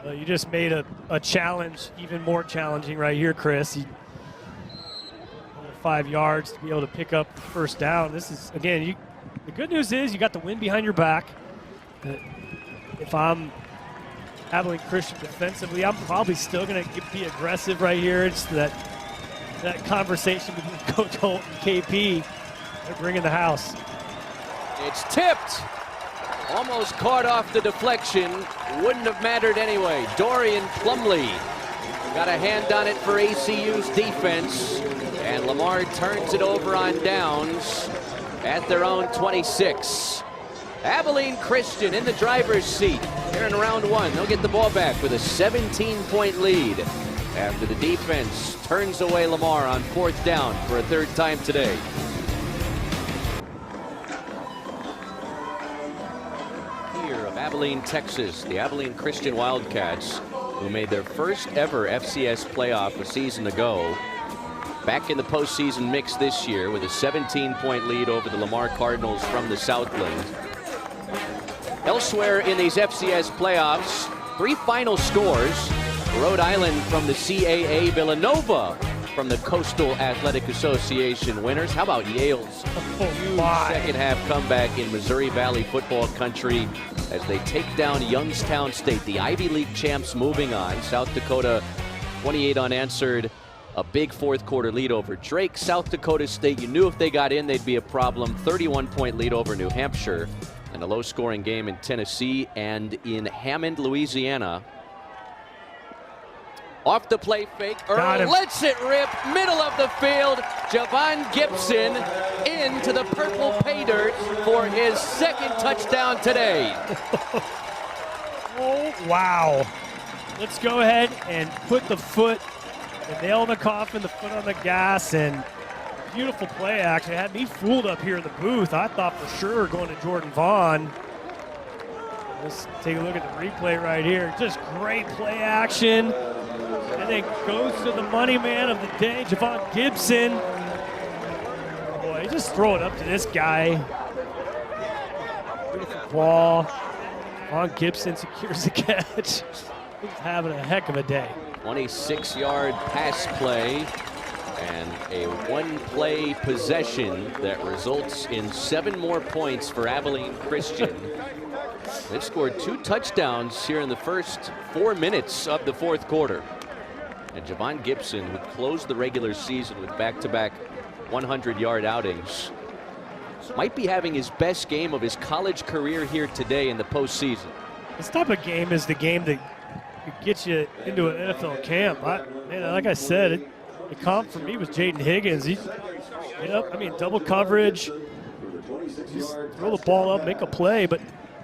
Well, you just made a challenge even more challenging right here, Chris. 5 yards to be able to pick up the 1st down. This is, again, the good news is you got the wind behind your back. If I'm Abilene Christian defensively, I'm probably still going to be aggressive right here. It's that conversation between Coach Holt and KP. They're bringing the house. It's tipped. Almost caught off the deflection. Wouldn't have mattered anyway. Dorian Plumlee got a hand on it for ACU's defense. And Lamar turns it over on downs at their own 26. Abilene Christian in the driver's seat here in round 1. They'll get the ball back with a 17-point lead after the defense turns away Lamar on 4th down for a 3rd time today. Here of Abilene, Texas, the Abilene Christian Wildcats, who made their first ever FCS playoff a season ago, back in the postseason mix this year with a 17-point lead over the Lamar Cardinals from the Southland. Elsewhere in these FCS playoffs, 3 final scores. Rhode Island from the CAA, Villanova from the Coastal Athletic Association winners. How about Yale's huge second half comeback in Missouri Valley football country as they take down Youngstown State, the Ivy League champs, moving on. South Dakota 28 unanswered. A big 4th quarter lead over Drake. South Dakota State, you knew if they got in, they'd be a problem. 31-point lead over New Hampshire. And a low-scoring game in Tennessee and in Hammond, Louisiana. Off the play fake, Earl lets it rip, middle of the field. Javon Gibson into the purple pay dirt for his 2nd touchdown today. Oh, wow. Let's go ahead and put the nail in the coffin, the foot on the gas, and beautiful play action. It had me fooled up here in the booth. I thought for sure going to Jordan Vaughn. Let's take a look at the replay right here. Just great play action. And then goes to the money man of the day, Javon Gibson. Boy, just throw it up to this guy. Beautiful ball. Javon Gibson secures the catch. He's having a heck of a day. 26-yard pass play and a 1-play possession that results in 7 more points for Abilene Christian. They've scored 2 touchdowns here in the first 4 minutes of the 4th quarter. And Javon Gibson, who closed the regular season with back-to-back 100-yard outings, might be having his best game of his college career here today in the postseason. This type of game is the game that gets you into an NFL camp. Like I said, the comp for me was Jaden Higgins. Double coverage, just throw the ball up, make a play. But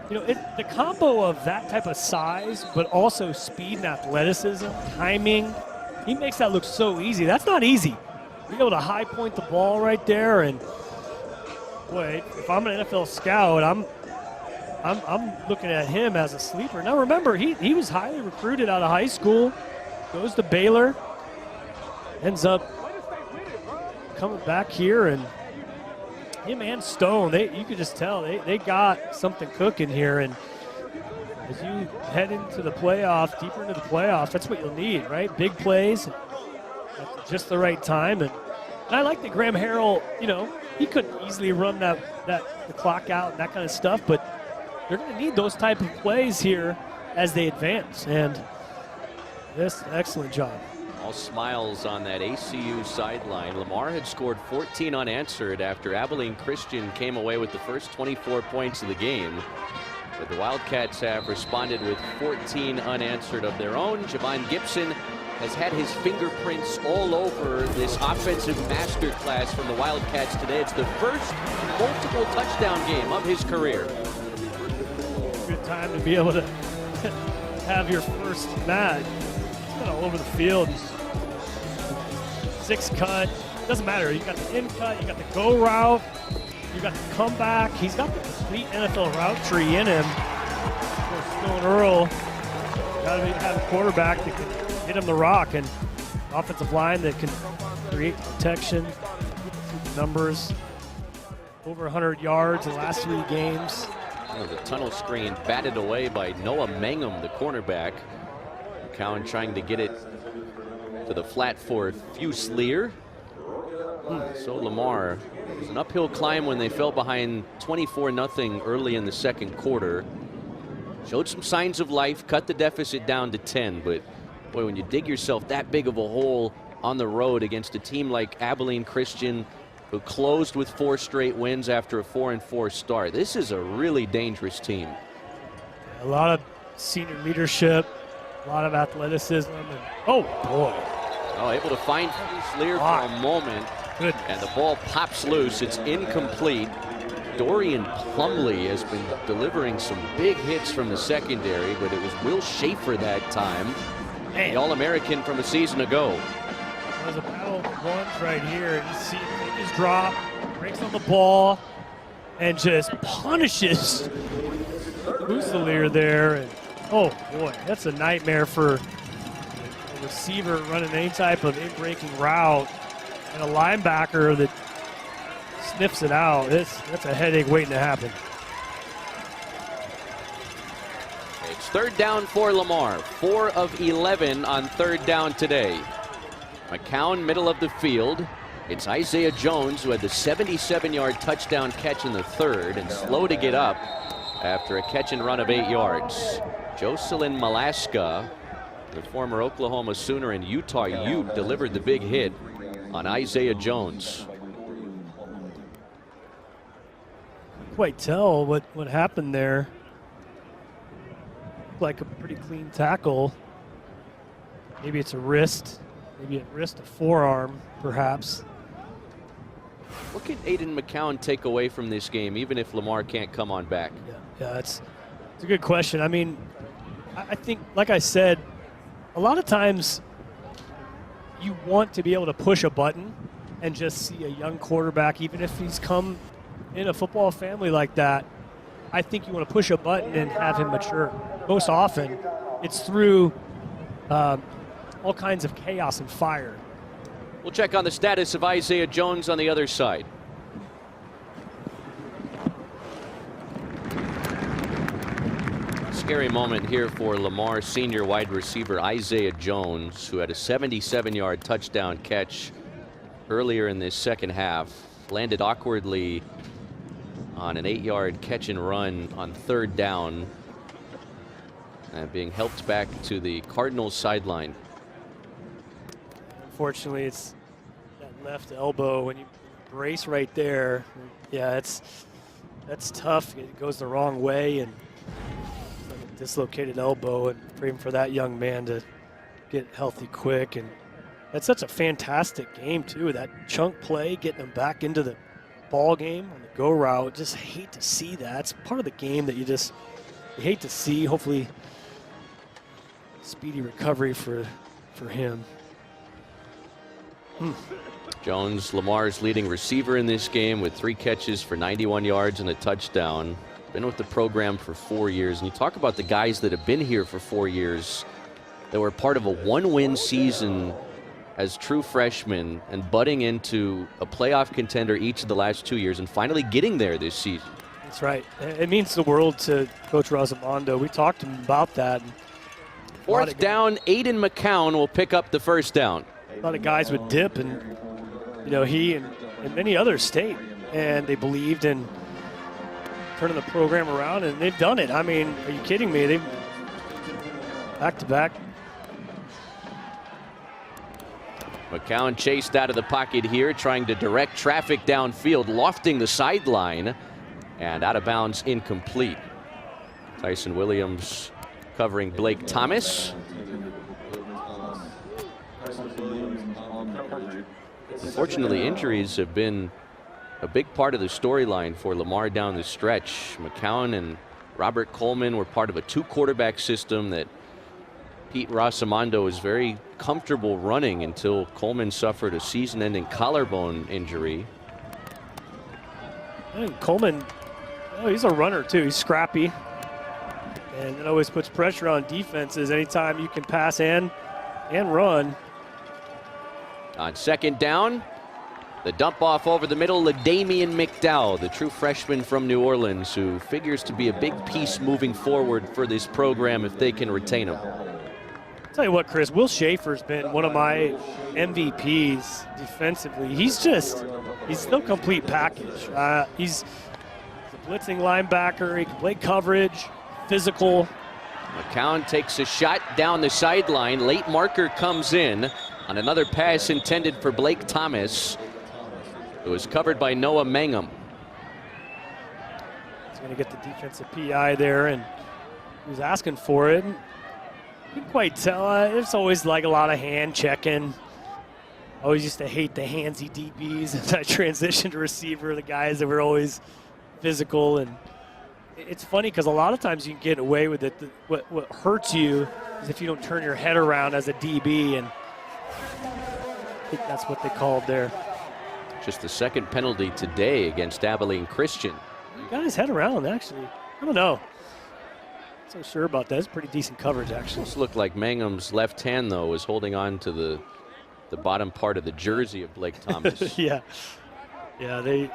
the combo of that type of size, but also speed and athleticism, timing, he makes that look so easy. That's not easy. Be able to high point the ball right there, and boy, if I'm an NFL scout, I'm looking at him as a sleeper. Now remember, he was highly recruited out of high school, goes to Baylor, ends up coming back here, and him and Stone, you could just tell they got something cooking here. And as you head into the playoff, deeper into the playoffs, that's what you'll need, right? Big plays at just the right time. And I like that Graham Harrell, he couldn't easily run the clock out and that kind of stuff, but they're going to need those type of plays here as they advance. And this, excellent job. All smiles on that ACU sideline. Lamar had scored 14 unanswered after Abilene Christian came away with the first 24 points of the game. But the Wildcats have responded with 14 unanswered of their own. Javon Gibson has had his fingerprints all over this offensive masterclass from the Wildcats today. It's the first multiple touchdown game of his career. Good time to be able to have your first match. It's been all over the field. 6 cut, doesn't matter. You got the in cut, you got the go route, you got the comeback. He's got the complete NFL route tree in him. Of course, Stone Earl, got to have a quarterback that can hit him the rock, and offensive line that can create protection. Numbers over 100 yards in the last 3 games. The tunnel screen batted away by Noah Mangum, the cornerback. Cowan trying to get it to the flat for Fusilier. So Lamar, it was an uphill climb when they fell behind 24-0 early in the second quarter. Showed some signs of life, cut the deficit down to 10, but boy, when you dig yourself that big of a hole on the road against a team like Abilene Christian, who closed with 4 straight wins after a 4-4 start, this is a really dangerous team. A lot of senior leadership, a lot of athleticism, and oh boy. Oh, able to find Fusilier for a moment. Goodness. And the ball pops loose. It's incomplete. Dorian Plumley has been delivering some big hits from the secondary, but it was Will Schaefer that time, the All-American from a season ago. There's a battle of the ones right here. You see him take his drop, breaks on the ball, and just punishes Fusilier there. And oh boy, that's a nightmare for a receiver running any type of in-breaking route, and a linebacker that sniffs it out. That's a headache waiting to happen. It's 3rd down for Lamar. 4 of 11 on 3rd down today. McCown, middle of the field. It's Isaiah Jones who had the 77-yard touchdown catch in the 3rd and slow to get up after a catch and run of 8 yards. Jocelyn Malaska, the former Oklahoma Sooner and Utah Ute, delivered the big hit on Isaiah Jones. Quite tell what happened there. Like a pretty clean tackle. Maybe it's a wrist, maybe a wrist, a forearm, perhaps. What can Aiden McCown take away from this game, even if Lamar can't come on back? Yeah, it's a good question. I mean, I think, like I said, a lot of times you want to be able to push a button and just see a young quarterback, even if he's come in a football family like that. I think you want to push a button and have him mature. Most often, it's through all kinds of chaos and fire. We'll check on the status of Isaiah Jones on the other side. Scary moment here for Lamar senior wide receiver Isaiah Jones, who had a 77-yard touchdown catch earlier in this second half. Landed awkwardly on an 8-yard catch and run on 3rd down, and being helped back to the Cardinals sideline. Unfortunately, it's that left elbow when you brace right there. Yeah, that's tough. It goes the wrong way, and it's like a dislocated elbow, and praying for that young man to get healthy quick. And that's such a fantastic game too. That chunk play, getting him back into the ball game on the go route. Just hate to see that. It's part of the game that you hate to see. Hopefully, speedy recovery for him. Jones, Lamar's leading receiver in this game with 3 catches for 91 yards and a touchdown. Been with the program for 4 years. And you talk about the guys that have been here for 4 years that were part of a 1-win season as true freshmen and budding into a playoff contender each of the last 2 years and finally getting there this season. That's right. It means the world to Coach Rosamondo. We talked to him about that. 4th down, Aiden McCown will pick up the 1st down. A lot of guys would dip, and he and many others stayed, and they believed in turning the program around, and they've done it. I mean, are you kidding me? They've back-to-back. McCown chased out of the pocket here, trying to direct traffic downfield, lofting the sideline, and out of bounds, incomplete. Tyson Williams covering Blake Thomas. Unfortunately, injuries have been a big part of the storyline for Lamar down the stretch. McCown and Robert Coleman were part of a 2-quarterback system that Pete Rosamondo is very comfortable running until Coleman suffered a season-ending collarbone injury. I think Coleman, he's a runner too. He's scrappy, and it always puts pressure on defenses anytime you can pass and run. On 2nd down, the dump off over the middle, LaDamian McDowell, the true freshman from New Orleans, who figures to be a big piece moving forward for this program if they can retain him. I'll tell you what, Chris, Will Schaefer's been one of my MVPs defensively. He's no complete package. He's a blitzing linebacker. He can play coverage, physical. McCown takes a shot down the sideline. Late marker comes in on another pass intended for Blake Thomas. It was covered by Noah Mangum. He's going to get the defensive PI there, and he was asking for it. You can quite tell. There's always like a lot of hand checking. I always used to hate the handsy DBs as I transitioned to receiver, the guys that were always physical. And it's funny because a lot of times you can get away with it. What hurts you is if you don't turn your head around as a DB, and I think that's what they called there. Just the 2nd penalty today against Abilene Christian. He got his head around, actually. I don't know. Not so sure about that. It's pretty decent coverage, actually. This looked like Mangum's left hand, though, was holding on to the bottom part of the jersey of Blake Thomas. Yeah, they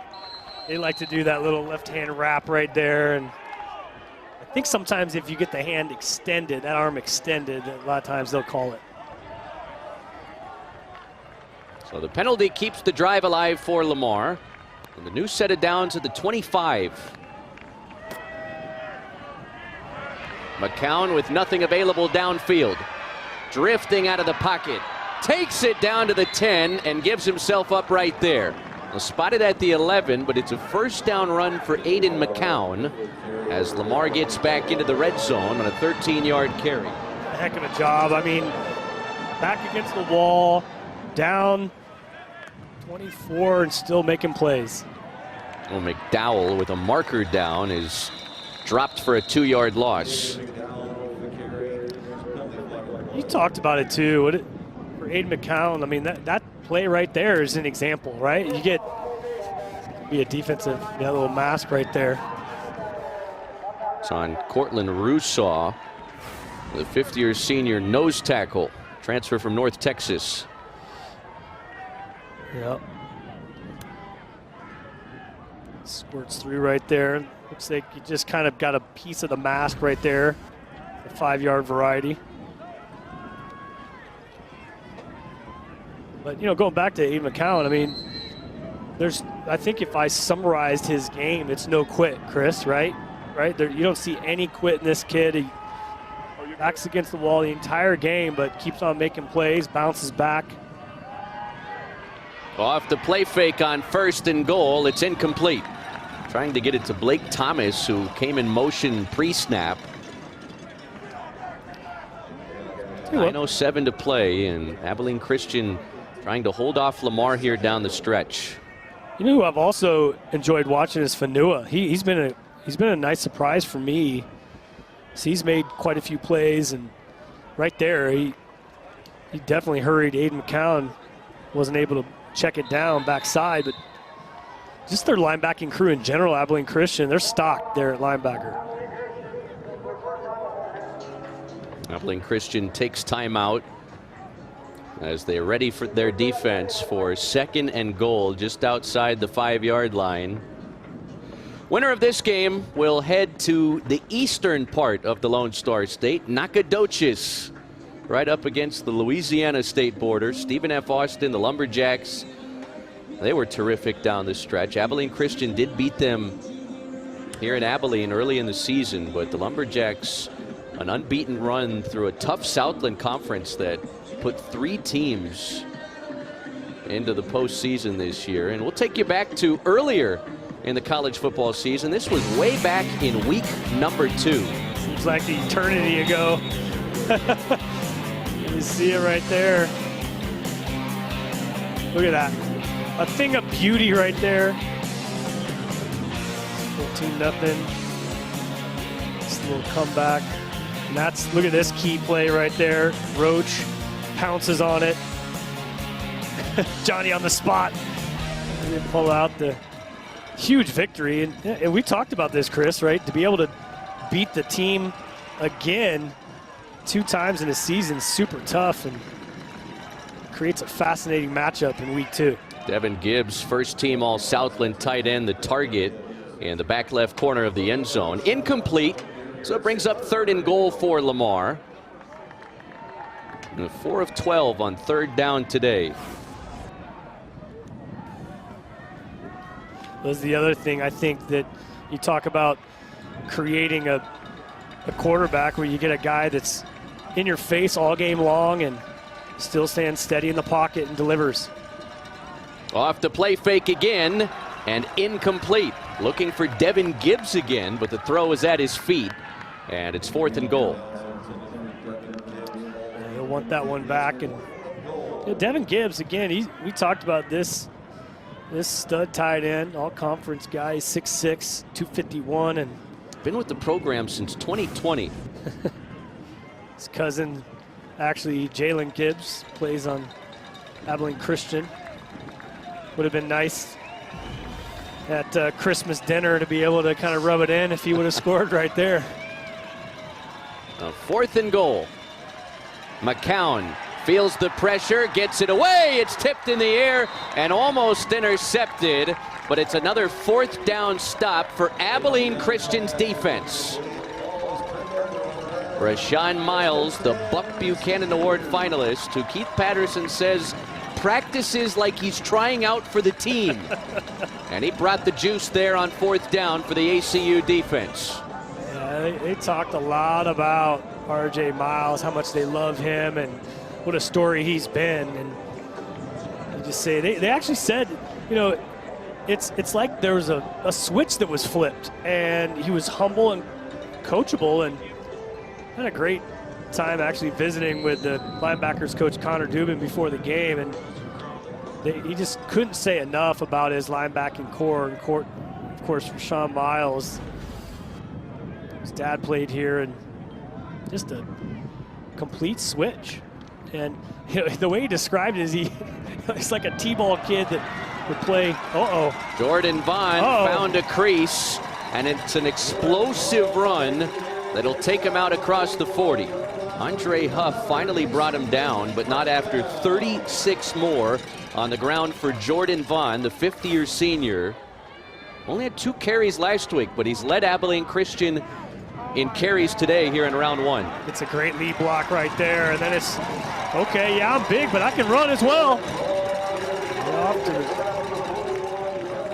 like to do that little left hand wrap right there, and I think sometimes if you get the hand extended, that arm extended, a lot of times they'll call it. So the penalty keeps the drive alive for Lamar. And the new set of downs at the 25. McCown with nothing available downfield. Drifting out of the pocket. Takes it down to the 10 and gives himself up right there. Well, spotted at the 11, but it's a 1st down run for Aiden McCown as Lamar gets back into the red zone on a 13-yard carry. A heck of a job. I mean, back against the wall, down 24 and still making plays. Well, McDowell with a marker down is dropped for a 2-yard loss. You talked about it too. For Aiden McCown, I mean, that play right there is an example, right? You get be a defensive little mask right there. It's on Cortland Rusaw, the 5th-year senior nose tackle, transfer from North Texas. Yep. Squirts through right there. Looks like you just kind of got a piece of the mask right there. The 5-yard variety. But, going back to Aiden McCown, I mean, I think if I summarized his game, it's no quit, Chris, right? You don't see any quit in this kid. He backs against the wall the entire game, but keeps on making plays, bounces back. Off the play fake on 1st and goal. It's incomplete. Trying to get it to Blake Thomas, who came in motion pre-snap. 9:07 to play, and Abilene Christian trying to hold off Lamar here down the stretch. You know who I've also enjoyed watching is Fanua. He's been a nice surprise for me. So he's made quite a few plays, and right there he definitely hurried Aiden McCown. Wasn't able to check it down backside, but just their linebacking crew in general, Abilene Christian, they're stocked there at linebacker. Abilene Christian takes timeout as they're ready for their defense for 2nd and goal just outside the 5-yard line. Winner of this game will head to the eastern part of the Lone Star State, Nacogdoches, right up against the Louisiana state border. Stephen F. Austin, the Lumberjacks, they were terrific down the stretch. Abilene Christian did beat them here in Abilene early in the season, but the Lumberjacks, an unbeaten run through a tough Southland Conference that put 3 teams into the postseason this year. And we'll take you back to earlier in the college football season. This was way back in week number 2. Seems like the eternity ago. You see it right there. Look at that. A thing of beauty right there. 14-0. Just a little comeback. And that's, look at this key play right there. Roach pounces on it. Johnny on the spot. He didn't pull out the huge victory. And we talked about this, Chris, right? To be able to beat the team again 2 times in a season, super tough, and creates a fascinating matchup in week 2. Devin Gibbs, first team all Southland tight end, the target in the back left corner of the end zone. Incomplete, so it brings up 3rd and goal for Lamar. And 4 of 12 on 3rd down today. That's the other thing I think that you talk about, creating a quarterback where you get a guy that's in your face all game long and still stands steady in the pocket and delivers. Off the play fake again and incomplete. Looking for Devin Gibbs again, but the throw is at his feet, and it's 4th and goal. Yeah, he'll want that one back. And Devin Gibbs, again, we talked about this stud tight end, all-conference guy, 6'6", 251, and been with the program since 2020. His cousin, actually, Jalen Gibbs, plays on Abilene Christian. Would have been nice at Christmas dinner to be able to kind of rub it in if he would have scored right there. 4th and goal. McCown feels the pressure, gets it away. It's tipped in the air and almost intercepted, but it's another 4th down stop for Abilene Christian's defense. Rashawn Miles, the Buck Buchanan Award finalist, who Keith Patterson says practices like he's trying out for the team. And he brought the juice there on 4th down for the ACU defense. Yeah, they talked a lot about R.J. Miles, how much they love him and what a story he's been. And you just say, they actually said, you know, it's like there was a switch that was flipped, and he was humble and coachable, and had a great time actually visiting with the linebackers coach Connor Dubin before the game, and he just couldn't say enough about his linebacking core. And of course, Rashawn Miles, his dad played here, and just a complete switch. And you know, the way he described it is he's like a T-ball kid that would play. Jordan Vaughn found a crease, and it's an explosive run that'll take him out across the 40. Andre Huff finally brought him down, but not after 36 more on the ground for Jordan Vaughn, the 5th-year senior. Only had 2 carries last week, but he's led Abilene Christian in carries today here in round 1. It's a great lead block right there, and then it's, okay, yeah, I'm big, but I can run as well.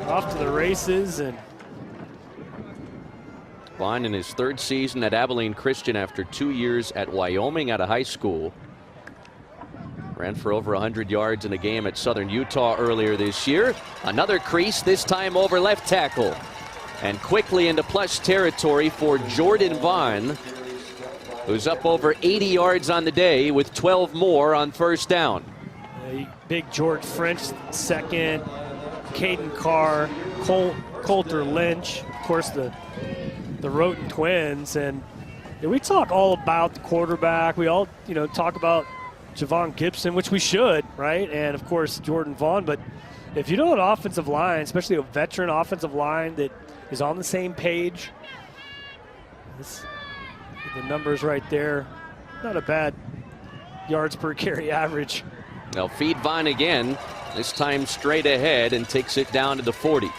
Off to the races. And Vaughn in his 3rd season at Abilene Christian after 2 years at Wyoming out of high school. Ran for over 100 yards in a game at Southern Utah earlier this year. Another crease, this time over left tackle. And quickly into plus territory for Jordan Vaughn, who's up over 80 yards on the day with 12 more on 1st down. Big George French, 2nd. Caden Carr, Coulter Lynch, of course the Roten twins. And we talk all about the quarterback. We all talk about Javon Gibson, which we should, right? And, of course, Jordan Vaughn. But if you know an offensive line, especially a veteran offensive line that is on the same page, the numbers right there, not a bad yards per carry average. They'll feed Vaughn again, this time straight ahead, and takes it down to the 40.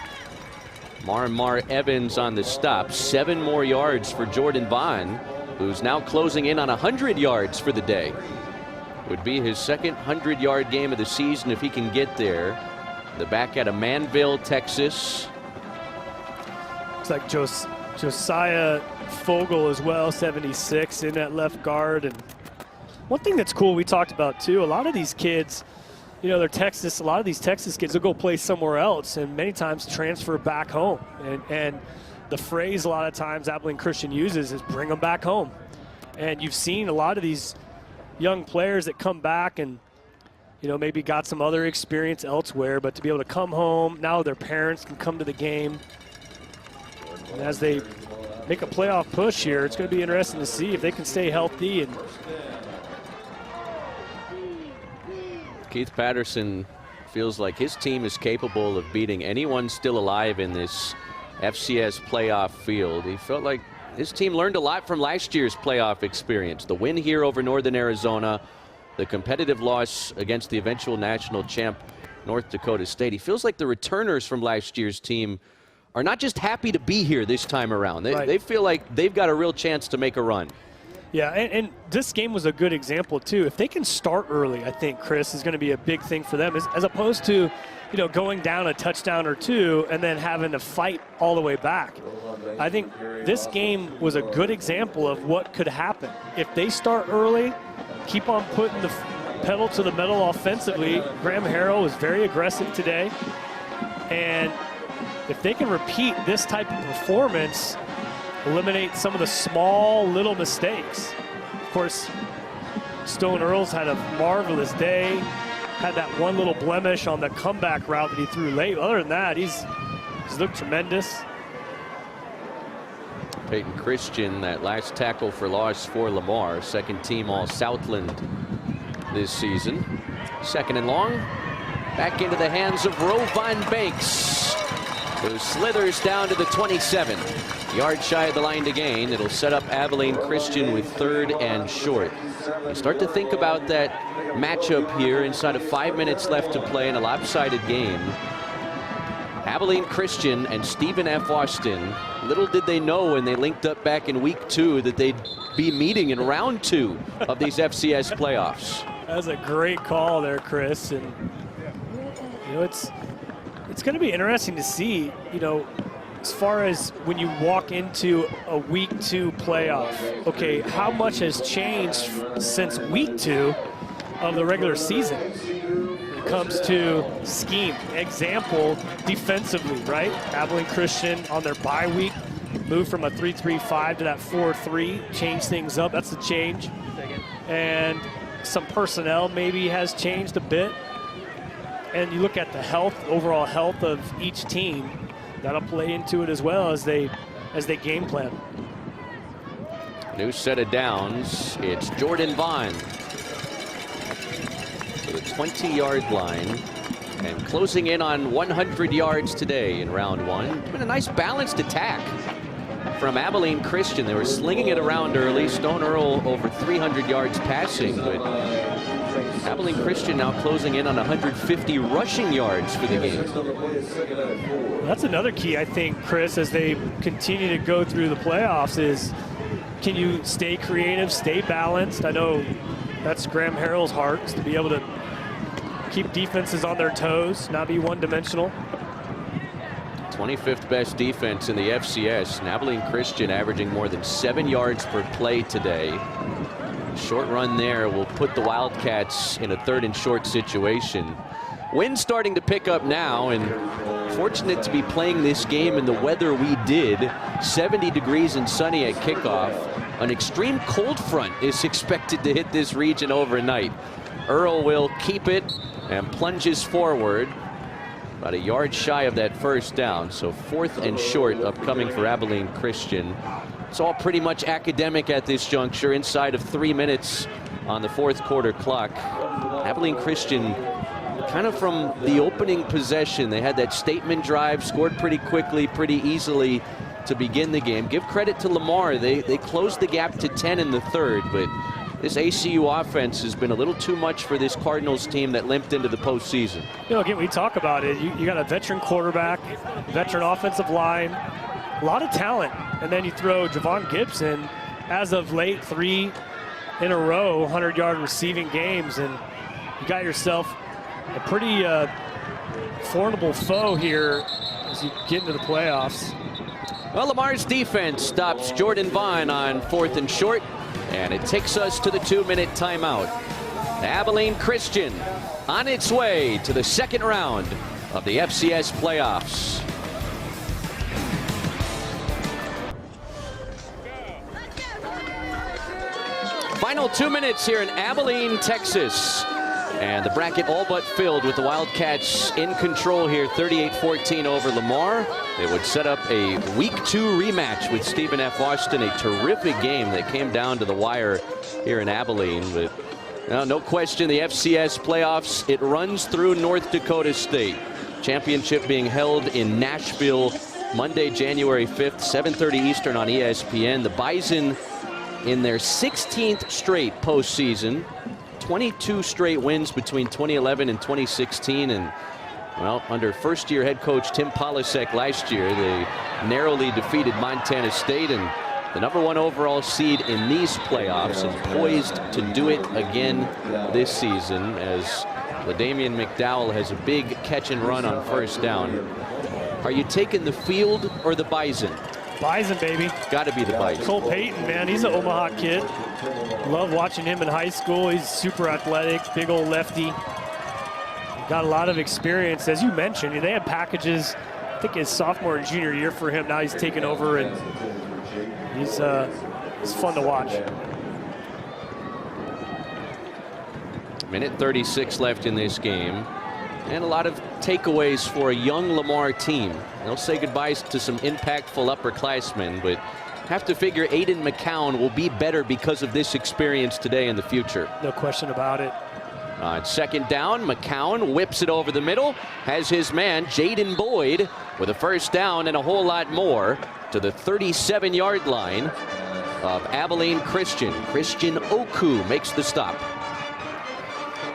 Mar Evans on the stop. 7 more yards for Jordan Vaughn, who's now closing in on 100 yards for the day. Would be his second 100-yard game of the season if he can get there. The back out of Manville, Texas. Looks like Josiah Fogel as well, 76 in that left guard. And one thing that's cool we talked about too, a lot of these kids, you know, a lot of these Texas kids will go play somewhere else and many times transfer back home. And the phrase a lot of times Abilene Christian uses is bring them back home. And you've seen a lot of these young players that come back and, you know, maybe got some other experience elsewhere, but to be able to come home, now their parents can come to the game. And as they make a playoff push here, it's going to be interesting to see if they can stay healthy. And Keith Patterson feels like his team is capable of beating anyone still alive in this FCS playoff field. He felt like his team learned a lot from last year's playoff experience. The win here over Northern Arizona, the competitive loss against the eventual national champ North Dakota State. He feels like the returners from last year's team are not just happy to be here this time around. They feel like they've got a real chance to make a run. Yeah, and this game was a good example too. If they can start early, I think, Chris, is going to be a big thing for them, as opposed to, you know, going down a touchdown or two and then having to fight all the way back. I think this game was a good example of what could happen. If they start early, keep on putting the pedal to the metal offensively. Graham Harrell was very aggressive today. And if they can repeat this type of performance, eliminate some of the small little mistakes. Of course, Stone Earls had a marvelous day, had that one little blemish on the comeback route that he threw late. Other than that, he's looked tremendous. Peyton Christian, that last tackle for loss for Lamar, second team all Southland this season. Second and long, back into the hands of Rovon Banks, who slithers down to the 27. Yard shy of the line to gain. It'll set up Abilene Christian with 3rd and short. You start to think about that matchup here inside of 5 minutes left to play in a lopsided game. Abilene Christian and Stephen F. Austin, little did they know when they linked up back in week 2 that they'd be meeting in round 2 of these FCS playoffs. That was a great call there, Chris. And, you know, it's going to be interesting to see, you know, as far as when you walk into a week 2 playoff, okay, how much has changed since week 2 of the regular season when it comes to scheme? Example, defensively, right? Abilene Christian on their bye week moved from a 3-3-5 to that 4-3, changed things up. That's the change. And some personnel maybe has changed a bit. And you look at the health, overall health of each team, that'll play into it as well as they game plan. New set of downs. It's Jordan Vaughn to the 20-yard line and closing in on 100 yards today in round 1. It's been a nice balanced attack from Abilene Christian. They were slinging it around early. Stone Earl over 300 yards passing, but Abilene Christian now closing in on 150 rushing yards for the game. That's another key, I think, Chris, as they continue to go through the playoffs is, can you stay creative, stay balanced? I know that's Graham Harrell's heart, is to be able to keep defenses on their toes, not be one-dimensional. 25th best defense in the FCS. And Abilene Christian averaging more than 7 yards per play today. Short run there will put the Wildcats in a 3rd and short situation. Wind starting to pick up now, and fortunate to be playing this game in the weather we did. 70 degrees and sunny at kickoff. An extreme cold front is expected to hit this region overnight. Earl will keep it and plunges forward. About a yard shy of that first down, so 4th and short upcoming for Abilene Christian. It's all pretty much academic at this juncture, inside of 3 minutes on the fourth quarter clock. Abilene Christian, kind of from the opening possession, they had that statement drive, scored pretty quickly, pretty easily to begin the game. Give credit to Lamar. They closed the gap to 10 in the third, but this ACU offense has been a little too much for this Cardinals team that limped into the postseason. You know, again, we talk about it. You got a veteran quarterback, veteran offensive line, a lot of talent, and then you throw Javon Gibson, as of late, 3 in a row, 100-yard receiving games, and you got yourself a pretty formidable foe here as you get into the playoffs. Well, Lamar's defense stops Jordan Vaughn on 4th and short, and it takes us to the 2-minute timeout. Abilene Christian on its way to the second round of the FCS playoffs. Final 2 minutes here in Abilene, Texas. And the bracket all but filled with the Wildcats in control here, 38-14 over Lamar. They would set up a Week 2 rematch with Stephen F. Austin, a terrific game that came down to the wire here in Abilene. But no question, the FCS playoffs, it runs through North Dakota State. Championship being held in Nashville Monday, January 5th, 7:30 Eastern on ESPN. The Bison in their 16th straight postseason. 22 straight wins between 2011 and 2016, and well, under first-year head coach Tim Polasek last year, they narrowly defeated Montana State, and the #1 overall seed in these playoffs, and poised to do it again this season as LaDamian McDowell has a big catch and run on first down. Are you taking the field or the Bison? Bison, baby. Got to be the Bison. Cole Payton, man, he's an Omaha kid. Love watching him in high school. He's super athletic, big old lefty. Got a lot of experience. As you mentioned, they had packages, I think his sophomore and junior year for him. Now he's taken over, and he's fun to watch. Minute 36 left in this game. And a lot of takeaways for a young Lamar team. They'll say goodbyes to some impactful upperclassmen, but have to figure Aiden McCown will be better because of this experience today in the future. No question about it. On second down, McCown whips it over the middle, has his man Jaden Boyd with a first down and a whole lot more to the 37-yard line of Abilene Christian. Christian Oku makes the stop.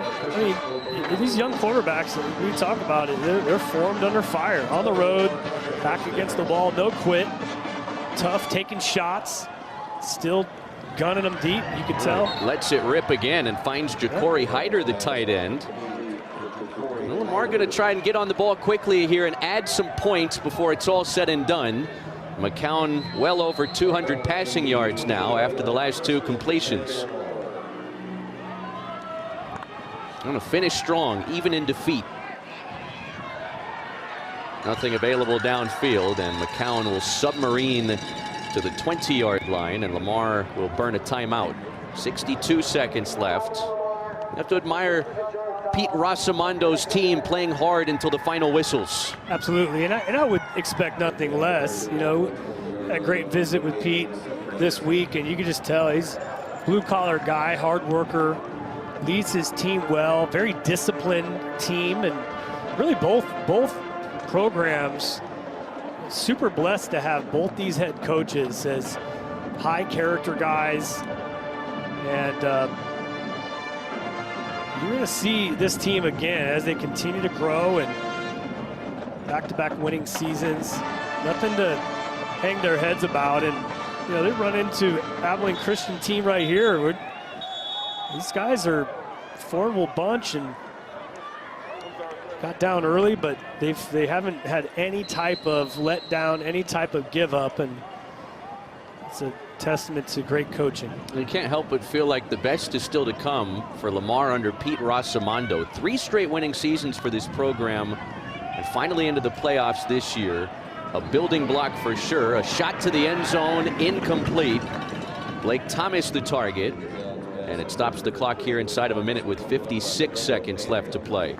I mean, these young quarterbacks, we talk about it, they're formed under fire. On the road, back against the wall, no quit. Tough, taking shots, still gunning them deep, you can tell. Lets it rip again and finds Ja'Cory Hyder, the tight end. Well, Lamar going to try and get on the ball quickly here and add some points before it's all said and done. McCown well over 200 passing yards now after the last 2 completions. Going to finish strong, even in defeat. Nothing available downfield, and McCown will submarine to the 20-yard line, and Lamar will burn a timeout. 62 seconds left. You have to admire Pete Rossamondo's team playing hard until the final whistles. Absolutely, and I would expect nothing less. You know, a great visit with Pete this week, and you can just tell he's a blue-collar guy, hard worker, leads his team well, very disciplined team, and really both programs super blessed to have both these head coaches as high character guys, and you're going to see this team again as they continue to grow and back-to-back winning seasons. Nothing to hang their heads about, and you know, they run into Abilene Christian team right here. These guys are a formidable bunch and got down early, but they haven't had any type of letdown, any type of give up, and it's a testament to great coaching. You can't help but feel like the best is still to come for Lamar under Pete Rossamondo. 3 straight winning seasons for this program, and finally into the playoffs this year. A building block for sure. A shot to the end zone, incomplete. Blake Thomas the target, and it stops the clock here inside of a minute with 56 seconds left to play.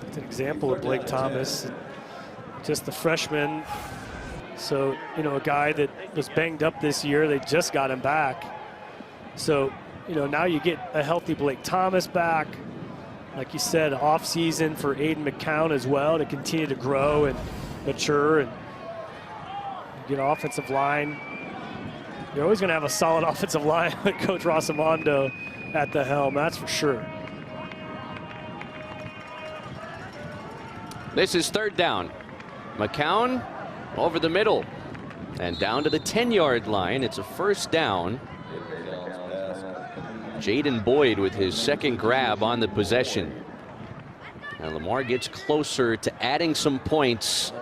It's an example of Blake Thomas, just the freshman, So, you know, a guy that was banged up this year, they just got him back. So, you know, now you get a healthy Blake Thomas back. Like you said, off season for Aiden McCown as well to continue to grow and mature and get an offensive line. You're always going to have a solid offensive line with Coach Rosamondo at the helm, that's for sure. This is 3rd down. McCown over the middle and down to the 10-yard line. It's a 1st down. Jaden Boyd with his 2nd grab on the possession. And Lamar gets closer to adding some points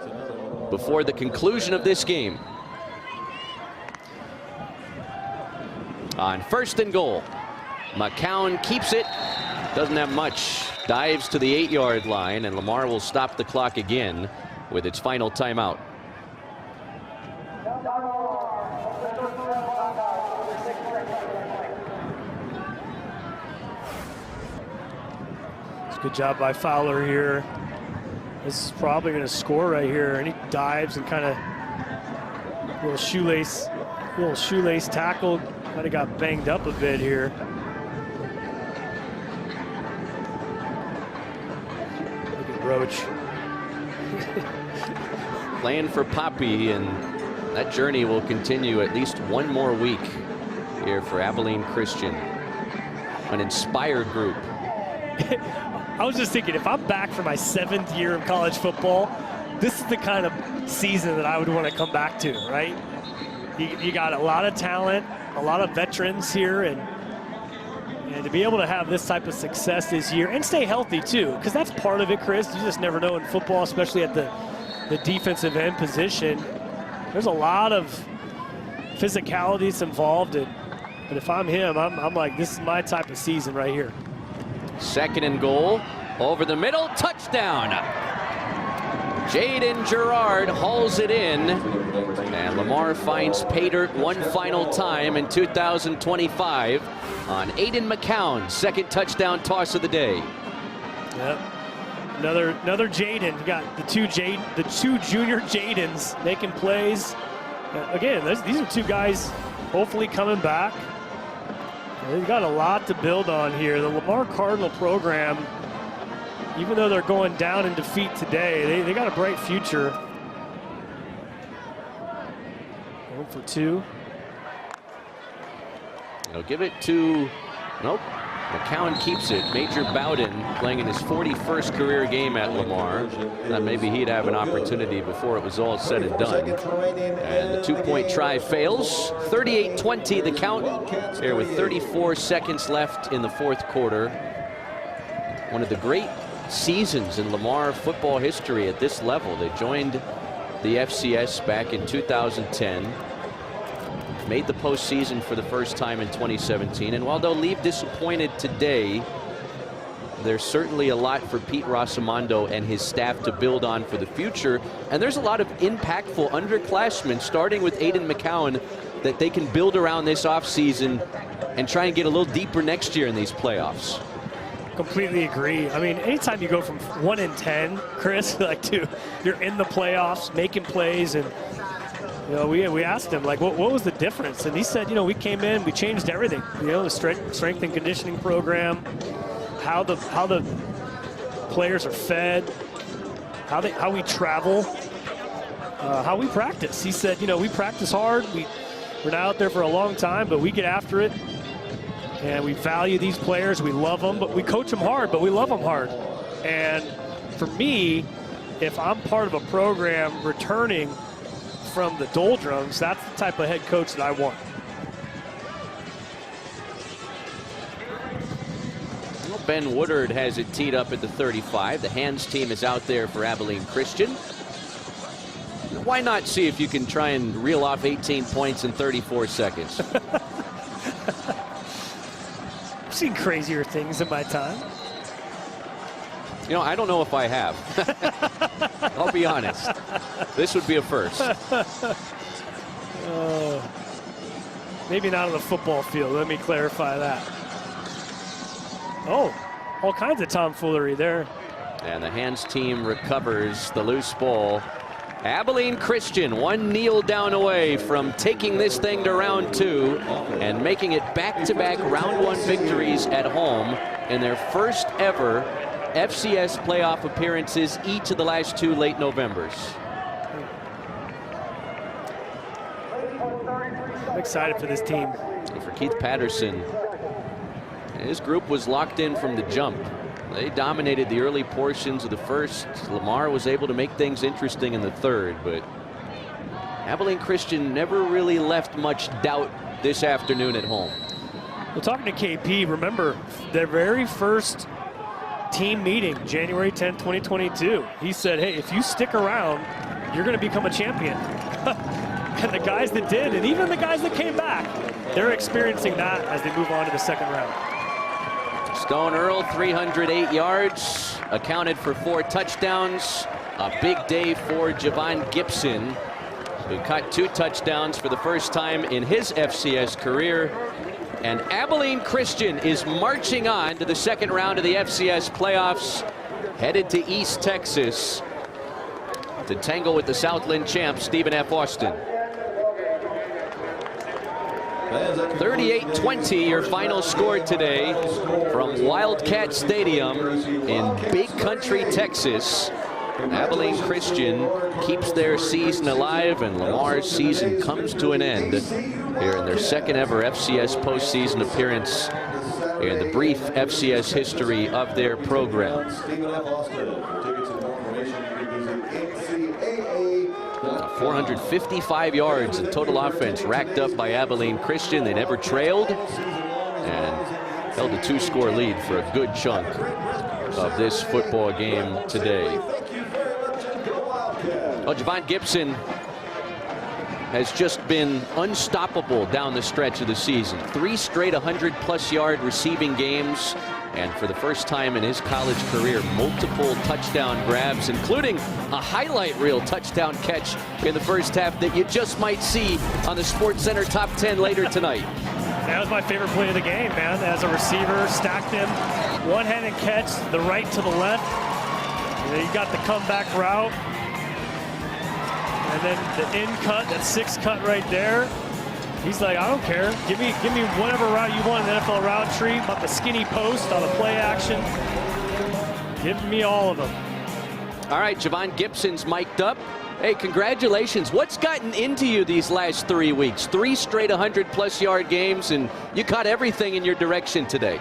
before the conclusion of this game. On 1st and goal, McCown keeps it, doesn't have much, dives to the 8-yard line, and Lamar will stop the clock again with its final timeout. It's a good job by Fowler here. This is probably going to score right here, and he dives and kind of little shoelace tackle. Kind of got banged up a bit here. Look at Roach. Playing for Poppy, and that journey will continue at least one more week here for Abilene Christian. An inspired group. I was just thinking, if I'm back for my 7th year of college football, this is the kind of season that I would want to come back to, right? You got a lot of talent, a lot of veterans here, and to be able to have this type of success this year and stay healthy too, because that's part of it, Chris. You just never know in football, especially at the defensive end position. There's a lot of physicalities involved, but if I'm him, I'm like, this is my type of season right here. 2nd and goal, over the middle, touchdown. Jaden Gerard hauls it in, and Lamar finds pay dirt one final time in 2025 on Aiden McCown, 2nd touchdown toss of the day. Yep, another Jaden. You got the two junior Jadens making plays. Again, these are 2 guys hopefully coming back. They've got a lot to build on here. The Lamar Cardinal program, even though they're going down in defeat today, they got a bright future. 1 for 2. They'll give it to, nope, McCown keeps it. Major Bowden playing in his 41st career game at Lamar. Thought maybe he'd have an opportunity before it was all said and done. And the 2-point try fails. 38-20 the count here with 34 seconds left in the 4th quarter. One of the great seasons in Lamar football history at this level. They joined the FCS back in 2010. Made the postseason for the first time in 2017, and while they'll leave disappointed today, there's certainly a lot for Pete Rosamondo and his staff to build on for the future, and there's a lot of impactful underclassmen, starting with Aiden McCown, that they can build around this offseason and try and get a little deeper next year in these playoffs. Completely agree. I mean, anytime you go from 1-10, Chris, like to you're in the playoffs, making plays, and you know, we asked him, like, what was the difference? And he said, you know, we came in, we changed everything. You know, the strength and conditioning program, how the players are fed, how we travel, how we practice. He said, you know, we practice hard. We're not out there for a long time, but we get after it. And we value these players. We love them, but we coach them hard, but we love them hard. And for me, if I'm part of a program returning from the doldrums, that's the type of head coach that I want. Well, Ben Woodard has it teed up at the 35. The hands team is out there for Abilene Christian. Why not see if you can try and reel off 18 points in 34 seconds? I've seen crazier things in my time. You know, I don't know if I have. I'll be honest. This would be a first. Maybe not on the football field. Let me clarify that. Oh, all kinds of tomfoolery there. And the hands team recovers the loose ball Abilene Christian, one kneel down away from taking this thing to round 2 and making it back-to-back round 1 victories at home in their first ever FCS playoff appearances each of the last 2 late Novembers. I'm excited for this team. And for Keith Patterson, his group was locked in from the jump. They dominated the early portions of the first. Lamar was able to make things interesting in the third, but Abilene Christian never really left much doubt this afternoon at home. Well, talking to KP, remember their very first team meeting, January 10, 2022. He said, hey, if you stick around, you're going to become a champion. And the guys that did, and even the guys that came back, they're experiencing that as they move on to the second round. Stone Earl, 308 yards, accounted for 4 touchdowns. A big day for Javon Gibson, who caught 2 touchdowns for the first time in his FCS career. And Abilene Christian is marching on to the second round of the FCS playoffs, headed to East Texas to tangle with the Southland champ, Stephen F. Austin. 38-20 your final score today from Wildcat Stadium in Big Country, Texas. Abilene Christian keeps their season alive, and Lamar's season comes to an end here in their second ever FCS postseason appearance in the brief FCS history of their program. 455 yards in total offense racked up by Abilene Christian. They never trailed and held a 2-score lead for a good chunk of this football game today. Well, Javon Gibson has just been unstoppable down the stretch of the season. 3 straight 100-plus yard receiving games. And for the first time in his college career, multiple touchdown grabs, including a highlight reel touchdown catch in the first half that you just might see on the SportsCenter Top 10 later tonight. That was my favorite play of the game, man. As a receiver, stacked him, one-handed catch, the right to the left. And then you got the comeback route. And then the in cut, that 6 cut right there. He's like, I don't care. Give me whatever route you want in the NFL route tree. About the skinny post on the play action. Give me all of them. All right, Javon Gibson's mic'd up. Hey, congratulations. What's gotten into you these last 3 weeks? 3 straight 100-plus yard games, and you caught everything in your direction today.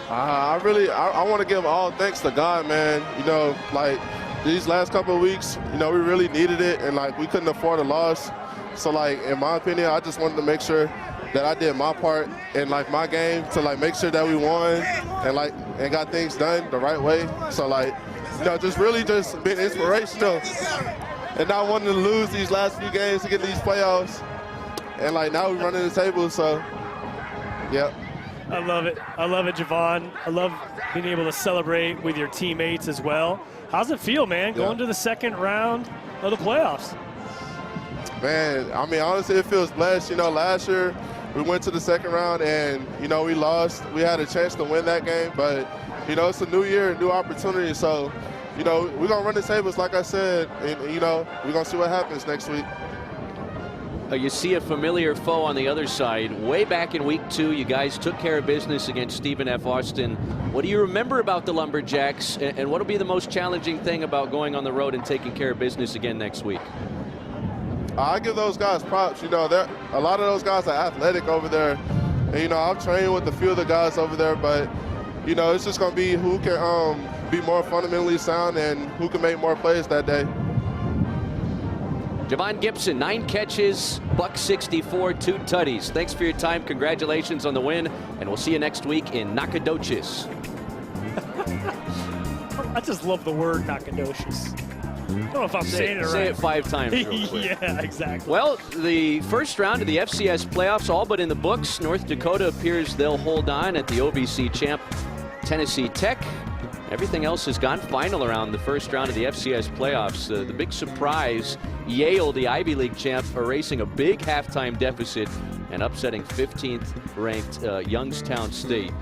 I want to give all thanks to God, man. You know, like these last couple of weeks, you know, we really needed it, and like we couldn't afford a loss. So like, in my opinion, I just wanted to make sure that I did my part in like my game to like make sure that we won and got things done the right way. So like, you know, just really just been inspirational and not wanting to lose these last few games to get these playoffs. And like now we're running the table, so yeah. I love it. I love it, Javon. I love being able to celebrate with your teammates as well. How's it feel, man, going to the second round of the playoffs? Man, I mean, honestly, it feels blessed. You know, last year we went to the second round and, you know, we lost. We had a chance to win that game, but, you know, it's a new year, new opportunity. So, you know, we're going to run the tables, like I said, and, you know, we're going to see what happens next week. You see a familiar foe on the other side. Way back in week 2, you guys took care of business against Stephen F. Austin. What do you remember about the Lumberjacks, and what will be the most challenging thing about going on the road and taking care of business again next week? I give those guys props. You know, a lot of those guys are athletic over there. And, you know, I've trained with a few of the guys over there, but, you know, it's just going to be who can be more fundamentally sound and who can make more plays that day. Javon Gibson, 9 catches, $164, 2 tutties. Thanks for your time. Congratulations on the win, and we'll see you next week in Nacogdoches. I just love the word Nacogdoches. I don't know if I'm saying it right. Say it 5 times real quick. Yeah, exactly. Well, the first round of the FCS playoffs all but in the books. North Dakota appears they'll hold on at the OVC champ Tennessee Tech. Everything else has gone final around the first round of the FCS playoffs. The big surprise, Yale, the Ivy League champ, erasing a big halftime deficit and upsetting 15th ranked Youngstown State.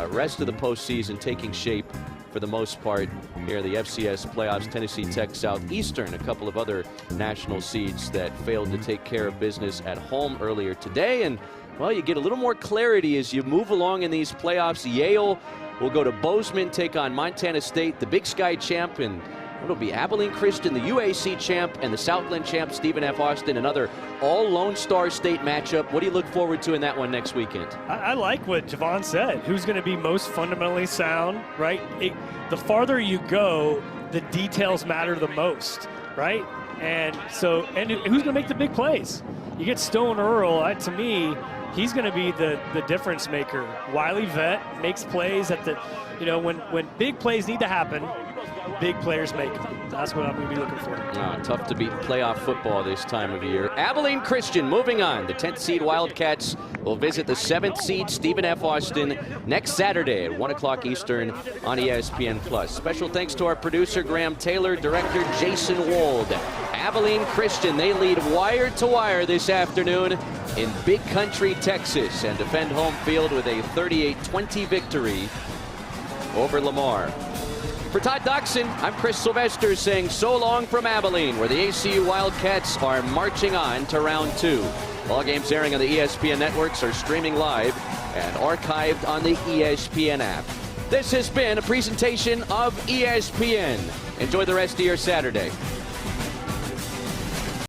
Rest of the postseason taking shape for the most part here, the FCS playoffs. Tennessee Tech Southeastern, a couple of other national seeds that failed to take care of business at home earlier today. And, well, you get a little more clarity as you move along in these playoffs. Yale will go to Bozeman, take on Montana State, the Big Sky champ, and it'll be Abilene Christian, the UAC champ, and the Southland champ, Stephen F. Austin, another all Lone Star State matchup. What do you look forward to in that one next weekend? I like what Javon said. Who's going to be most fundamentally sound, right? The farther you go, the details matter the most, right? And so, and who's going to make the big plays? You get Stone Earl, to me, he's going to be the difference maker. Wiley Vet makes plays at the, when big plays need to happen, big players make them. That's what I'm going to be looking for. Tough to beat playoff football this time of year. Abilene Christian moving on. The 10th seed Wildcats will visit the 7th seed Stephen F. Austin next Saturday at 1 o'clock Eastern on ESPN+. Special thanks to our producer Graham Taylor, director Jason Wold. Abilene Christian, they lead wire to wire this afternoon in Big Country, Texas, and defend home field with a 38-20 victory over Lamar. For Todd Doxson, I'm Chris Sylvester saying so long from Abilene, where the ACU Wildcats are marching on to round 2. All games airing on the ESPN networks are streaming live and archived on the ESPN app. This has been a presentation of ESPN. Enjoy the rest of your Saturday.